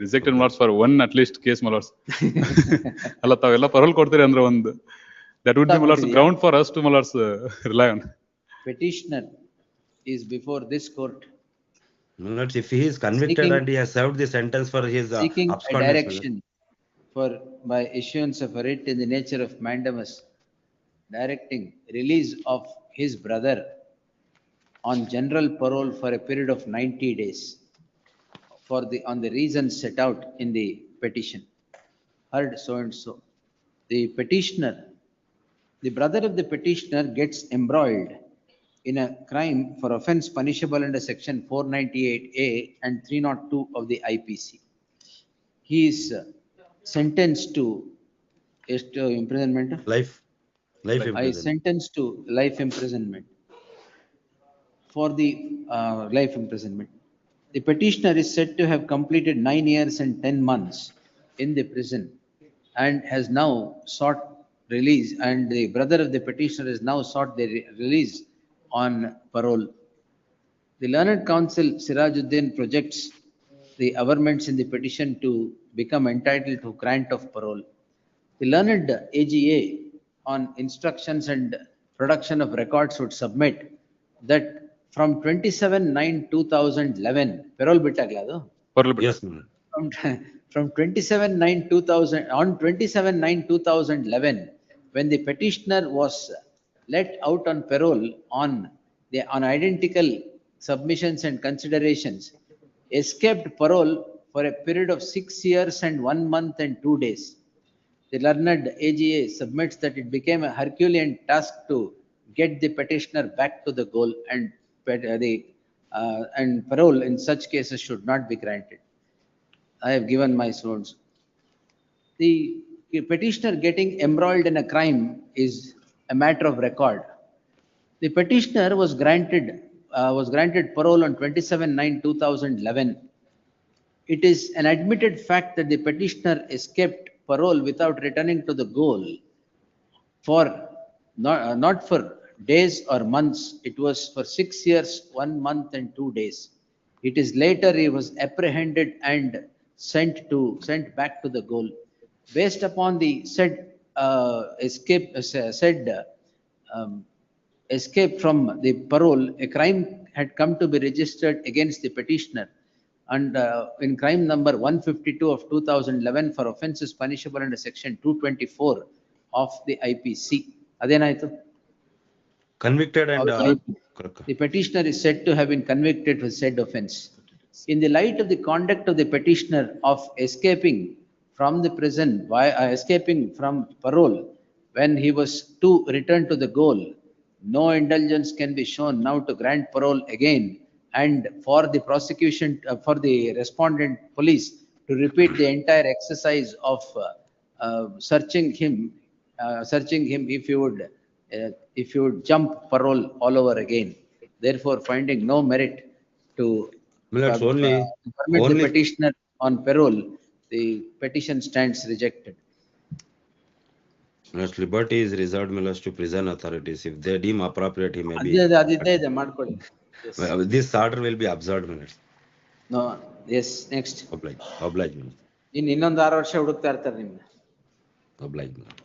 Rejected, my lords, for one at least case, my lords. ಅಲ್ಲ ತಾವೆಲ್ಲ parole ಕೊಡ್ತೀರಿ ಅಂದ್ರೆ ಒಂದು that would be, my lords, ground for us to, my lords, rely on. Petitioner is before this court. My lords, if he is convicted and he has served the sentence for his seeking a abscondence, direction for by issuance of a writ in the nature of mandamus, directing release of his brother on general parole for a period of 90 days on the reasons set out in the petition. Heard so and so. The petitioner, the brother of the petitioner gets embroiled in a crime for offense punishable under section 498A and 302 of the IPC. He is sentenced to imprisonment. Life I sentenced to life imprisonment. For the life imprisonment, the petitioner is said to have completed 9 years and 10 months in the prison and has now sought release, and the brother of the petitioner has now sought the release on parole. The learned counsel Sirajuddin projects the averments in the petition to become entitled to grant of parole. The learned AGA on instructions and production of records would submit that from 27/9/2011, parole bittagla adu? Yes, ma'am. From 27/9/2000, on 27/9/2011, when the petitioner was let out on parole on identical submissions and considerations, escaped parole for a period of 6 years and 1 month and 2 days. The learned AGA submits that it became a Herculean task to get the petitioner back to the goal, and parole in such cases should not be granted. I have given my source. The a petitioner getting embroiled in a crime is a matter of record. The petitioner was granted parole on 27/9/2011. It is an admitted fact that the petitioner escaped parole without returning to the goal for not for days or months. It was for 6 years, 1 month and 2 days. It is later he was apprehended and sent back to the goal. Based upon the said escape from the parole, a crime had come to be registered against the petitioner, and in crime number 152 of 2011 for offences punishable under section 224 of the IPC. Adenaytu? Convicted and The petitioner is said to have been convicted for said offence. In the light of the conduct of the petitioner of escaping from the prison, escaping from parole, when he was to return to the goal, no indulgence can be shown now to grant parole again, and for the prosecution, for the respondent police to repeat the entire exercise of searching him if you would jump parole all over again. Therefore, finding no merit to Millards, permit the petitioner on parole, the petition stands rejected. Millards, liberty is reserved, Millards, to prison authorities. If they deem appropriate, he may be. Yes. This order will be observed, Millards. No, yes, next. Oblige, Millards. ಇನ್ನೊಂದು 6 ವರ್ಷ ಹುಡುಕ್ತಾ ಇರ್ತಾರೆ ನಿಮ್ನ. Oblige, Millards.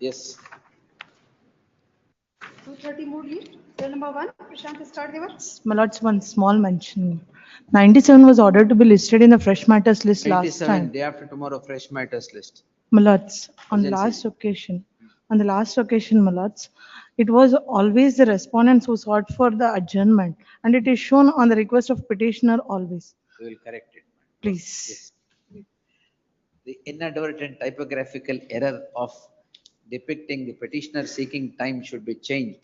Yes. 230 more lead. Cell number 1, Prashant, start the work. My lords, one small mention. 97 was ordered to be listed in the fresh matters list last 97, time. day after tomorrow, fresh matters list. My lords, on the Urgency. last occasion, my lords, it was always the respondents who sought for the adjournment, and it is shown on the request of petitioner always. We will correct it. Please. Yes. The inadvertent typographical error of depicting the petitioner seeking time should be changed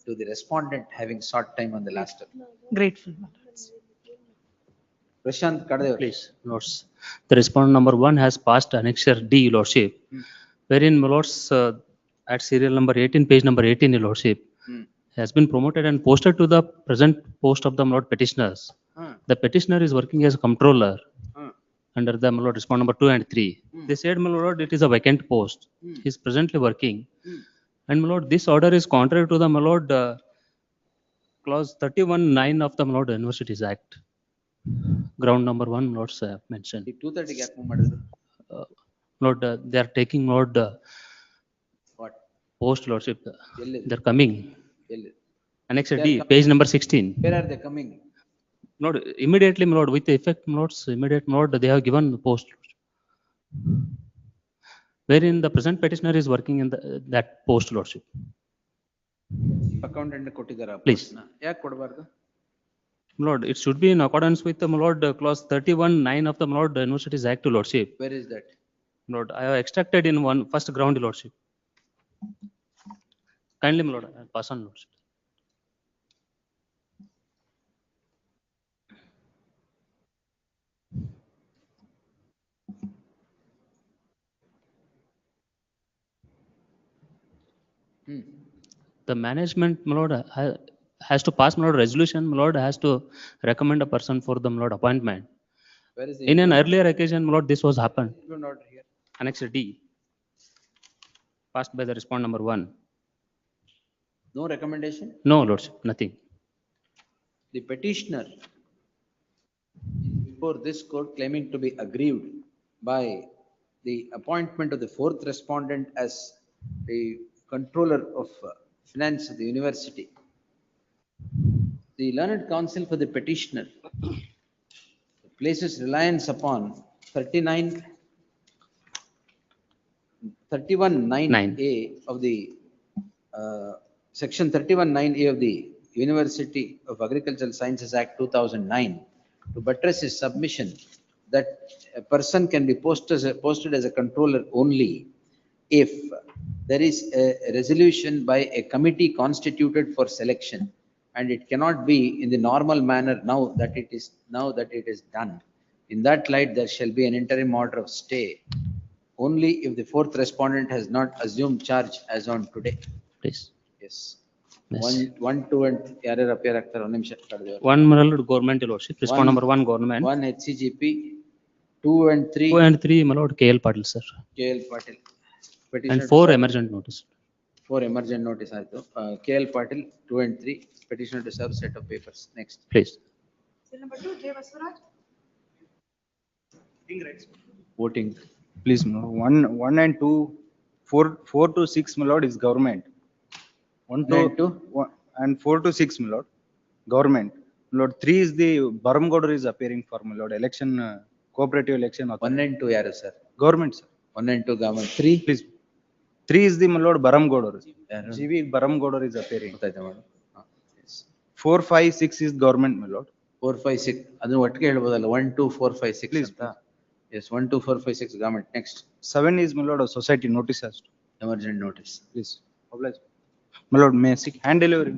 to the respondent having sought time on the last occasion. Grateful, my lords. Prashant Kadev. Please, lords. The respondent number 1 has passed annexure D, lordship, wherein, my lords, at serial number 18, page number 18, your lordship, has been promoted and posted to the present post of the my lord petitioners. The petitioner is working as a comptroller under the my lord respondent number 2 and 3. They said, my lord, it is a vacant post. He is presently working. And my lord, this order is contrary to the my lord clause 31(9) of the my lord Universities Act. Ground number 1, my lords mentioned. 230 gap ಮಾಡಿದ್ರು. Lord, they are taking Lord What? post lordship. ಎಲ್ಲಿದೆ? They're coming. ಎಲ್ಲಿದೆ? Annexure They are D, coming. page number 16. Where are they coming? Lord, immediately, my lord, with the effect, my lords, immediate, my lord, they have given the post. Wherein the present petitioner is working in that post lordship. Accountant ಕೊಟ್ಟಿದ್ದಾರಾ? Please. ಯಾಕೆ ಕೊಡಬಾರ್ದು? Lord, it should be in accordance with the my lord clause 31(9) of the my lord Universities Act to lordship. Where is that? Lord, I have extracted in one first ground lordship. Kindly, my lord, I'll pass on lordship. The management, my lord, has to pass, my lord, resolution, my lord, has to recommend a person for the my lord appointment. Where is the In an earlier occasion, my lord, this was happened. include order here? Annexure D, passed by the respondent number 1. No recommendation? No, lordship, nothing. The petitioner before this court claiming to be aggrieved by the appointment of the 4th respondent as the controller of finance of the university. The learned counsel for the petitioner places reliance upon 31(9)(a) of the section 31(9)(a) of the University of Agricultural Sciences Act 2009 to buttress his submission that a person can be posted as a controller only if there is a resolution by a committee constituted for selection, and it cannot be in the normal manner now that it is done. In that light, there shall be an interim order of stay only if the fourth respondent has not assumed charge as on today. Please. Yes. Yes. One, two, and ಯಾರ್ಯಾರು appear ಆಗ್ತಾರೆ ಒಂದು ನಿಮಿಷ ಕಳೆದೇವ್ರು. One, my lord, government, your lordship. Respond number one, government. One HCGP, 2 and 3 2 and 3, my lord, KL Patil, sir. KL Patil. And Petitioner 4 to serve- emergent notice. 4 emergent notice ಆಯ್ತು. KL Patil, 2 and 3, petitioner to serve set of papers. Next. Please. Serial number 2, J. Vaswaraj. Voting, please, my lord. One and two, four to six, my lord, is government. One and 4 to 6, my lord, government. My lord, 3 is the Baramgoda is appearing for, my lord, election, cooperative election. 1 and 2 ಯಾರು sir? Government, sir. 1 and 2 government. 3 Please. 3 is the, my lord, Baramgoda. ಯಾರು? GV Baramgoda is appearing. ಗೊತ್ತಾಯ್ತಾ madam? 4, 5, 6 is government, my lord. 4, 5, 6 ಅದನ್ನ ಒಟ್ಟಿಗೆ ಹೇಳ್ಬೋದಲ್ಲ 1, 2, 4, 5, 6 Please, ಅಂತ. Yes, 1, 2, 4, 5, 6 government. Next. 7 is, my lord, a society notice has to. Emergent notice. Please. Oblige. My lord, may I seek hand delivery?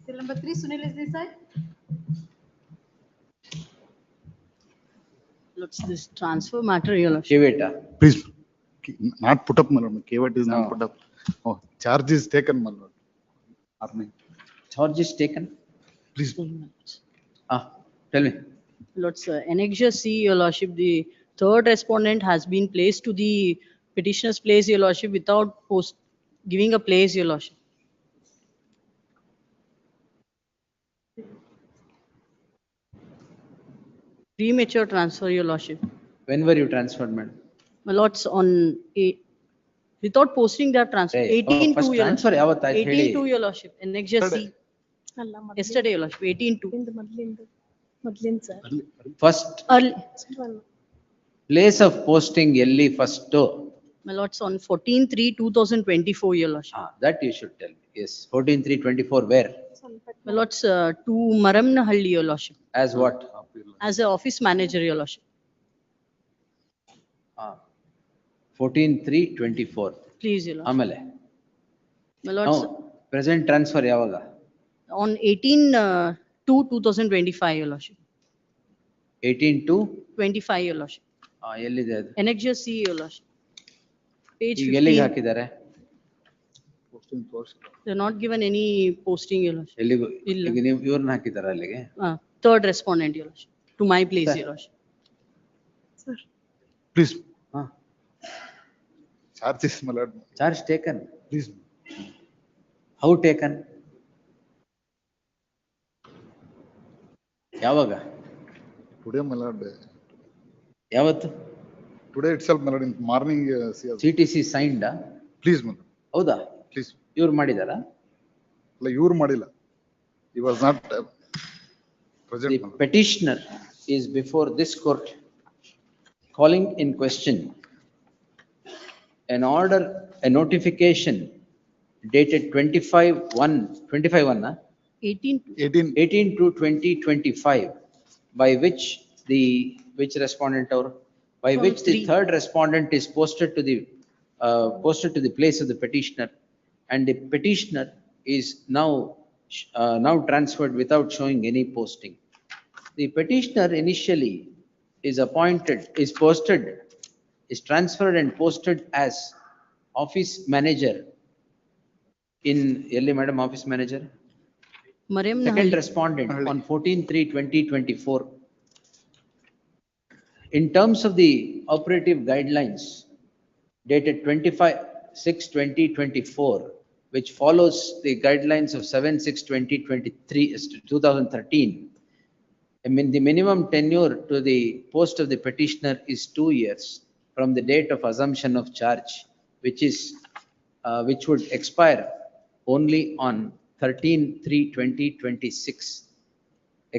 Serial number 3, Sunil is this side. Looks this transfer matter, your lordship. Kiveta. Please, not put up, my lord. KVT is No. not put up. Oh, charge is taken, my lord. Army. Charge is taken. Please. Tell me. Lord's Annexure C, your lordship, the third respondent has been placed to the petitioner's place, your lordship, without giving a place, your lordship. Premature transfer, your lordship. When were you transferred, madam? My lords, on without posting that transfer, Hey, 18 first to your transfer lordship. ಯಾವತ್ತಾಯ್ತು 18 ಹೇಳಿ? to your lordship, Annexure C. Yesterday, your lordship, 18 to. ಮೊದ್ಲಿಂದ sir First Early, place of posting ಎಲ್ಲಿ first? my lords, on 14/3/2024, your lordship. That you should tell me. Yes, 14/3/24 where? My lords, to Maramnahalli, your lordship, As what? as a office manager, your lordship. 14/3/24. Please, your lordship. ಆಮೇಲೆ My lords, present transfer ಯಾವಾಗ? on 18/2/2025, your lordship. 18 to 25, your lordship. ಎಲ್ಲಿದೆ ಅದು? Annexure C, your lordship. Page ಈಗ ಎಲ್ಲಿಗೆ 15. ಹಾಕಿದ್ದಾರೆ? They're not given any posting, your lordship. ಎಲ್ಲಿಗೂ ಇಲ್ಲ. ಈಗ ನೀವು ಇವ್ರನ್ನ ಹಾಕಿದಾರ ಅಲ್ಲಿಗೆ? Third respondent, your lordship, to my place, Sir. your lordship. Sir. Please. Charge is, my lord. Charge taken. Please. How taken? ಯಾವಾಗ? Today, my lord. ಯಾವತ್ತು? Today itself, my lord, in morning, CTC signed? Please, my lord. ಹೌದಾ? Please. ಇವ್ರು ಮಾಡಿದಾರಾ? ಅಲ್ಲ, ಇವ್ರು ಮಾಡಿಲ್ಲ. He was not present. The petitioner is before this court calling in question an order, a notification dated 25/1, 18 to 2025, by which which respondent or by which the third respondent is posted to the place of the petitioner, and the petitioner is now transferred without showing any posting. The petitioner initially is transferred and posted as office manager in madam, office manager? Second respondent on 14/3/2024. In terms of the operative guidelines dated 25/6/2024, which follows the guidelines of 7/6/2023, 2013, the minimum tenure to the post of the petitioner is 2 years from the date of assumption of charge, which would expire only on 13/3/2026,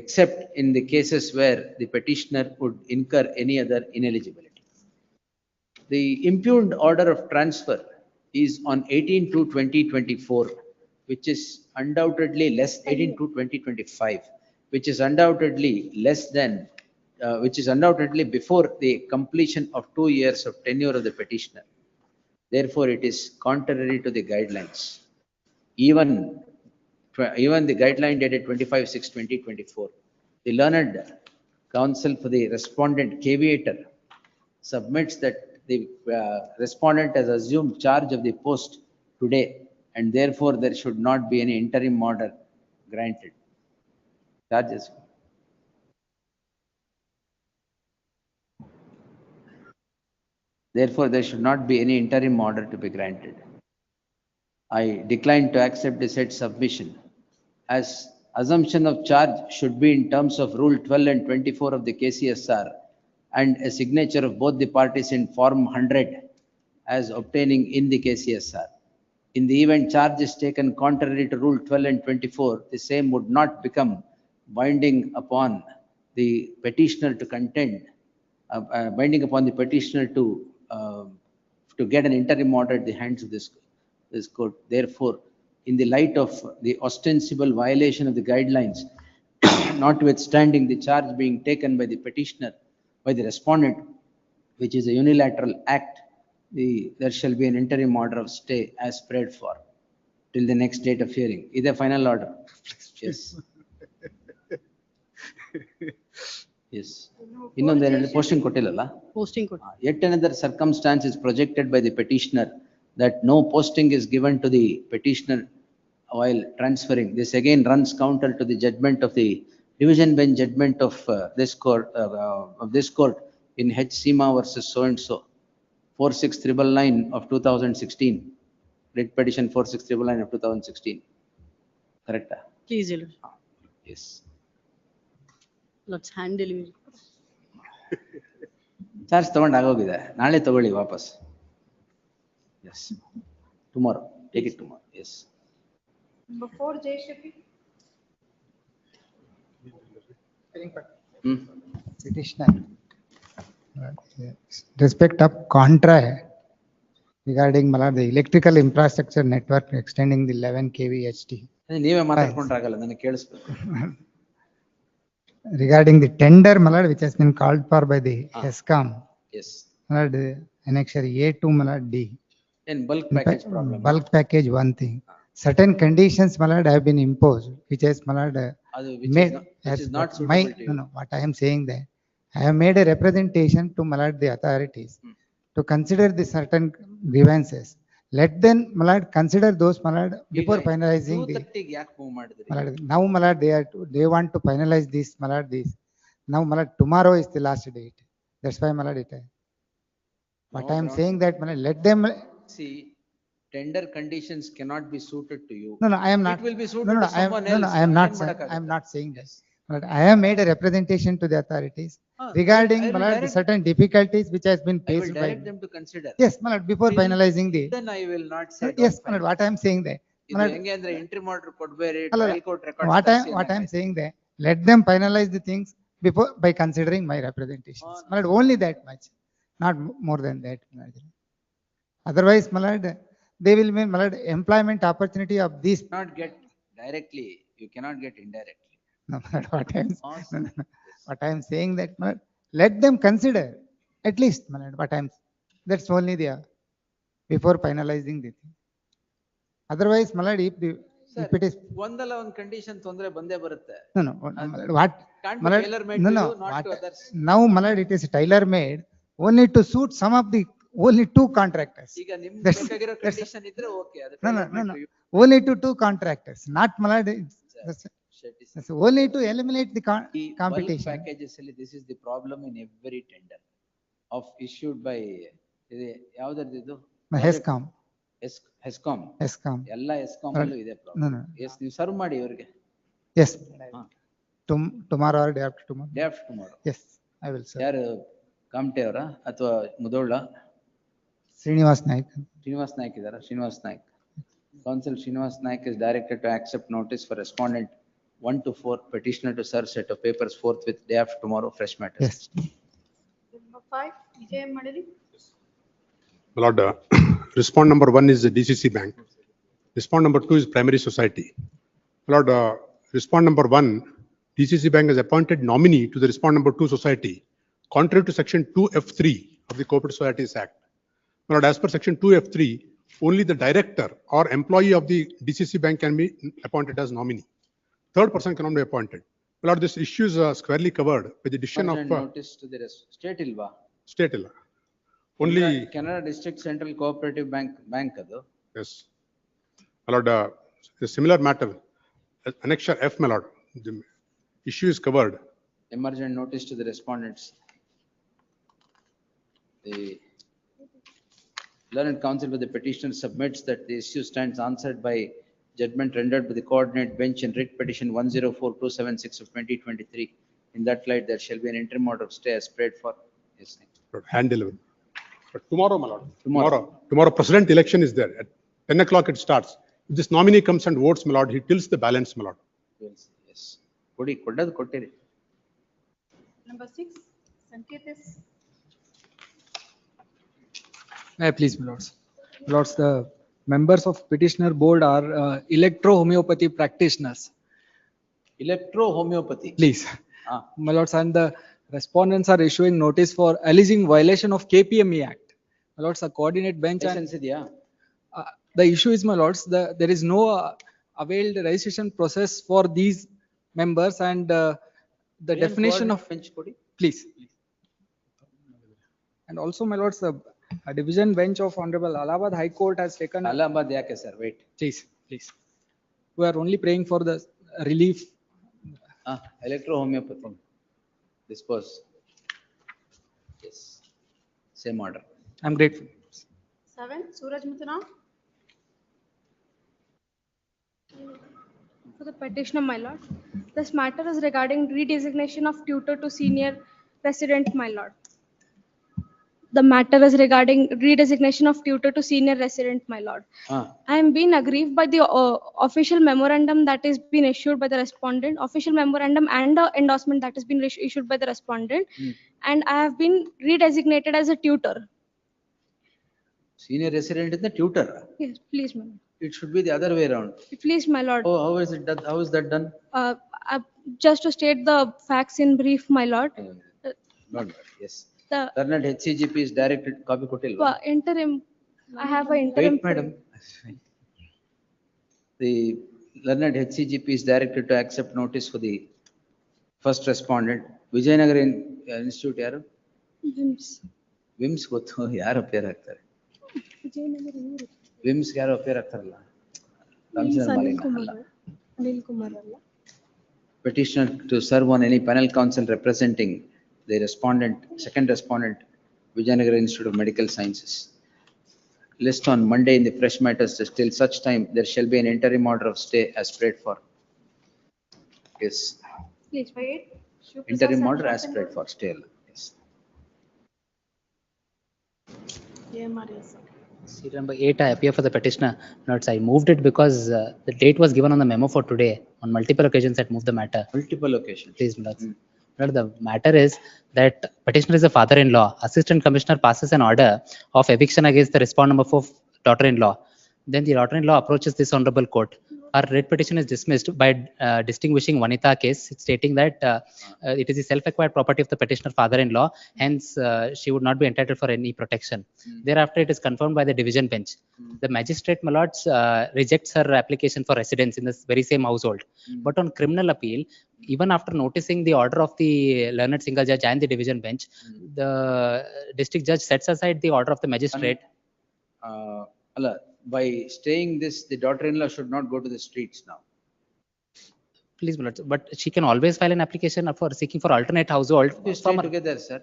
except in the cases where the petitioner would incur any other ineligibility. The impugned order of transfer is on 18/2/2024, which is undoubtedly 18/2/2025, which is undoubtedly before the completion of 2 years of tenure of the petitioner. Therefore, it is contrary to the guidelines. Even the guideline dated 25/6/2024. The learned counsel for the respondent caveator submits that the respondent has assumed charge of the post today, and therefore there should not be any interim order granted. Charges. Therefore, there should not be any interim order to be granted. I decline to accept the said submission, as assumption of charge should be in terms of Rule 12 and 24 of the KCSR and a signature of both the parties in Form 100 as obtaining in the KCSR. In the event charge is taken contrary to Rule 12 and 24, the same would not become binding upon the petitioner to contend, binding upon the petitioner to get an interim order at the hands of this court. Therefore, in the light of the ostensible violation of the guidelines, notwithstanding the charge being taken by the petitioner, by the respondent, which is a unilateral act, there shall be an interim order of stay as prayed for till the next date of hearing. Is there final order? Yes. Yes. Innondu posting kottillalla. Posting code. Yet another circumstance is projected by the petitioner that no posting is given to the petitioner while transferring. This again runs counter to the judgment of the division bench judgment of this court in H. Seema versus so and so 46999 of 2016. Writ petition 46999 of 2016. Correct? Please, Your Lordship. Yes. Let's hand delivery. Charge ತಗೊಂಡು ಆಗೋಗಿದೆ, ನಾಳೆ ತಗೊಳ್ಳಿ ವಾಪಸ್. Yes, tomorrow, take it tomorrow. Yes. Number 4, Jay Shafi. Petitioner. Respect of contract regarding the electrical infrastructure network extending the 11 kV HT. ನೀವೇ ಮಾತಾಡ್ಕೊಂಡ್ರಾಗಲ್ಲ, ನನಗೆ ಕೇಳಿಸ್ಬೇಕು. Regarding the tender which has been called for by the HESCOM. Yes. Annexure A2 D. In bulk package problem. Bulk package one thing. Certain conditions have been imposed, which has made which is not suitable my to you. no, what I am saying that I have made a representation to the authorities to consider the certain grievances. Let them consider those before finalizing the. Now they want to finalize this Now tomorrow is the last date. That's why what I am saying that let them. See, tender conditions cannot be suited to you. No, I am not. It will be suited to someone else. No, I am not. I am not saying this. But I have made a representation to the authorities regarding certain difficulties which has been I will faced by. direct them to consider. Yes, before finalizing the. Then I will not say. Yes, what I am saying that. ಇದು ಹೆಂಗೆ ಅಂದ್ರೆ interim order ಕೊಡ್ಬೇಡಿ, ಅಲ್ಲ, trial court record What I am saying that let them finalize the things before by considering my representations. Only that much, not more than that. Otherwise, they will mean employment opportunity of these. Not get directly, you cannot get indirectly. No, what I am saying that let them consider at least that's only there before finalizing the thing. Otherwise, if it is ಒಂದಲ್ಲ ಒಂದು condition ತೊಂದ್ರೆ ಬಂದೇ ಬರುತ್ತೆ. no, what Can't be tailor-made to you, not to others. now it is tailor made only to suit some of the only two contractors. ಈಗ ನಿಮ್ಗೆ ಬೇಕಾಗಿರೋ condition ಇದ್ರೆ okay, ಅದು tailor-made to you. Only to two contractors, not only to eliminate the ಈ bulk competition. packages ಅಲ್ಲಿ this is the problem in every tender of issued by ಇದು ಯಾವ್ದದ್ದು ಇದು HESCOM. HESCOM ಎಲ್ಲ HESCOM ಅಲ್ಲೂ ಇದೆ ಪ್ರಾಬ್ಲಮ್. ಎಸ್, ನೀವು serve ಮಾಡಿ ಅವರಿಗೆ. Yes. Tomorrow or day after tomorrow. Day after tomorrow. Yes, I will serve. ಯಾರು ಕಾಮಟೆ ಅವರ ಅಥವಾ ಮುದೋಳ? Srinivas Naik. ಶ್ರೀನಿವಾಸ್ ನಾಯ್ಕ್ ಇದಾರ? Srinivas Naik. Counsel Srinivas Naik is directed to accept notice for respondent 1 to 4, petitioner to serve set of papers forthwith day after tomorrow, fresh matters. Yes. Number 5, Vijay Madali. My Lord, respond number 1 is the DCC Bank. Respond number 2 is Primary Society. My Lord, respond number 1, DCC Bank has appointed nominee to the respond number 2 society, contrary to section 2F3 of the Corporate Societies Act. My Lord, as per section 2F3, only the director or employee of the DCC Bank can be appointed as nominee. Third person cannot be appointed. My lord, this issue is squarely covered by the decision of Emergent notice to the state ilva. state. Only, Canada District Central Cooperative Bank adu. yes. My lord, a similar matter, annexure F, my lord, the issue is covered. Emergent notice to the respondents. The learned counsel with the petitioner submits that the issue stands answered by judgment rendered by the coordinate bench in writ petition 104276 of 2023. In that light, there shall be an interim order of stay as prayed for. Yes. Lord, hand delivered. But tomorrow, my lord, tomorrow president election is there. At 10 o'clock it starts. If this nominee comes and votes, my lord, he tilts the balance, my lord. Yes. Kodi koddadu kottiri. Number 6, Sanket is May I please, my lords. My lords, the members of petitioner board are electro-homeopathy practitioners. Electro-homeopathy. Please. My lords, and the respondents are issuing notice for alleging violation of KPME Act. My lords, a coordinate bench and License idea. the issue is, my lords, there is no availed registration process for these members and the definition of, bench kodi. please. And also, my lords, a division bench of Honorable Allahabad High Court has taken. Allahabad yake sir, wait. Please. We are only praying for the relief. Electro-homeopathy. Dispose. Yes. Same order. I'm grateful. 7, Suraj Mithuna. For the petitioner, my lord. This matter is regarding redesignation of tutor to senior resident, my lord. The matter is regarding redesignation of tutor to senior resident, my lord. I am being aggrieved by the official memorandum that is been issued by the respondent, official memorandum and the endorsement that has been issued by the respondent. And I have been redesignated as a tutor. Senior resident is the tutor. Yes, please, my lord. It should be the other way around. Please, my lord. Oh, how is it done? How is that done? Just to state the facts in brief, my lord. Not bad, yes. The Learned HCGP is directed copy kotil. interim, I have an interim. Wait, madam. The learned HCGP is directed to accept notice for the first respondent. Vijayanagar Institute yaru? Vims gottu yaru appear ಆಗ್ತಾರೆ. Vims ಯಾರು appear ಆಗ್ತಾರಲ್ಲ. Anil Kumar alla. Petitioner to serve on any panel counsel representing the respondent, second respondent, Vijayanagar Institute of Medical Sciences. List on Monday in the fresh matters till such time there shall be an interim order of stay as prayed for. Yes. Please, wait. Interim order as prayed for, stay. Yes. Serial number 8, I appear for the petitioner. Notes, I moved it because the date was given on the memo for today. On multiple occasions, I moved the matter. Multiple occasions. Please, Milords. The matter is that petitioner is a father-in-law. Assistant Commissioner passes an order of eviction against the respondent number 4 daughter-in-law. Then the daughter-in-law approaches this honorable court. Our writ petition is dismissed by distinguishing Vanita case, stating that it is the self-acquired property of the petitioner father-in-law, hence she would not be entitled for any protection. Thereafter, it is confirmed by the division bench. The magistrate, my lords, rejects her application for residence in this very same household. But on criminal appeal, even after noticing the order of the learned single judge and the division bench, the district judge sets aside the order of the magistrate. By staying this, the daughter-in-law should not go to the streets now. Please, my lords, but she can always file an application for seeking for alternate household. You stay together, sir.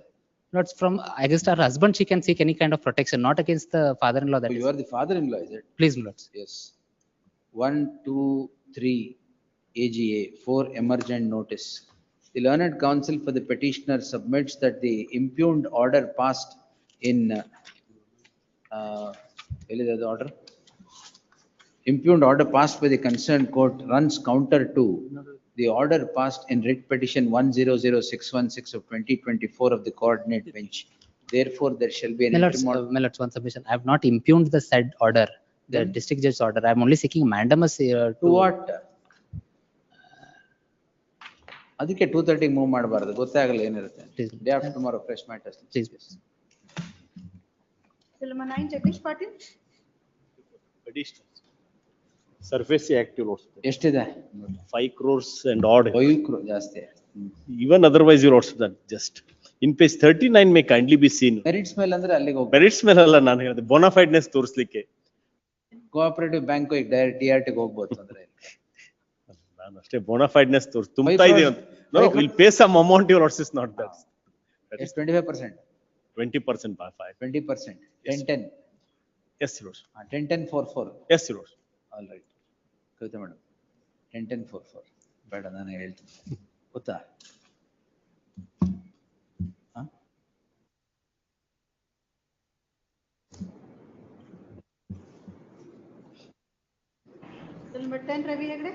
Not from against her husband, she can seek any kind of protection, not against the father-in-law. That you are the father-in-law, is it? Please, my lords. Yes. 1, 2, 3 AGA 4 emergent notice. The learned counsel for the petitioner submits that the impugned order passed in the order. Impugned order passed by the concerned court runs counter to the order passed in writ petition 100616 of 2024 of the coordinate bench. Therefore, there shall be an interim order. My lords, one submission. I have not impugned the said order, the district judge's order. I am only seeking mandamus to what? ಅದಕ್ಕೆ 2:30 move ಮಾಡಬಾರದು, ಗೊತ್ತಾಗಲ್ಲ ಏನಿರುತ್ತೆ. Day after tomorrow fresh matters. Please. Number 9, Jagdish Patil. Petitioners. Surface active lots. ಎಷ್ಟಿದೆ? 5 crores and odd. 5 crore ಜಾಸ್ತಿ. Even otherwise you lots that just. In page 39 may kindly be seen. Merits ಮೇಲೆ ಅಂದ್ರೆ ಅಲ್ಲಿಗೆ ಹೋಗ್ಬೇಕು. Merits ಮೇಲೆ ಅಲ್ಲ ನಾನು ಹೇಳಿದೆ ಬೋನಾಫೈಡ್ನೆಸ್ ತೋರಿಸ್ಲಿಕ್ಕೆ. ಕೋಆಪರೇಟಿವ್ ಬ್ಯಾಂಕ್ ಡೈರೆಕ್ಟ್ ಟಿ.ಆರ್.ಟಿ ಹೋಗ್ಬೋದು ಅಂದ್ರೆ. ನಾನು ಅಷ್ಟೇ ಬೋನಾಫೈಡ್ನೆಸ್ ತುಂಬ್ತಾ ಇದೆ. No, we'll pay some amount your lots is not that. It's 25%. 20% by 5. 20%. 10-10. Yes, your lords. 10-10-4-4. Yes, your lords. All right. Kavita madam 10-10-4-4 ಬೇಡ ನಾನು ಹೇಳ್ತೀನಿ ಗೊತ್ತಾ? Number 10, Ravi Hegde.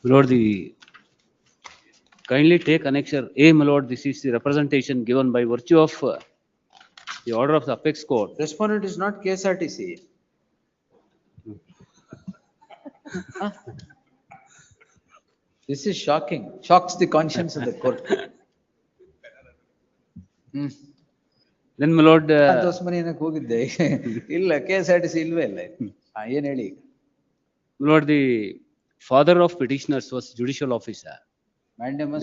My lord, kindly take annexure A, my lord, this is the representation given by virtue of the order of the apex court. Respondent is not KSRTC. This is shocking, shocks the conscience of the court. Then my lord, ದೋಸ್ಮನಿಯನ್ನಕ್ಕೆ ಹೋಗಿದ್ದೆ ಇಲ್ಲ KSRTC ಇಲ್ವೇ ಇಲ್ಲ. ಏನ್ ಹೇಳಿ ಈಗ? my lord, the father of petitioners was judicial officer. Mandamus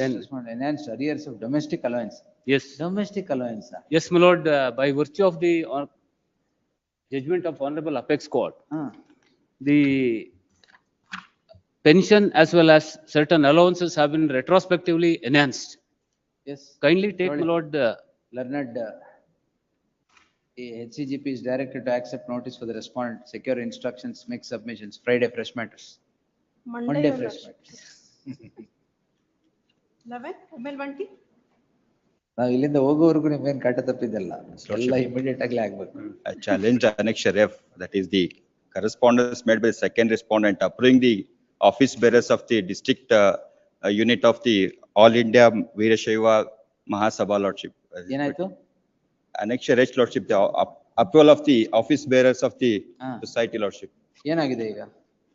enhanced arrears of domestic allowance. Yes. Domestic allowance. Yes, my lord, by virtue of the judgment of Honorable Apex Court, the pension as well as certain allowances have been retrospectively enhanced. Yes. Kindly take, my lord, Learned HCGP is directed to accept notice for the respondent, secure instructions, make submissions, Friday fresh matters. Monday fresh matters. 11, ML1T. ನಾವು ಇಲ್ಲಿಂದ ಹೋಗೋವರೆಗೂ ನಿಮ್ಗೇನು ಕಟ್ಟ ತಪ್ಪಿದ್ದಲ್ಲ, ಎಲ್ಲ immediate ಆಗಲೇ ಆಗ್ಬೇಕು. I challenge annexure F, that is the correspondence made by the second respondent approving the office bearers of the district unit of the All India Veerashaiva Mahasabha Lordship. ಏನಾಯ್ತು? Annexure H Lordship, the approval of the office bearers of the society Lordship. ಏನಾಗಿದೆ ಈಗ?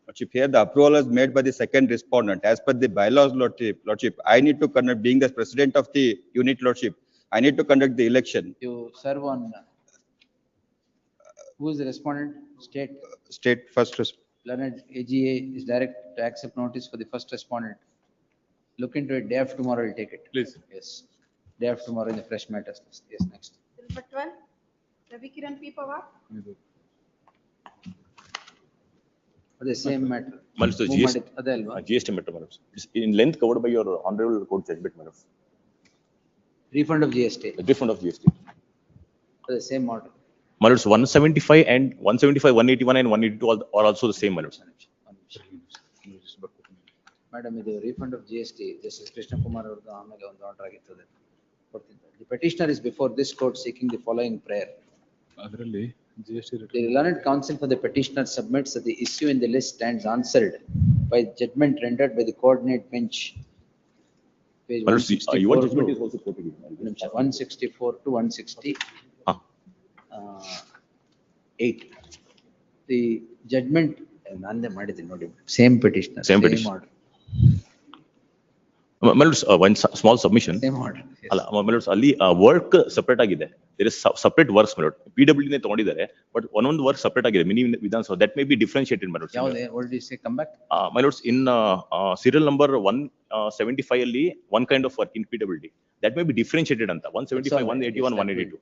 Lordship, here the approval is made by the second respondent. As per the bylaws Lordship, I need to conduct, being the president of the unit Lordship, I need to conduct the election. You serve on, who is the respondent? State first Learned AGA is direct to accept notice for the first respondent. Look into it, day after tomorrow I'll take it. Please. Yes. Day after tomorrow in the fresh matters. Yes, next. Number 12, Ravi Kiran P. Pawar. The same matter. Madam, GST matter, madam. In length covered by your honorable court judgment, madam. Refund of GST. Refund of GST. The same order. Madam, 175 and 175, 181 and 182 are also the same, madam. Madam, ಇದು refund of GST, Justice Krishna Kumar ಅವರದ್ದು ಆಮೇಲೆ ಒಂದು order ಆಗಿರ್ತದೆ. The petitioner is before this court seeking the following prayer. ಅದರಲ್ಲಿ GST The learned counsel for the petitioner submits that the issue in the list stands answered by judgment rendered by the coordinate bench. Page Madam, 164 your judgment is also quoted. 164 to 168. The judgment, nanದೆ ಮಾಡಿದ್ದೀನಿ ನೋಡಿ, same petitioner, Same petition. order. Madam, one small submission. Same order. ಅಲ್ಲ, madam, ಅಲ್ಲಿ work separate ಆಗಿದೆ. There is separate works, madam. PWD ನೇ ತಗೊಂಡಿದ್ದಾರೆ, but ಒಂದೊಂದು work separate ಆಗಿದೆ. Mini ವಿಧಾನಸಭಾ, that may be differentiated, madam. ಯಾವ್ದು? What did you say? Come back. My lords, in serial number 175 ಅಲ್ಲಿ one kind of work in PWD, that may be differentiated ಅಂತ. 175, 181, 182.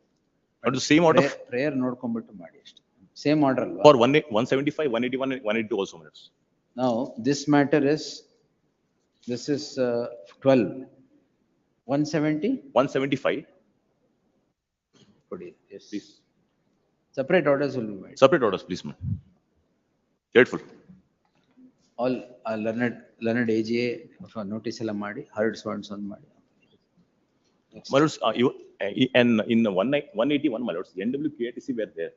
But the same order. Prayer ನೋಡ್ಕೊಂಡ್ಬಿಟ್ಟು ಮಾಡಿ ಅಷ್ಟೇ. Same order ಅಲ್ವಾ? For 175, 181 and 182 also, madam. Now, this matter is, this is 12. 170? 175. Yes. Please. Separate orders will be made. Separate orders, please, madam. Grateful. All learned AGA notice ಎಲ್ಲ ಮಾಡಿ, heard swords on ಮಾಡಿ. My lords, and in 181, my lords, NWQATC were there.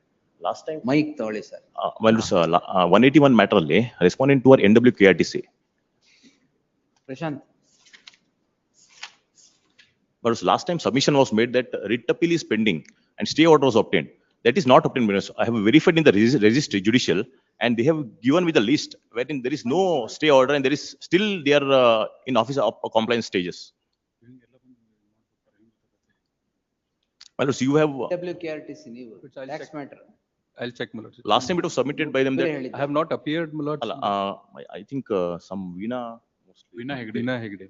Last time. Mike ತಗೊಳ್ಳಿ sir. My lords, 181 matter ಅಲ್ಲಿ respondent to our NWQATC. Prashant. But last time submission was made that writ appeal is pending and stay order was obtained. That is not obtained, madam. I have verified in the registry judicial, and they have given me the list wherein there is no stay order and there is still they are in office of compliance stages. My lords, you have, WKRTC ನೀವು tax matter. I'll check, my lords. last time it was submitted by them that, I have not appeared, my lords. I think some Veena. Veena Hegde. Veena Hegde.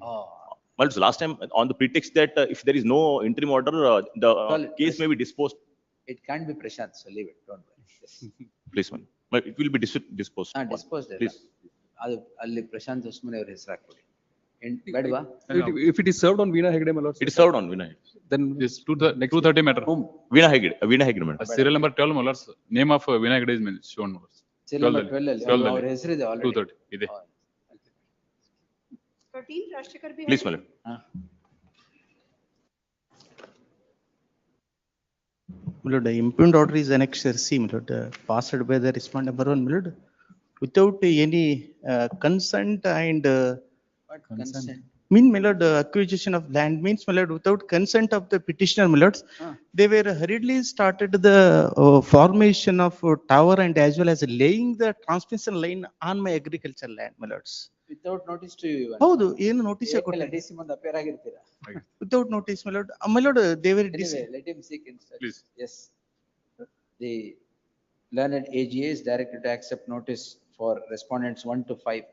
My lords, last time on the pretext that if there is no interim order, the case may be disposed. It can't be Prashant, so leave it, don't worry. Yes. Please, man. But it will be disposed. Disposed Please. ಅದು ಅಲ್ಲಿ ಪ್ರಶಾಂತ್ ಉಸ್ಮಾನಿ ಅವ್ರ ಹೆಸರು ಹಾಕ್ಬಿಡಿ ಬೇಡವಾ? If it is served on Veena Hegde, my lords. It is served on Veena Hegde. Then this 230 matter. Veena Hegde, madam. Serial number 12, my lords. Name of Veena Hegde is shown, my lords. Serial number 12 ಅಲ್ಲಿ ಅವ್ರ ಹೆಸರಿದೆ already. 230 ಇದೆ. 13 Rajashekar B. Please, madam. My lord, the impugned order is annexure C, my lord, passed by the respondent number 1, my lord, without any consent and What consent? my lord, acquisition of land means, my lord, without consent of the petitioner, my lords, they were hurriedly started the formation of tower and as well as laying the transmission line on my agricultural land, my lords. Without notice to you. ಹೌದು, ಏನು notice DC ಮುಂದೆ appear ಆಗಿರ್ತೀರಾ? without notice, my lord. My lord, they were Anyway, let him seek instruction. Please. Yes. The learned AGA is directed to accept notice for respondents 1 to 5.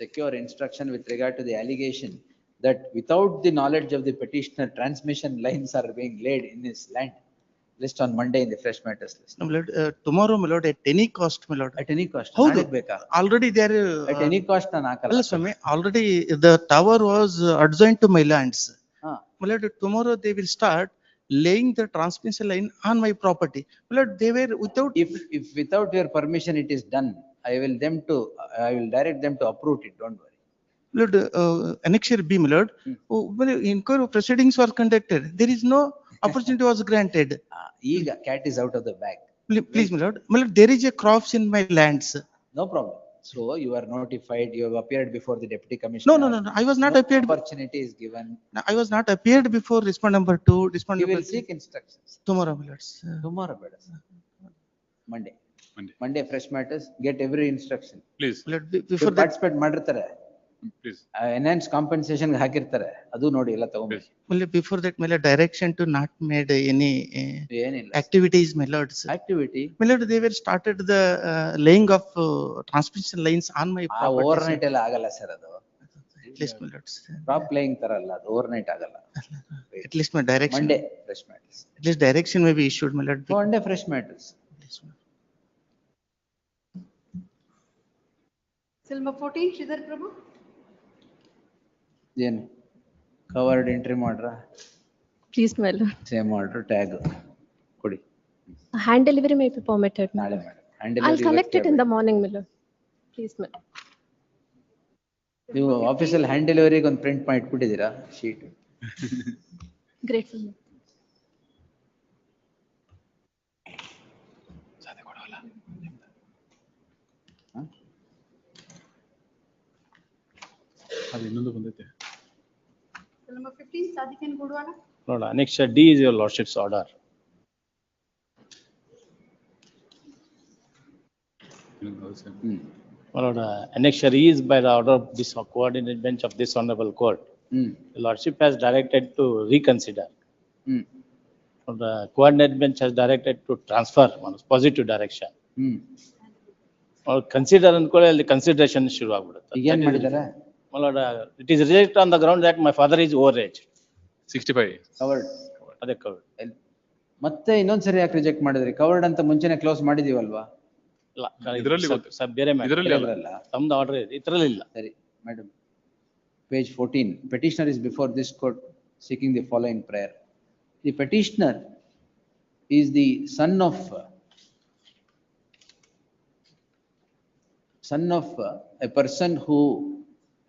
Secure instruction with regard to the allegation that without the knowledge of the petitioner, transmission lines are being laid in his land. List on Monday in the fresh matters list. No, my lord, tomorrow, my lord, at any cost, my lord. At any cost. ಹೌದು, ನಾಳೆಗ್ ಬೇಕಾ? already there. At any cost ನಾನು ಹಾಕಲ್ಲ. ಅಲ್ಲ ಸ್ವಾಮಿ, already the tower was adjoined to my lands. My lord, tomorrow they will start laying the transmission line on my property. My lord, they were without. If without your permission it is done, I will direct them to uproot it, don't worry. Lord, annexure B, my lord, well, inquiry proceedings were conducted. There is no opportunity was granted. ಈಗ cat is out of the bag. Please, my lord, there is a crops in my lands. No problem. So you are notified, you have appeared before the deputy commissioner. No, I was not appeared. Opportunity is given. No, I was not appeared before respond number 2, respond He number will seek instructions. tomorrow, my lords. Tomorrow, better. Monday, fresh matters, get every instruction. Please. My lord, before that, Participate ಮಾಡಿರ್ತಾರೆ. Please. Enhanced compensation ಹಾಕಿರ್ತಾರೆ. ಅದು ನೋಡಿ ಎಲ್ಲ ತಗೊಂಡ್ಬಿಡಿ. well, before that, my lord, direction to not made any ಏನಿಲ್ಲ. activities, my lords. Activity. My lord, they were started the laying of transmission lines on my ಆ property. overnight ಎಲ್ಲ ಆಗಲ್ಲ sir ಅದು. At least, my lords. Crop laying ತರ ಅಲ್ಲ, ಅದು overnight ಆಗಲ್ಲ. At least my direction. Monday, fresh matters. At least direction may be issued, my lord. Monday, fresh matters. Serial number 14 Sridhar ಪ್ರಭು. ಏನು covered interim order, Please, my lord. same order, tag ಕೊಡಿ. Hand delivery may be permitted, my ನಾಳೆ lord. ಮಾಡಿ. Hand I'll delivery collect it ಇವತ್ತೇ in the ಆಗ್ಬೇಕು. morning, my lord. Please, my lord. ನೀವು ಆಫೀಸಲ್ಲಿ hand ಡೆಲಿವರಿಗೆ ಒಂದು print ಮಾಡಿ ಇಟ್ಬಿಟ್ಟಿದ್ದೀರಾ sheet? Grateful. ಅದು ಇನ್ನೊಂದು ಬಂದೈತೆ. Serial number 15 Sadiq ಗುಡ್ವಾಲ. Lord, annexure D is your lordship's order. My lord, annexure E is by the order of this coordinate bench of this honorable court. The lordship has directed to reconsider. The coordinate bench has directed to transfer on positive direction. Or consider ಅನ್ಕೊಳ್ಳಿ, ಅಲ್ಲಿ consideration ಶುರು ಆಗ್ಬಿಡುತ್ತೆ. ಈಗ ಏನ್ ಮಾಡಿದ್ದಾರೆ? My lord, it is rejected on the ground that my father is overage. 65. Covered. ಅದೇ covered. ಮತ್ತೆ ಇನ್ನೊಂದ್ಸರಿ ಯಾಕೆ ರಿಜೆಕ್ಟ್ ಮಾಡಿದ್ರಿ? ಕವರ್ಡ್ ಅಂತ ಮುಂಚೆನೆ ಕ್ಲೋಸ್ ಮಾಡಿದೀವಲ್ವಾ? ಇಲ್ಲ, ಇದರಲ್ಲಿ ಬೇರೆ ಇದರಲ್ಲಿ ಅಲ್ಲ. ತಮ್ದು ಆರ್ಡರ್ ಇದೆ, ಇದರಲ್ಲಿ ಇಲ್ಲ. ಸರಿ madam, page 14, petitioner is before this court seeking the following prayer. The petitioner is the son of a person who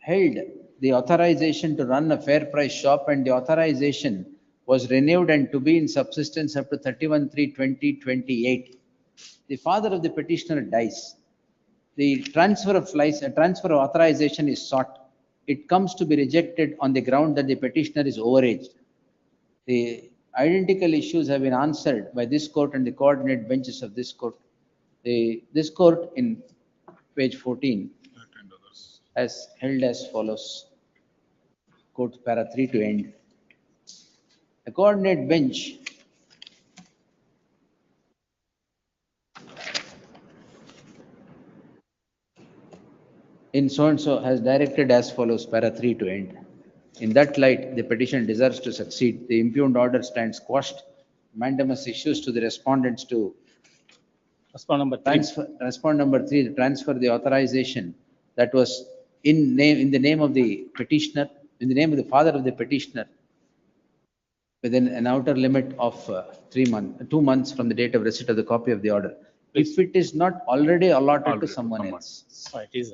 held the authorization to run a fair price shop, and the authorization was renewed and to be in subsistence up to 31/3/2028. The father of the petitioner dies. The transfer of authorization is sought. It comes to be rejected on the ground that the petitioner is overaged. The identical issues have been answered by this court and the coordinate benches of this court. This court in page 14 has held as follows. Quote para 3 to end. The coordinate bench in so and so has directed as follows, para 3 to end. In that light, the petition deserves to succeed. The impugned order stands quashed. Mandamus issues to the respondents to Respond number 3. respond number 3, to transfer the authorization that was in the name of the petitioner, in the name of the father of the petitioner, within an outer limit of 2 months from the date of receipt of the copy of the order. If it is not already allotted to someone else. It is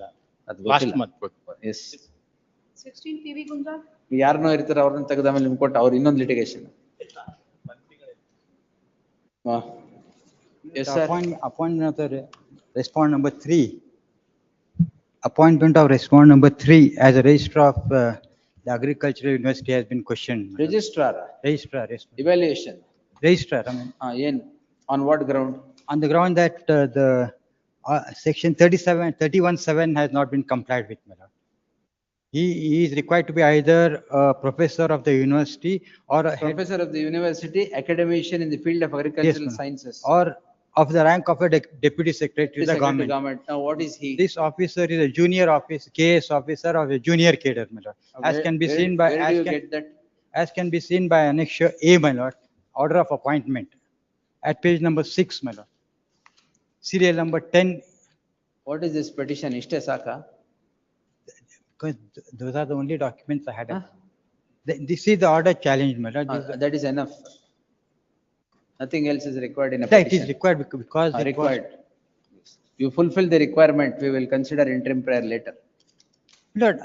ಅದು last ಗೊತ್ತಿಲ್ಲ. month. Yes. 16 PV Gunjal. ಯಾರನ್ನೋ ಇರ್ತಾರೆ ಅವ್ರನ್ನ ತೆಗೆದ ಆಮೇಲೆ ನಿಮ್ಗೆ ಕೊಟ್ಟು ಅವ್ರು ಇನ್ನೊಂದು litigation. Yes, sir. Appointment of the respond number 3. Appointment of respond number 3 as a registrar of the agricultural university has been questioned. Registrar, Registrar, evaluation. registrar, I mean, On what ground? on the ground that the section 31(7) has not been complied with, my lord. He is required to be either a professor of the university or a head Professor of the university, academician in the field of agricultural ma'am. sciences. or of the rank of a deputy secretary to the Secretary government. Now, what is he? This officer is a junior officer, KS officer of a junior cadre, my lord. As Where- can be where- seen by, Where do you get that? as can be seen by annexure A, my lord, order of appointment at page number 6, my lord. Serial number 10, What is this petition? Ishte saka? because those are the only documents I had. This is the order challenge, my lord. That is enough. Nothing else is required in a Yeah, it is petition. required because it was. Required. You fulfill the requirement, we will consider interim prayer later. Lord,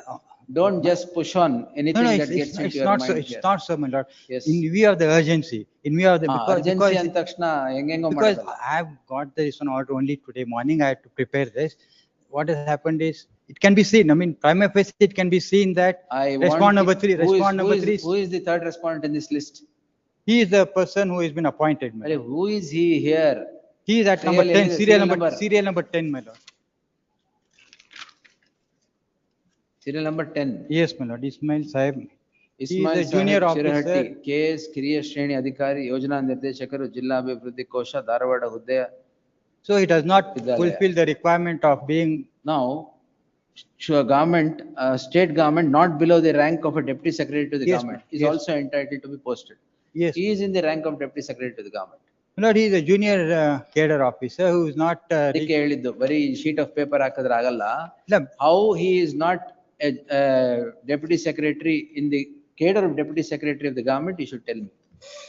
Don't just push on anything no, that gets into it's your not so, mind it's here. not so, my lord. Yes. In view of the urgency, in view of the, Urgency ಅಂದ ತಕ್ಷಣ ಹೆಂಗೆಂಗೋ because ಮಾಡೋದಲ್ಲ. I have got this one order only today morning, I had to prepare this. What has happened is, it can be seen, I mean, prima facie, it can be seen that respond number 3, respond number 3, Who is the third respondent in this list? he is the person who has been appointed, my lord. Who is he here? He is at number 10, serial serial number 10, my lord. Serial number 10. Yes, my lord, Ismail Sahib. He is Ismail a junior Sahib officer. Shirahatti, KS ಕಿರಿಯ ಶ್ರೇಣಿ ಅಧಿಕಾರಿ, ಯೋಜನಾ ನಿರ್ದೇಶಕರು, ಜಿಲ್ಲಾ ಅಭಿವೃದ್ಧಿ ಕೋಶ, ಧಾರವಾಡ ಹುದ್ದೆಯ. So he does not Vidyalaya. fulfill the requirement of being. Now, government, state government, not below the rank of a deputy secretary to the Yes, government, ma'am. is Yes. also entitled to be posted. Yes. He is in the rank of deputy secretary to the government. Lord, he is a junior cadre officer who is not. ಅದಕ್ಕೆ ಹೇಳಿದ್ದು ಬರೀ sheet of paper ಹಾಕಿದ್ರೆ ಆಗಲ್ಲ. No. How he is not a deputy secretary in the cadre of deputy secretary of the government, you should tell me.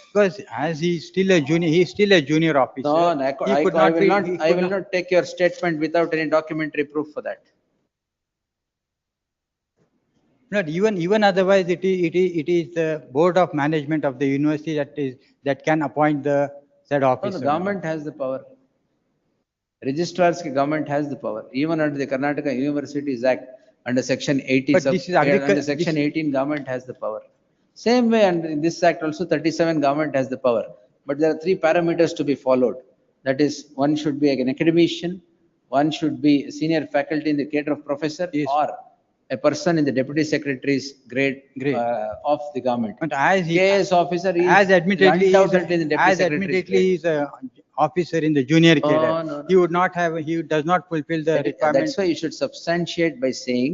Because as he is still a junior, he is still a junior officer. No, He could I will be- not, he I could will not take your statement without any documentary proof for that. Not even otherwise, it is the board of management of the university that can appoint the said No, officer. the government has the power. Registrars ki government has the power. Even under the Karnataka Universities Act, under section 80, But this is under section 18, government has the power. Same way, under in this act also 37, government has the power. But there are 3 parameters to be followed. That is, one should be an academician, one should be a senior faculty in the cadre of professor, Yes. or a person in the deputy secretary's grade of the government. But as he, KS officer is as admittedly, undoubtedly in the deputy as secretary's admittedly, grade. he is a officer in the junior cadre. no. He would not have, he does not fulfill the requirement. That's why you should substantiate by saying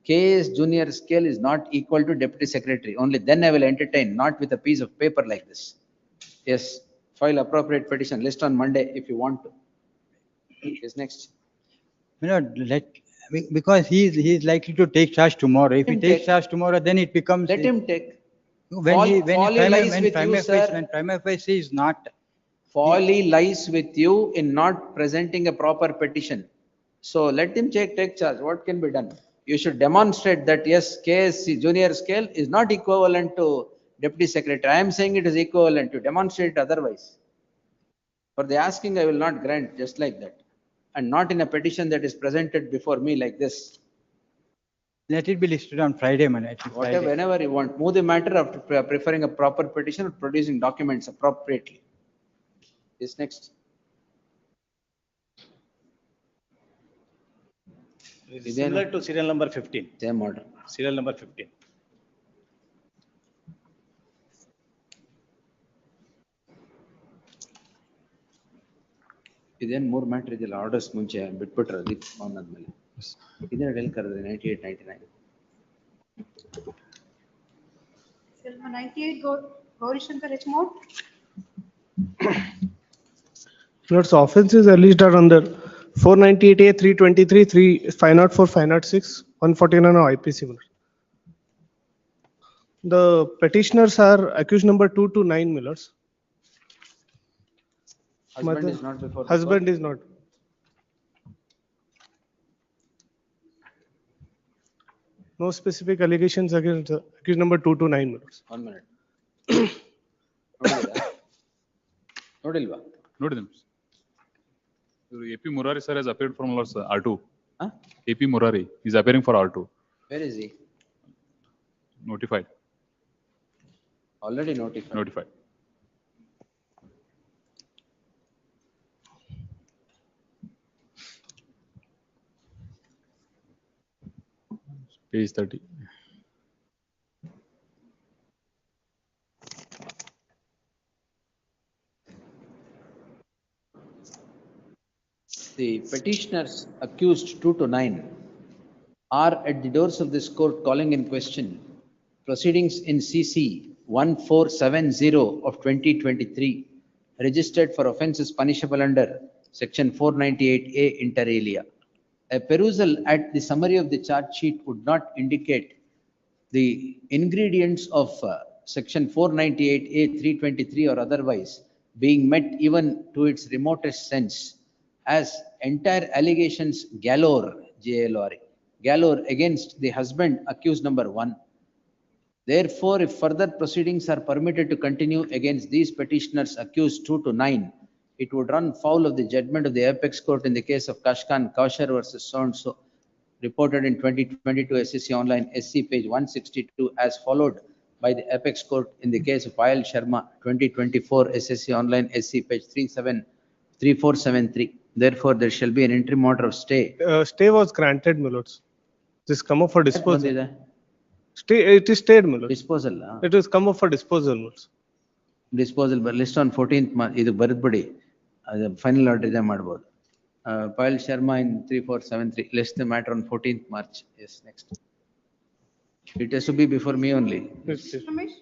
KS junior scale is not equal to deputy secretary. Only then I will entertain, not with a piece of paper like this. Yes, file appropriate petition, list on Monday if you want to. Yes, next. You know, because he is likely to take charge tomorrow. If he Him takes take. charge tomorrow, then it becomes. Let him take. When he, Folly lies with you, sir. when prima facie is not. Folly lies with you in not presenting a proper petition. So let him take charge. What can be done? You should demonstrate that yes, KSC junior scale is not equivalent to deputy secretary. I am saying it is equivalent to demonstrate otherwise. For the asking, I will not grant just like that. And not in a petition that is presented before me like this. Let it be listed on Friday, man. Whatever, whenever you want. Move the matter after preferring a proper petition or producing documents appropriately. Yes, next. It is similar to serial number 15. Same order. Serial number 15. ಇದೇನ್ 3 matter ಇದೆಯಲ್ಲ orders ಮುಂಚೆ ಬಿಟ್ಬಿಟ್ರೆ ಅದಕ್ಕೆ on ಆದ್ಮೇಲೆ ಇದನ್ನ ಎಲ್ಲಿ ಕರೆದ್ರಿ 98, 99? Silma 98, Gauri Shankar H. Mode. Lord's offenses alleged are under 498A, 323, 504, 506, 149 of IPC. The petitioners are accused number 2 to 9, my lords. Husband is not before the Husband is not. No specific allegations against accused number 2 to 9, my lords. 1 minute. ನೋಡಿಲ್ವಾ? ನೋಡಿದ್ದೀನಿ. AP Murari sir has appeared from R2. Huh? AP Murari is appearing for R2. Where is he? Notified. Already notified. Notified. Page 30. The petitioners accused 2 to 9 are at the doors of this court calling in question proceedings in CC 1470 of 2023 registered for offences punishable under section 498A inter-alia. A perusal at the summary of the charge sheet would not indicate the ingredients of section 498A 323 or otherwise being met even to its remotest sense, as entire allegations galore, G-A-L-O-R-E, galore against the husband accused number 1. Therefore, if further proceedings are permitted to continue against these petitioners accused 2 to 9, it would run foul of the judgment of the apex court in the case of Kashkan Kaushar versus so-and-so, reported in 2022 SCC Online SC page 162, as followed by the apex court in the case of Payal Sharma 2024 SSC Online SC page 3473. Therefore, there shall be an interim order of stay. Stay was granted, my lords. This come up for disposal. Stay, it is stayed, my lords. Disposal. It is come up for disposal, my lords. Disposal, but list on 14th March. ಇದು ಬರೆದ್ಬಿಡಿ. ಅದು final order ಇದೆ ಮಾಡ್ಬೋದು. Payal Sharma in 3473. List the matter on 14th March. Yes, next. It has to be before me only. Ramesh?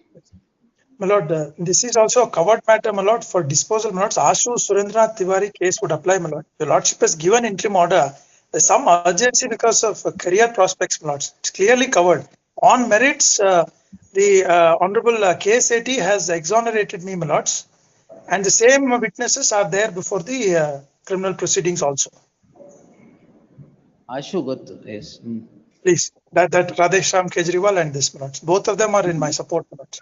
My lord, this is also a covered matter, my lord, for disposal, my lords. Ashu Surendranath Tiwari case would apply, my lord. Your lordship has given interim order. There's some urgency because of career prospects, my lords. It's clearly covered. On merits, the Honorable KSAT has exonerated me, my lords. And the same witnesses are there before the criminal proceedings also. Ashu ಗೊತ್ತು, yes. Please, that Radhesham Kejriwal and this, my lords. Both of them are in my support, my lords.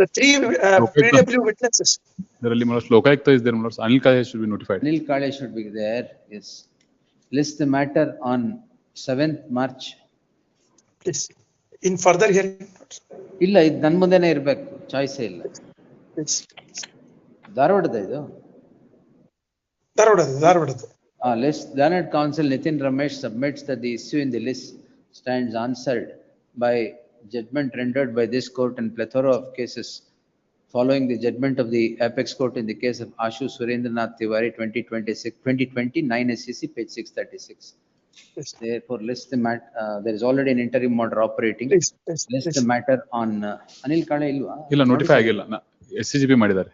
The three PW witnesses. ಇದರಲ್ಲಿ Lokayukta is there, Anil Kale should be notified. Anil Kale should be there, yes. List the matter on 7th March. Please, in further hearing. ಇಲ್ಲ, ಇದು ನನ್ನ ಮುಂದೆನೇ ಇರಬೇಕು, ಚಾಯ್ಸೇ ಇಲ್ಲ. ಧಾರವಾಡದ ಇದು? ಧಾರವಾಡದ. List, Learned Counsel Nitin Ramesh submits that the issue in the list stands answered by judgment rendered by this court in plethora of cases following the judgment of the apex court in the case of Ashu Surendranath Tiwari 2029 SCC page 636. Yes. Therefore, list the matter. There is already an interim order operating. Please, list the matter on Anil Kale ilva? ಇಲ್ಲ, notify ಆಗಿಲ್ಲ. SCGP ಮಾಡಿದ್ದಾರೆ.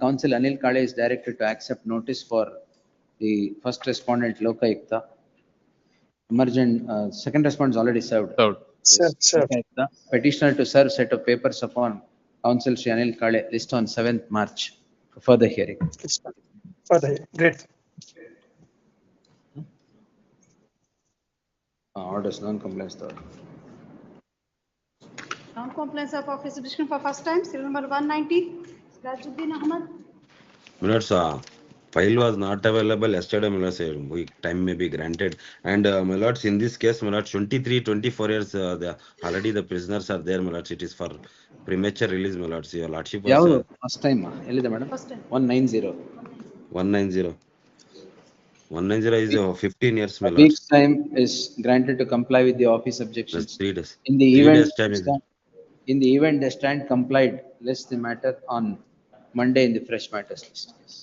Counsel Anil Kale is directed to accept notice for the first respondent Lokayukta. Emergent second respondent is already served. Sir. Petitioner to serve set of papers upon Counsel Shri Anil Kale, list on 7th March for further hearing. Further hearing. Great. Orders non-compliance order. Non-compliance of office decision for first time, serial number 190, Rajuddin Ahmad. Milords, file was not available yesterday, Milords. Time may be granted. And Milords, in this case, Milords, 23-24 years, already the prisoners are there, Milords. It is for premature release, Milords. Your Lordship was... ಯಾವುದು first time? ಎಲ್ಲಿದೆ madam? First time. 190. 190 is 15 years, A Milords. week's time is granted to comply with the office objections. Plus 3 days. In the 3 event, days time is... in the event they stand complied, list the matter on Monday in the fresh matters list. Yes.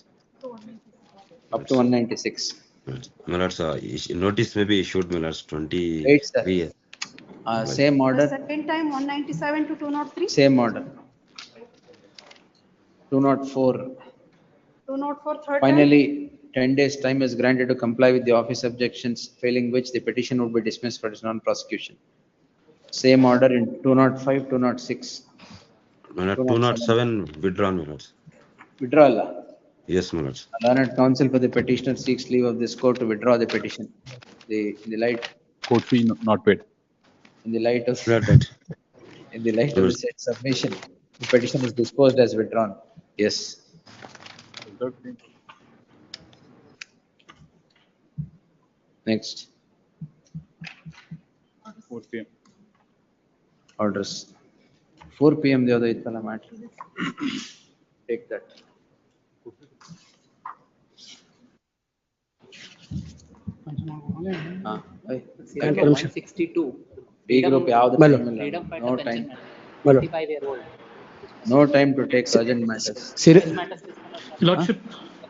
Up to 196. My lords, notice may be issued, my lords, Wait, sir. 23. Same The order, second time 197 to 203, same order. 204. 204 third time. Finally, 10 days time is granted to comply with the office objections, failing which the petition would be dismissed for its non-prosecution. Same order in 205, 206. My lord, 207 withdrawn, my lords. Withdrawal. Yes, my lords. Learned counsel for the petitioner seeks leave of this court to withdraw the petition. In the light, Court fee not paid. in the light of, Right, right. in the light of the said submission, the petition is disposed as withdrawn. Yes. Next. 4 PM. Orders. 4 PM the other itala matter. Take that. Serial 162. B group ಯಾವ್ದು Freedom time ಇಲ್ಲ. fighter No pension time. matter. My lord. 55-year-old. No time to take urgent matters. Serial, Fresh matters this matter. Lordship,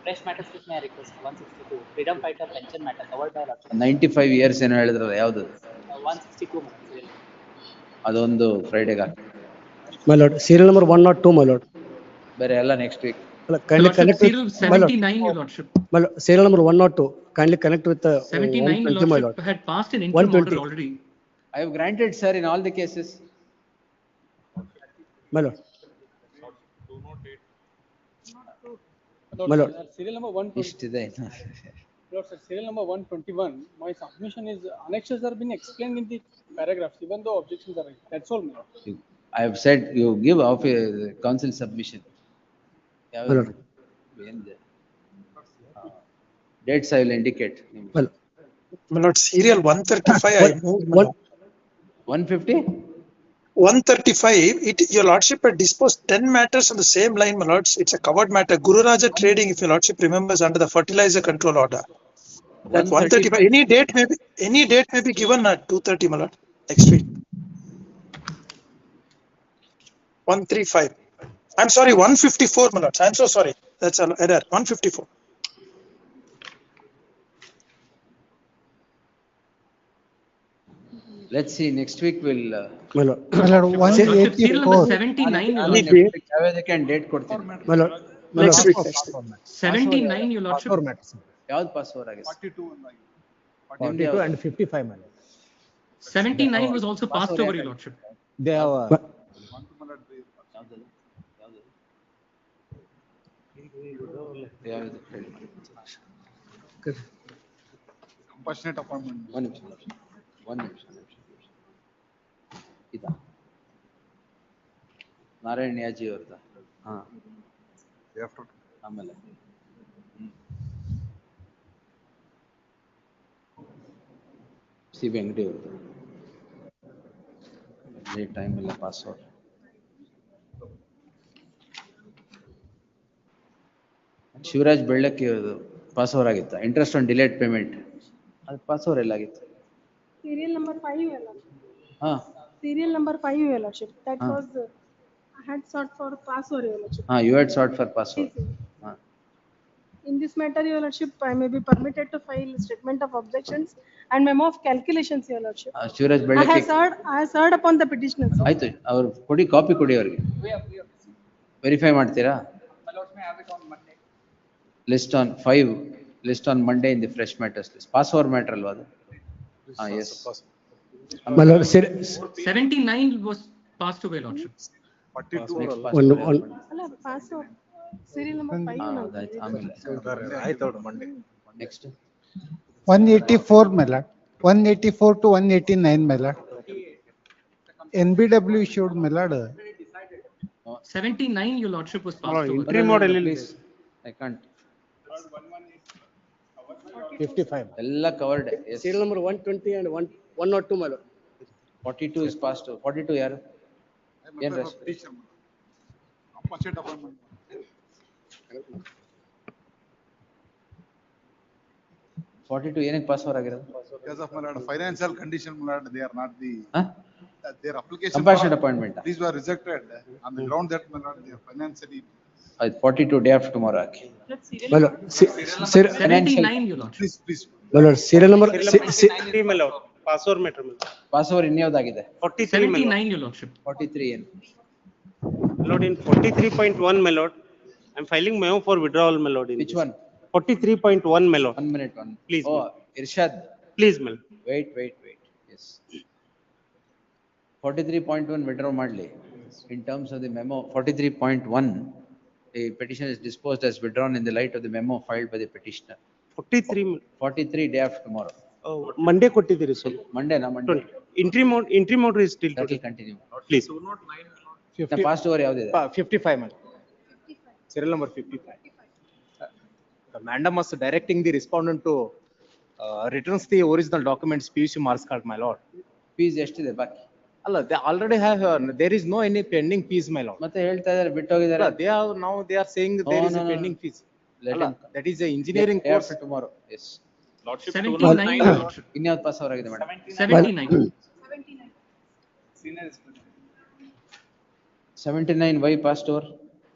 Fresh matters this may I request. 162. Freedom fighter pension matter covered by Lordship. 95 years ಏನೋ ಹೇಳಿದ್ರಲ್ಲ ಯಾವ್ದು 162 matter. Serial. ಅದೊಂದು ಫ್ರೈಡೆಗೆ ಹಾಕಿ. my lord, serial number 102, my lord. ಬೇರೆ ಎಲ್ಲ next week. Kindly connect with, Serial my lord, 79, your lordship. my lord, serial number 102, kindly connect with 79, your 120, my lord. lordship, had passed an interim 120. order already. I have granted, sir, in all the cases. My lord. My lord. Serial number 120. ಇಷ್ಟಿದೆ. Lord, sir, serial number 121, my submission is annexures are being explained in the paragraphs, even though objections are raised. That's all, my lord. I have said you give off a council submission. My lord. Dates I will indicate. Well, My lord, serial 135, I moved. my lord. 150? 135, your lordship had disposed 10 matters on the same line, my lords. It's a covered matter. Guru Raja Trading, if your lordship remembers, under the fertilizer control order. That 135, any date may be given at 230, my lord, next week. 135. I'm sorry, 154, my lords. I'm so sorry. That's an error. 154. Let's see, next week we'll. my lord. My lord, Serial number 184. 79, your Next lordship. week ಯಾವ್ದಕ್ಕೆ date ಕೊಡ್ತೀನಿ. My lord. My Next lord. week. 79, your lordship. ಯಾವ್ದು password ಆಗಿದೆ? 42 and 55, my lord. 79 was also passed over, your lordship. They have, ಯಾವ್ದು ಹೇಳಿ. Compassionate appointment. ಒಂದು ನಿಮಿಷ. ಇದಾ ನಾರಾಯಣ್ ಯಾಜಿ ಅವ್ರದ್ದು. ಹಾ ಆಮೇಲೆ ಸಿ ಬಿ ಅಂಗಡಿ ಅವ್ರದ್ದು. ಟೈಮ್ ಇಲ್ಲ ಪಾಸ್ವರ್ಡ್. ಶಿವರಾಜ್ ಬೆಳ್ಳಕ್ಕಿ ಅವ್ರದ್ದು ಪಾಸ್ವರ್ಡ್ ಆಗಿತ್ತು. ಇಂಟ್ರೆಸ್ಟ್ ಆನ್ ಡಿಲೇಡ್ ಪೇಮೆಂಟ್ ಅದು password ಎಲ್ಲಾಗಿತ್ತು? serial number 5, your lordship. ಹಾ Serial number 5, your lordship. That Ah. was, I had sought for password, your lordship. ಹಾ you had sought for password. ಹಾ In this matter, your lordship, I may be permitted to file statement of objections and memo of calculations, your lordship. Shivaraj I Bellakki have served upon the petitioners. ಆಯ್ತು, ಅವ್ರು ಕೊಡಿ, copy ಕೊಡಿ ಅವ್ರಿಗೆ. Verify ಮಾಡ್ತೀರಾ? List on 5, list on Monday in the fresh matters list. Password matter ಅಲ್ವಾ ಅದು? ಹಾ S. my lord, 79 was passed away, lordship. Hello, password. Serial number 5, your lordship. ಆಮೇಲೆ next 184, my lord. 184 to 189, my lord. NBW issued, my lord. 79, your lordship, was passed over. interim order please I can't. 55. ಎಲ್ಲ covered. Serial number 120 and 102, my lord. 42 is passed. 42 ಯಾರು? ಏನ್ rest? Compassionate appointment. 42 ಏನಕ್ಕೆ password ಆಗಿರೋದು? Because of my lord, financial condition, my lord, they are not the, ಹಾ their application. Compassion appointment. These were rejected on the ground that, my lord, they are financially. 42 day after tomorrow. Okay. My lord, Financial 79, your lordship. my lord, serial number, my lord. Password matter, my lord. Password ಇನ್ಯಾವ್ದಾಗಿದೆ? 43, my lord. 79, your lordship. 43 ಏನು? My lord, in 43.1, my lord, I'm filing memo for withdrawal, my lord. Which one? 43.1, my lord. 1 minute, one. Please, Oh, ma'am. Irshad. Please, my lord. Wait. Yes. 43.1 withdraw ಮಾಡ್ಲಿ. In terms of the memo, 43.1, the petition is disposed as withdrawn in the light of the memo filed by the petitioner. 43, 43 day after tomorrow. Monday ಕೊಟ್ಟಿದ್ದೀರಿ sir. Monday na Monday. Interim order is still That will today. continue. Please. The past over ಯಾವ್ದಿದೆ? 55, man. Serial number 55. The mandamus directing the respondent to returns the original documents PUC marks card, my lord. Fees ಎಷ್ಟಿದೆ ಬಾಕಿ? Allah, they already have, there is no any pending fees, my lord. ಮತ್ತೆ ಹೇಳ್ತಾ ಇದ್ದಾರೆ ಬಿಟ್ಟು ಹೋಗಿದ್ದಾರೆ. Allah, they are saying that there is a pending fees. Allah, that is a engineering Day course. after tomorrow. Yes. Lordship 79, your lordship. ಇನ್ಯಾವ್ದು pass ಅವರಾಗಿದೆ madam? 79. 79 why passed over?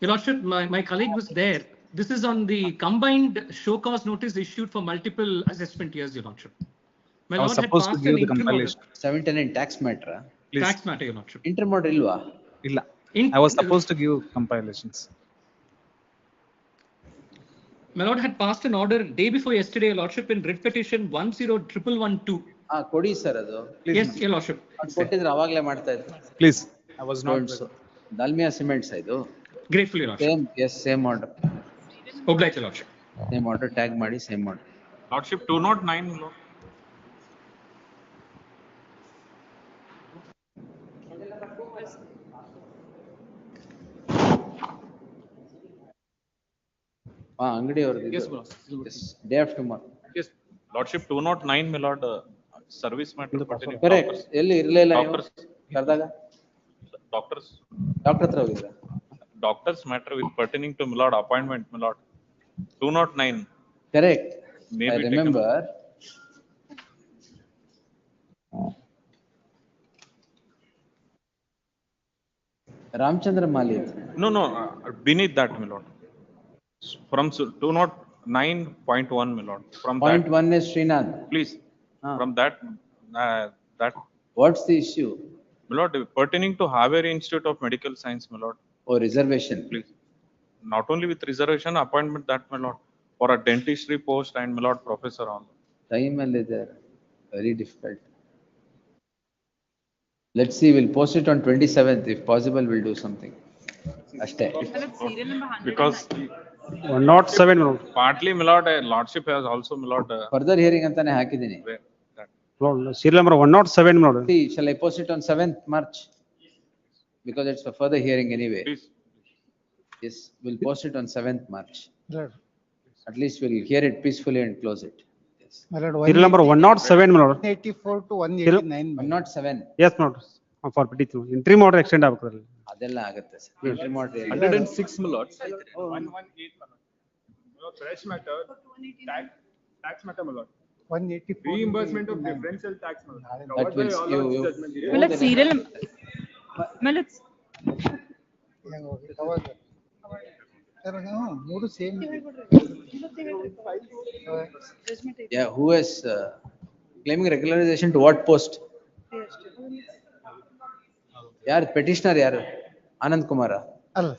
Your lordship, my colleague was there. This is on the combined show cause notice issued for multiple assessment years, your lordship. My I was lord had supposed to passed give an the interim order. compilation. 79 tax matter. Please. Tax matter, your lordship. Interim order ಇಲ್ವಾ? ಇಲ್ಲ. In- I was supposed to give compilations. My lord had passed an order day before yesterday, your lordship, in writ petition 1011112. ಕೊಡಿ sir ಅದು. Yes, your lordship. ಅದು ಕೊಟ್ಟಿದ್ರೆ ಅವಾಗಲೇ ಮಾಡ್ತಾ ಇದ್ರು. Please, I was not. Dalmia Cements ಇದು. Grateful, your lordship. Same, yes, same order. Obliged, your lordship. Same order, tag ಮಾಡಿ same order. Lordship 209, my lord. ಅಂಗಡಿ ಅವ್ರದ್ದು. Yes, boss. Yes, day after tomorrow. Yes. Lordship 209, my lord, service matter pertaining Correct. doctors. ಎಲ್ಲಿ ಇರ್ಲಿಲ್ಲ ನೀವು Doctors. ಕರೆದಾಗ? Doctors. Doctor ಹತ್ರ ಹೋಗಿದ್ರ? Doctors matter with pertaining to my lord appointment, my lord. 209. Correct. May I be taken. remember. Ramchandra Mali. No, beneath that, my lord. From 209.1, my lord. From Point that, 1 is Srinath. please, Ah. from that, What's the issue? my lord, pertaining to Haveri Institute of Medical Science, my lord. Oh, reservation. Please. Not only with reservation, appointment that, my lord, for a dentistry post and, my lord, professor on. Time and there. Very difficult. Let's see, we'll post it on 27th. If possible, we'll do something. Ashte. Because 107, my lord. partly, my lord, lordship has also, my lord, Further hearing ಅಂತಾನೆ ಹಾಕಿದ್ದೀನಿ. that. Lord, serial number 107, my lord. See, shall I post it on 7th March? Because it's for further hearing anyway. Please. Yes, we'll post it on 7th March. Lord, At least we'll hear it peacefully and close it. Yes. my lord, Serial number 107, my lord. 184 to 189. 107. Yes, my lord. For petition. Interim order extend ಆಗ್ಬೇಕಲ್ಲ. ಅದೆಲ್ಲ ಆಗುತ್ತೆ sir. Interim order ಏನು? 106, my lord. 118, my lord. My lord, fresh matter, tax matter, my lord. 184. Reimbursement of differential tax, my lord. That Covered by will, all you, our judgment. Well, it's serial. Well, it's ಮೂರು same. yeah, who is claiming regularization to what post? ಯಾರು petitioner ಯಾರು? ಆನಂದ್ ಕುಮಾರ? ಅಲ್ಲ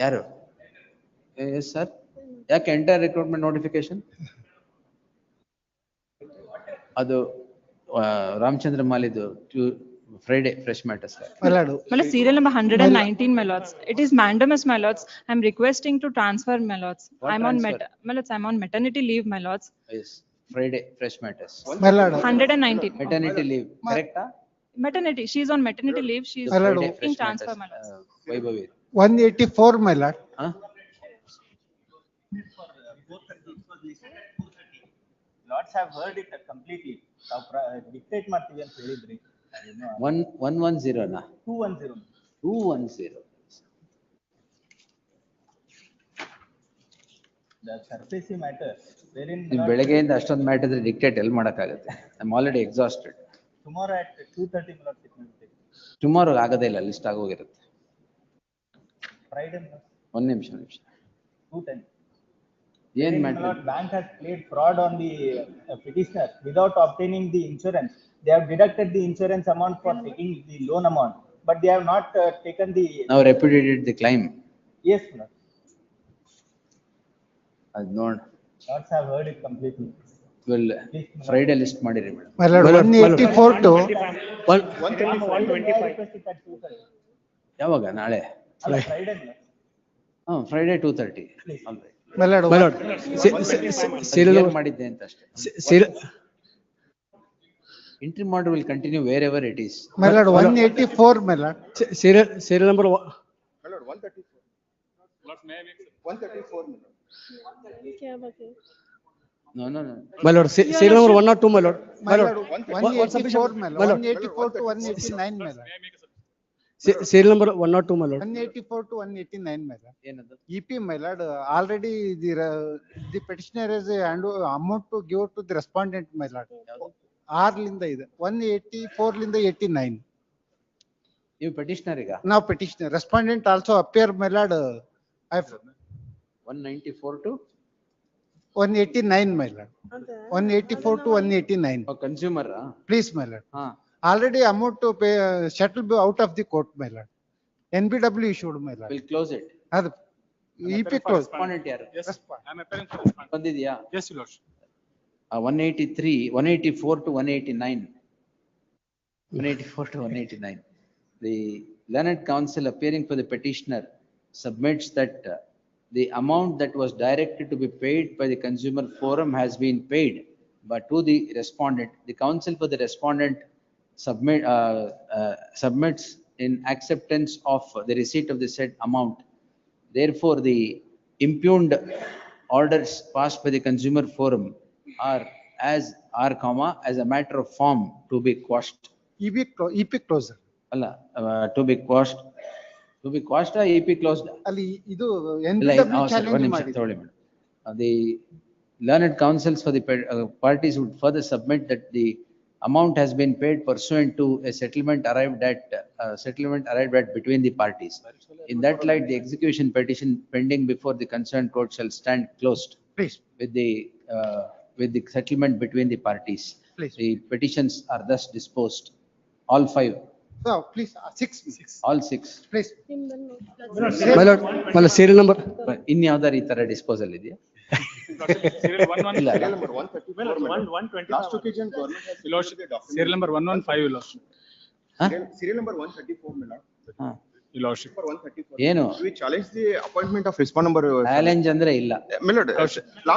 ಯಾರು? Yes, sir. ಯಾಕೆ enter recruitment notification? ಅದು ರಾಮಚಂದ್ರ ಮಾಲಿದು Friday fresh matter sir. well, it's serial number 119, my lords. It is mandamus, my lords. I'm requesting to transfer, my lords. What I'm transfer? I'm on maternity leave, my lords. Yes, Friday fresh matters. 119. Maternity leave, correct? Maternity. She's on maternity leave. She's Friday in fresh transfer, my matters. lords. Vaibhavi. 184, my lord. Huh? Lords have heard it completely. Dictate ಮಾಡ್ತೀವಿ ಅಂತ ಹೇಳಿದ್ರಿ. 110 ನಾ? 210. 210. The surface matter wherein ಬೆಳಗ್ಗೆಯಿಂದ ಅಷ್ಟೊಂದು mat ಇದ್ರೆ dictate ಎಲ್ಲಿ ಮಾಡಕ್ಕಾಗುತ್ತೆ? I am already exhausted. tomorrow at 2:30 tomorrow ಆಗೋದೇ ಇಲ್ಲ, ಲಿಸ್ಟ್ ಆಗೋಗಿರುತ್ತೆ. Friday. ಒಂದ್ ನಿಮಿಷ. 210. ಏನ್ My matter? lord, bank has played fraud on the petitioner without obtaining the insurance. They have deducted the insurance amount for taking the loan amount, but they have not taken the. Now repudiated the claim. Yes, my lord. ಅದ್ ನೋಡ್. Lords have heard it completely. Well, Friday list ಮಾಡಿರಿ madam. My lord, 184 to 125. ಯಾವಾಗ? ನಾಳೆ? ಅಲ್ಲ, Friday. Friday 2:30. My lord, Serial ಮಾಡಿದ್ದೆ ಅಂತ ಅಷ್ಟೇ. Interim order will continue wherever it is. My lord, 184, my lord. Serial number. My lord, 134. Lords, may I make 134. No. My lord, serial number 1 or 2, my lord. My lord, 184, my lord. 184 to 189, my lord. Serial number 1 or 2, my lord. 184 to 189, my lord. ಏನದು? EP, my lord, already the petitioner has amount to give to the respondent, my lord. R linda ಇದೆ 184 ಲಿಂದ 89. ನೀವು petitioner ಈಗ? Now petitioner, respondent also appear, my lord. 194 to 189, my lord. 184 to 189. Consumer. Please, my lord. Already amount to pay settle out of the court, my lord. NBW issued, my lord. We'll close it. EP close. Respondent ಯಾರು? Yes, I'm appearing for respondent. ಬಂದಿದ್ಯಾ? Yes, your lordship. 184 to 189. 184 to 189. The learned counsel appearing for the petitioner submits that the amount that was directed to be paid by the consumer forum has been paid, but to the respondent, the counsel for the respondent submits in acceptance of the receipt of the said amount. Therefore, the impugned orders passed by the consumer forum are as a matter of form to be quashed. EP closer. ಅಲ್ಲ, to be quashed. To be quashed or EP closed? ಅಲ್ಲಿ ಇದು NBW challenge ಮಾಡಿ. The learned counsels for the parties would further submit that the amount has been paid pursuant to a settlement arrived at between the parties. In that light, the execution petition pending before the concerned court shall stand closed. Please. With the settlement between the parties. Please. The petitions are thus disposed. All 5. So please, 6. All 6. Please. My lord, serial number. ಇನ್ಯಾವ್ದಾರು ಈ ತರ disposal ಇದೆಯಾ? Serial 120. Last occasion government has serial number 115, your lordship. Serial number 134, my lord. Your lordship. ಏನು? We challenge the appointment of respondent number. Challenge ಅಂದ್ರೆ ಇಲ್ಲ. My lord,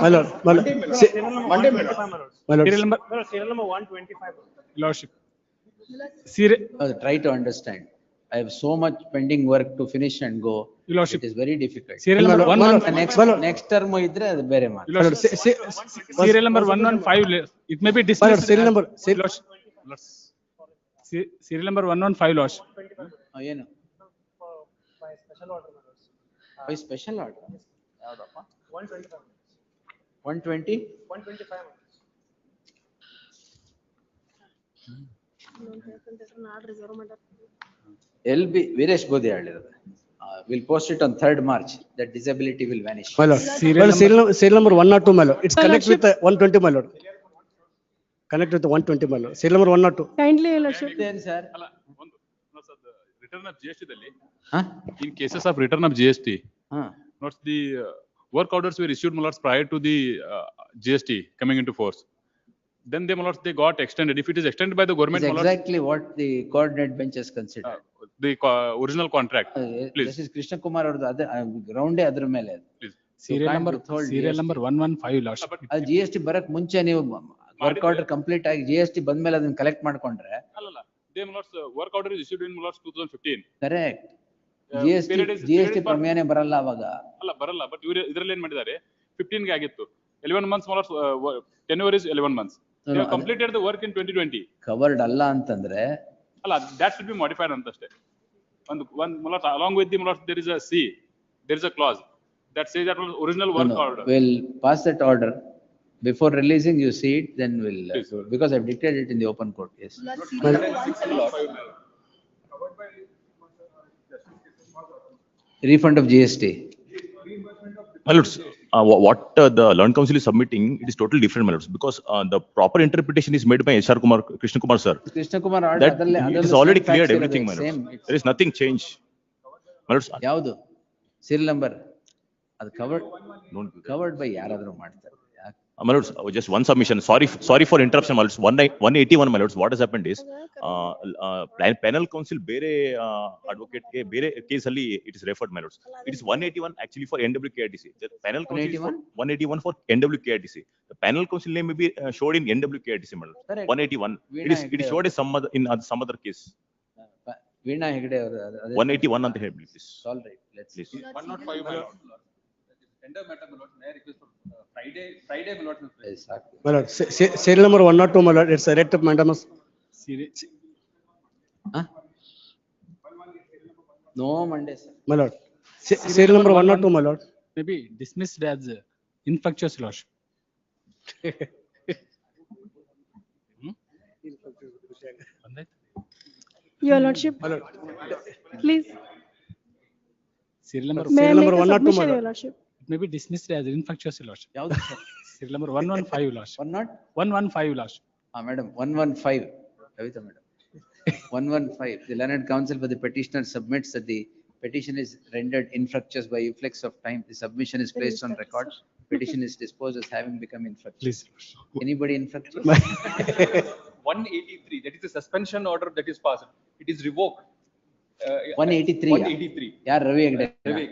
My lord, Monday, my lord. Serial number 125, your lordship. Try to understand. I have so much pending work to finish and go. Your lordship. It is very difficult. Serial number 115. Next term ಇದ್ರೆ ಅದು ಬೇರೆ ಮಾತು. Serial number 115, it may be dismissed. Serial number. Serial number 115, lordship. ಏನು? By special order. ಯಾವ್ದಪ್ಪ? 120? 125. LB Viresh Bodhi ಹೇಳಿರೋದು. We'll post it on 3rd March. That disability will vanish. My lord, serial number 1 or 2, my lord. It's connect with 120, my lord. Connect with 120, my lord. Serial number 1 or 2. Kindly, your lordship. Sir. Return of GST ದಲ್ಲಿ, in cases of return of GST, not the work orders were issued, my lords, prior to the GST coming into force. Then they, my lords, they got extended. If it is extended by the government, It's exactly what the coordinate bench has considered. The original contract. Please. This is Krishna Kumar ಅವ್ರದ್ದು ಅದೇ ground ಅದರ ಮೇಲೆ. Please. Serial number 115, lordship. ಅದು GST ಬರಕ್ ಮುಂಚೆ ನೀವು work order complete ಆಗಿ GST ಬಂದ್ಮೇಲೆ ಅದನ್ನ ಕಲೆಕ್ಟ್ ಮಾಡ್ಕೊಂಡ್ರೆ. ಅಲ್ಲಲ್ಲ, they, my lords, work order is issued in, my lords, 2015. Correct. GST ಪ್ರಮೇಯನೇ ಬರಲ್ಲ ಅವಾಗ. ಅಲ್ಲ ಬರಲ್ಲ, ಬಟ್ ಇವರು ಇದರಲ್ಲಿ ಏನ್ ಮಾಡಿದ್ದಾರೆ, 15 ಗೆ ಆಗಿತ್ತು. 11 months, my lords, tenure is 11 months. They have completed the work in 2020. Covered ಅಲ್ಲ ಅಂತಂದ್ರೆ ಅಲ್ಲ, that should be modified ಅಂತ ಅಷ್ಟೇ. One, my lords, along with the, my lords, there is a clause that says that original work order. We'll pass that order. Before releasing, you see it, then we'll, because I've dictated it in the open court. Yes. Refund of GST. My lords, what the Learned Council is submitting, it is totally different, my lords, because the proper interpretation is made by H.R. Kumar, Krishna Kumar sir. Krishna Kumar order, That it is already cleared everything, my lords. same. There is nothing changed. My lords, ಯಾವುದು serial number ಅದು don't do that. covered by ಯಾರಾದ್ರೂ ಮಾಡ್ತಾರೆ. My lords, just one submission. Sorry for interruption, my lords. 181, my lords. What has happened is, panel council bere advocate ke bere case alli it is referred, my lords. It is 181 actually for NWKRTC. The panel council is for 181 for NWKRTC. The panel council name may be showed in NWKRTC, my lords. Correct. 181. It is showed as some other in some other case. Veena Hegde ಅವರು 181 ಅಂತ ಹೇಳಿ please. All right, let's Please. 105, my lord. Tender matter, my lord. May I request for Friday, my lord. My lord, serial number 102, my lord, it's a writ of mandamus. No Monday, sir. My lord, serial number 102, my lord. Maybe dismissed as infructuous lordship. Your lordship, My lord, please. Serial number May I serial number make a 102, my submission, your lord. lordship? may be dismissed as infructuous lordship. ಯಾವುದು Serial number 115 lordship. 115 lordship. madam 115 Kavita madam 115 the learned counsel for the petitioner submits that the petition is rendered infructuous by efflux of time. The submission is placed on record. Petition is disposed as having become infructuous. Please. Anybody infructuous? 183, that is the suspension order that is passed. It is revoked. 183 183. ಯಾರು Ravi Hegde Ravi.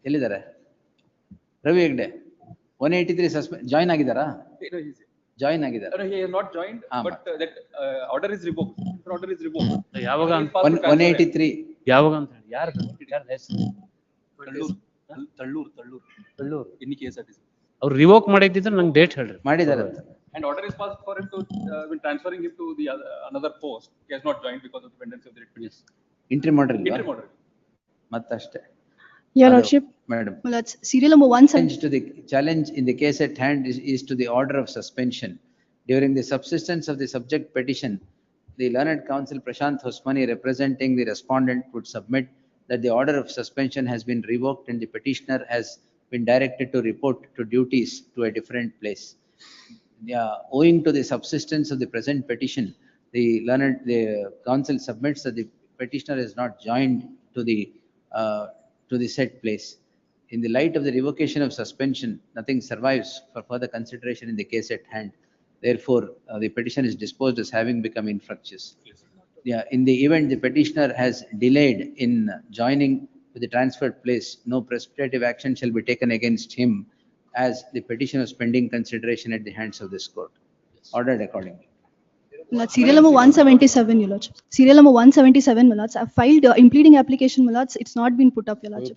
ಎಲ್ಲಿದ್ದಾರೆ Ravi Hegde 183 suspend join ಆಗಿದ್ದಾರಾ join ಆಗಿದ್ದಾರೆ No, he has not joined, but that order is revoked. Order is revoked. ಯಾವಾಗ It is passed to transfer. 183 ಯಾವಾಗ ಅಂತ ಹೇಳಿ ಯಾರು ಹೆಸರು Tallur. In case that is. ಅವ್ರು ರಿವೋಕ್ ಮಾಡಿದ್ದಿದ್ರೆ ನಂಗೆ ಡೇಟ್ ಹೇಳ್ರಿ. ಮಾಡಿದ್ದಾರೆ And order is passed for him to when transferring him to the another post. He has not joined because of the pendency of the writ. Entry ಮಾಡ್ರಿ Interim order. ಮತ್ತಷ್ಟೇ Your lordship, madam Well, that's serial number 170. challenge in the case at hand is to the order of suspension. During the subsistence of the subject petition, the learned counsel Prashant Hosmani representing the respondent would submit that the order of suspension has been revoked and the petitioner has been directed to report to duties to a different place. Owing to the subsistence of the present petition, the counsel submits that the petitioner is not joined to the said place. In the light of the revocation of suspension, nothing survives for further consideration in the case at hand. Therefore, the petition is disposed as having become infructuous. In the event the petitioner has delayed in joining to the transferred place, no precipitative action shall be taken against him as the petition is pending consideration at the hands of this court. Ordered accordingly. That's serial number 177, your lordship. Serial number 177, my lords. I've filed impleading application, my lords. It's not been put up, your lordship.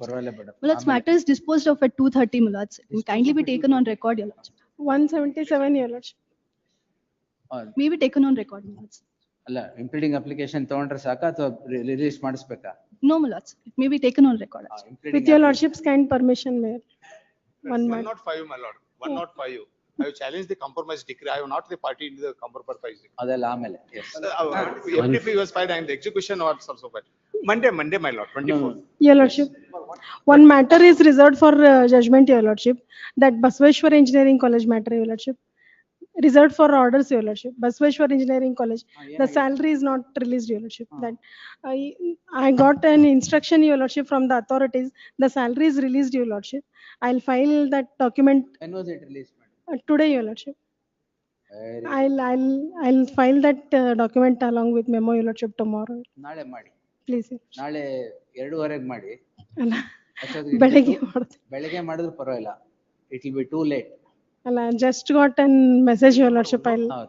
My lords, matter is disposed of at 2:30, my lords. It will kindly be taken on record, your lordship. 177, your lordship. May be taken on record, my lords. ಅಲ್ಲ impleading application ತಗೊಂಡ್ರೆ ಸಾಕಾ ಅಥವಾ release ಮಾಡಿಸ್ಬೇಕಾ? No, my lords. It may be taken on record. With your lordship's kind permission, Mayor. One matter. 105, my lord. 105. I have challenged the compromise decree. I am not the party in the compromise decree. ಅದೆಲ್ಲ ಆಮೇಲೆ yes. FTP was filed and the execution was also filed. Monday, my lord, 24. Your lordship, one matter is reserved for judgment, your lordship. That Basaveshwar Engineering College matter, your lordship. Reserved for orders, your lordship. Basaveshwar Engineering College. The salary is not released, your lordship. That I got an instruction, your lordship, from the authorities. The salary is released, your lordship. I'll file that document. When was it released? Today, your lordship. I'll file that document along with memo, your lordship, tomorrow. ನಾಳೆ ಮಾಡಿ. Please. ನಾಳೆ 2:30 ಮಾಡಿ. ಅಲ್ಲ ಅಷ್ಟೊತ್ತಿಗೆ ಬೆಳಗ್ಗೆ ಮಾಡಿದ್ರು ಪರವಾಗಿಲ್ಲ. It will be too late. ಅಲ್ಲ just got an message, your lordship.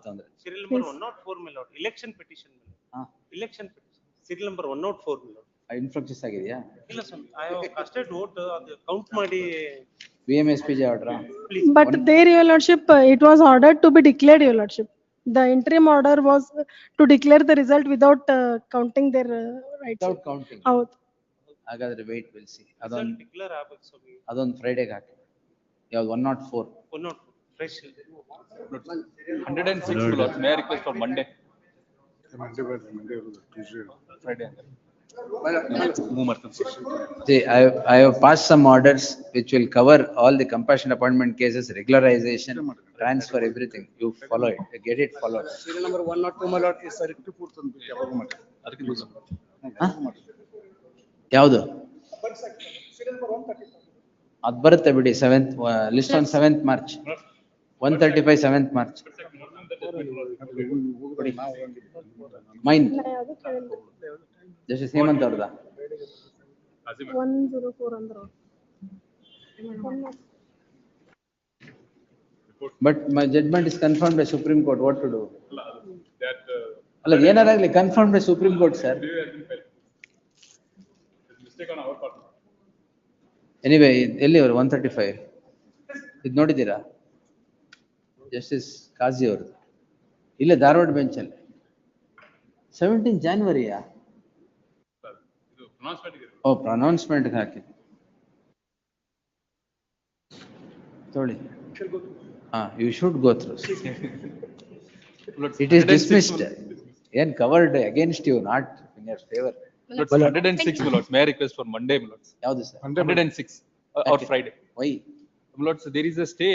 ತೊಂದ್ರೆ. Serial number 104, my lord. Election petition. Election petition. Serial number 104, my lord. ಇನ್ಫ್ರಕ್ಚಸ್ ಆಗಿದೆಯಾ? ಇಲ್ಲ ಸ್ವಾಮಿ. I have casted vote. ಅದು ಕೌಂಟ್ ಮಾಡಿ VMSPJ order. But there, your lordship, it was ordered to be declared, your lordship. The interim order was to declare the result without counting their rights. Without counting. Out. ಹಾಗಾದ್ರೆ wait, we'll see. result declare ಆಗಬೇಕು ಸ್ವಾಮಿ. ಅದೊಂದು ಫ್ರೈಡೆಗೆ ಹಾಕಿ. ಯಾವ್ದು 104? 104 fresh. 106, lord. May I request for Monday? Monday, Tuesday. Friday. See, I have passed some orders which will cover all the compassion appointment cases, regularization, transfer, everything. You follow it, get it followed. Serial number 102, my lord, is correct to put on ಯಾವುದು ಅದು ಬರುತ್ತೆ ಬಿಡಿ, 7th list on 7th March, 135 7th March. Main justice Hemant ಅವ್ರದ 104 ಅಂದ್ರು. But my judgment is confirmed by Supreme Court. What to do? ಅಲ್ಲ ಏನಾರಾಗ್ಲಿ confirmed by Supreme Court, sir. Anyway, ಎಲ್ಲಿ ಅವರು 135 ಇದು ನೋಡಿದ್ದೀರಾ? ಜಸ್ಟಿಸ್ ಕಾಜಿ ಅವ್ರದ್ದು ಇಲ್ಲೇ ಧಾರವಾಡ ಬೆಂಚಲ್ಲಿ 17 ಜಾನ್ವರಿಯಾ? ಓ, ಪ್ರೊನೌನ್ಸ್ಮೆಂಟ್ ಹಾಕಿ ತೊಳಿ. You should go through. It is dismissed. Again covered against you, not in your favor. 106, my lords. May I request for Monday, my lords? ಯಾವುದು sir? 106 or Friday. Why? My lords, there is a stay.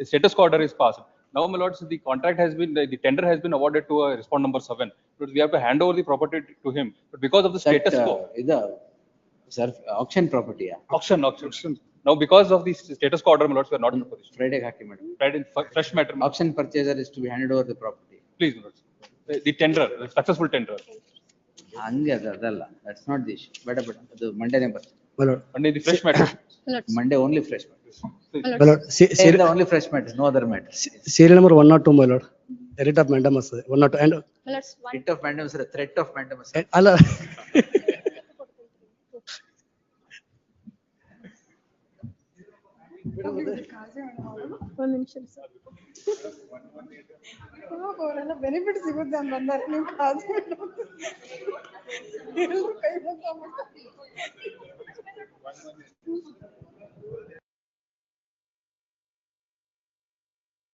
A status quo order is passed. Now, my lords, the contract has been, the tender has been awarded to respond number 7. But we have to hand over the property to him. But because of the status quo, Sir, auction property. auction. Now, because of the status quo order, my lords, we are not in a position. Friday haki madam. Friday, fresh matter. Auction purchaser is to be handed over the property. Please, my lords. The tender, the successful tender. ಹಂಗೆ ಅದಲ್ಲ, that's not the issue. ಬೇಡ ಅದು ಮಂಡೇನೇ ಬರ್ತದೆ. Monday, the fresh matter. Monday only fresh matters. Only fresh matters, no other matters. Serial number 102, my lord. Writ of mandamus 102 and Writ of mandamus, threat of mandamus. ಅಲ್ಲ ಒಂದು ನಿಮಿಷ sir. ಅವರೆಲ್ಲ benefit ಸಿಗುತ್ತೆ ಅಂತ ಬಂದಾರೆ, ನೀವು ಕಾಜು ಎಲ್ಲರೂ ಕೈ ಮುಗ್ದು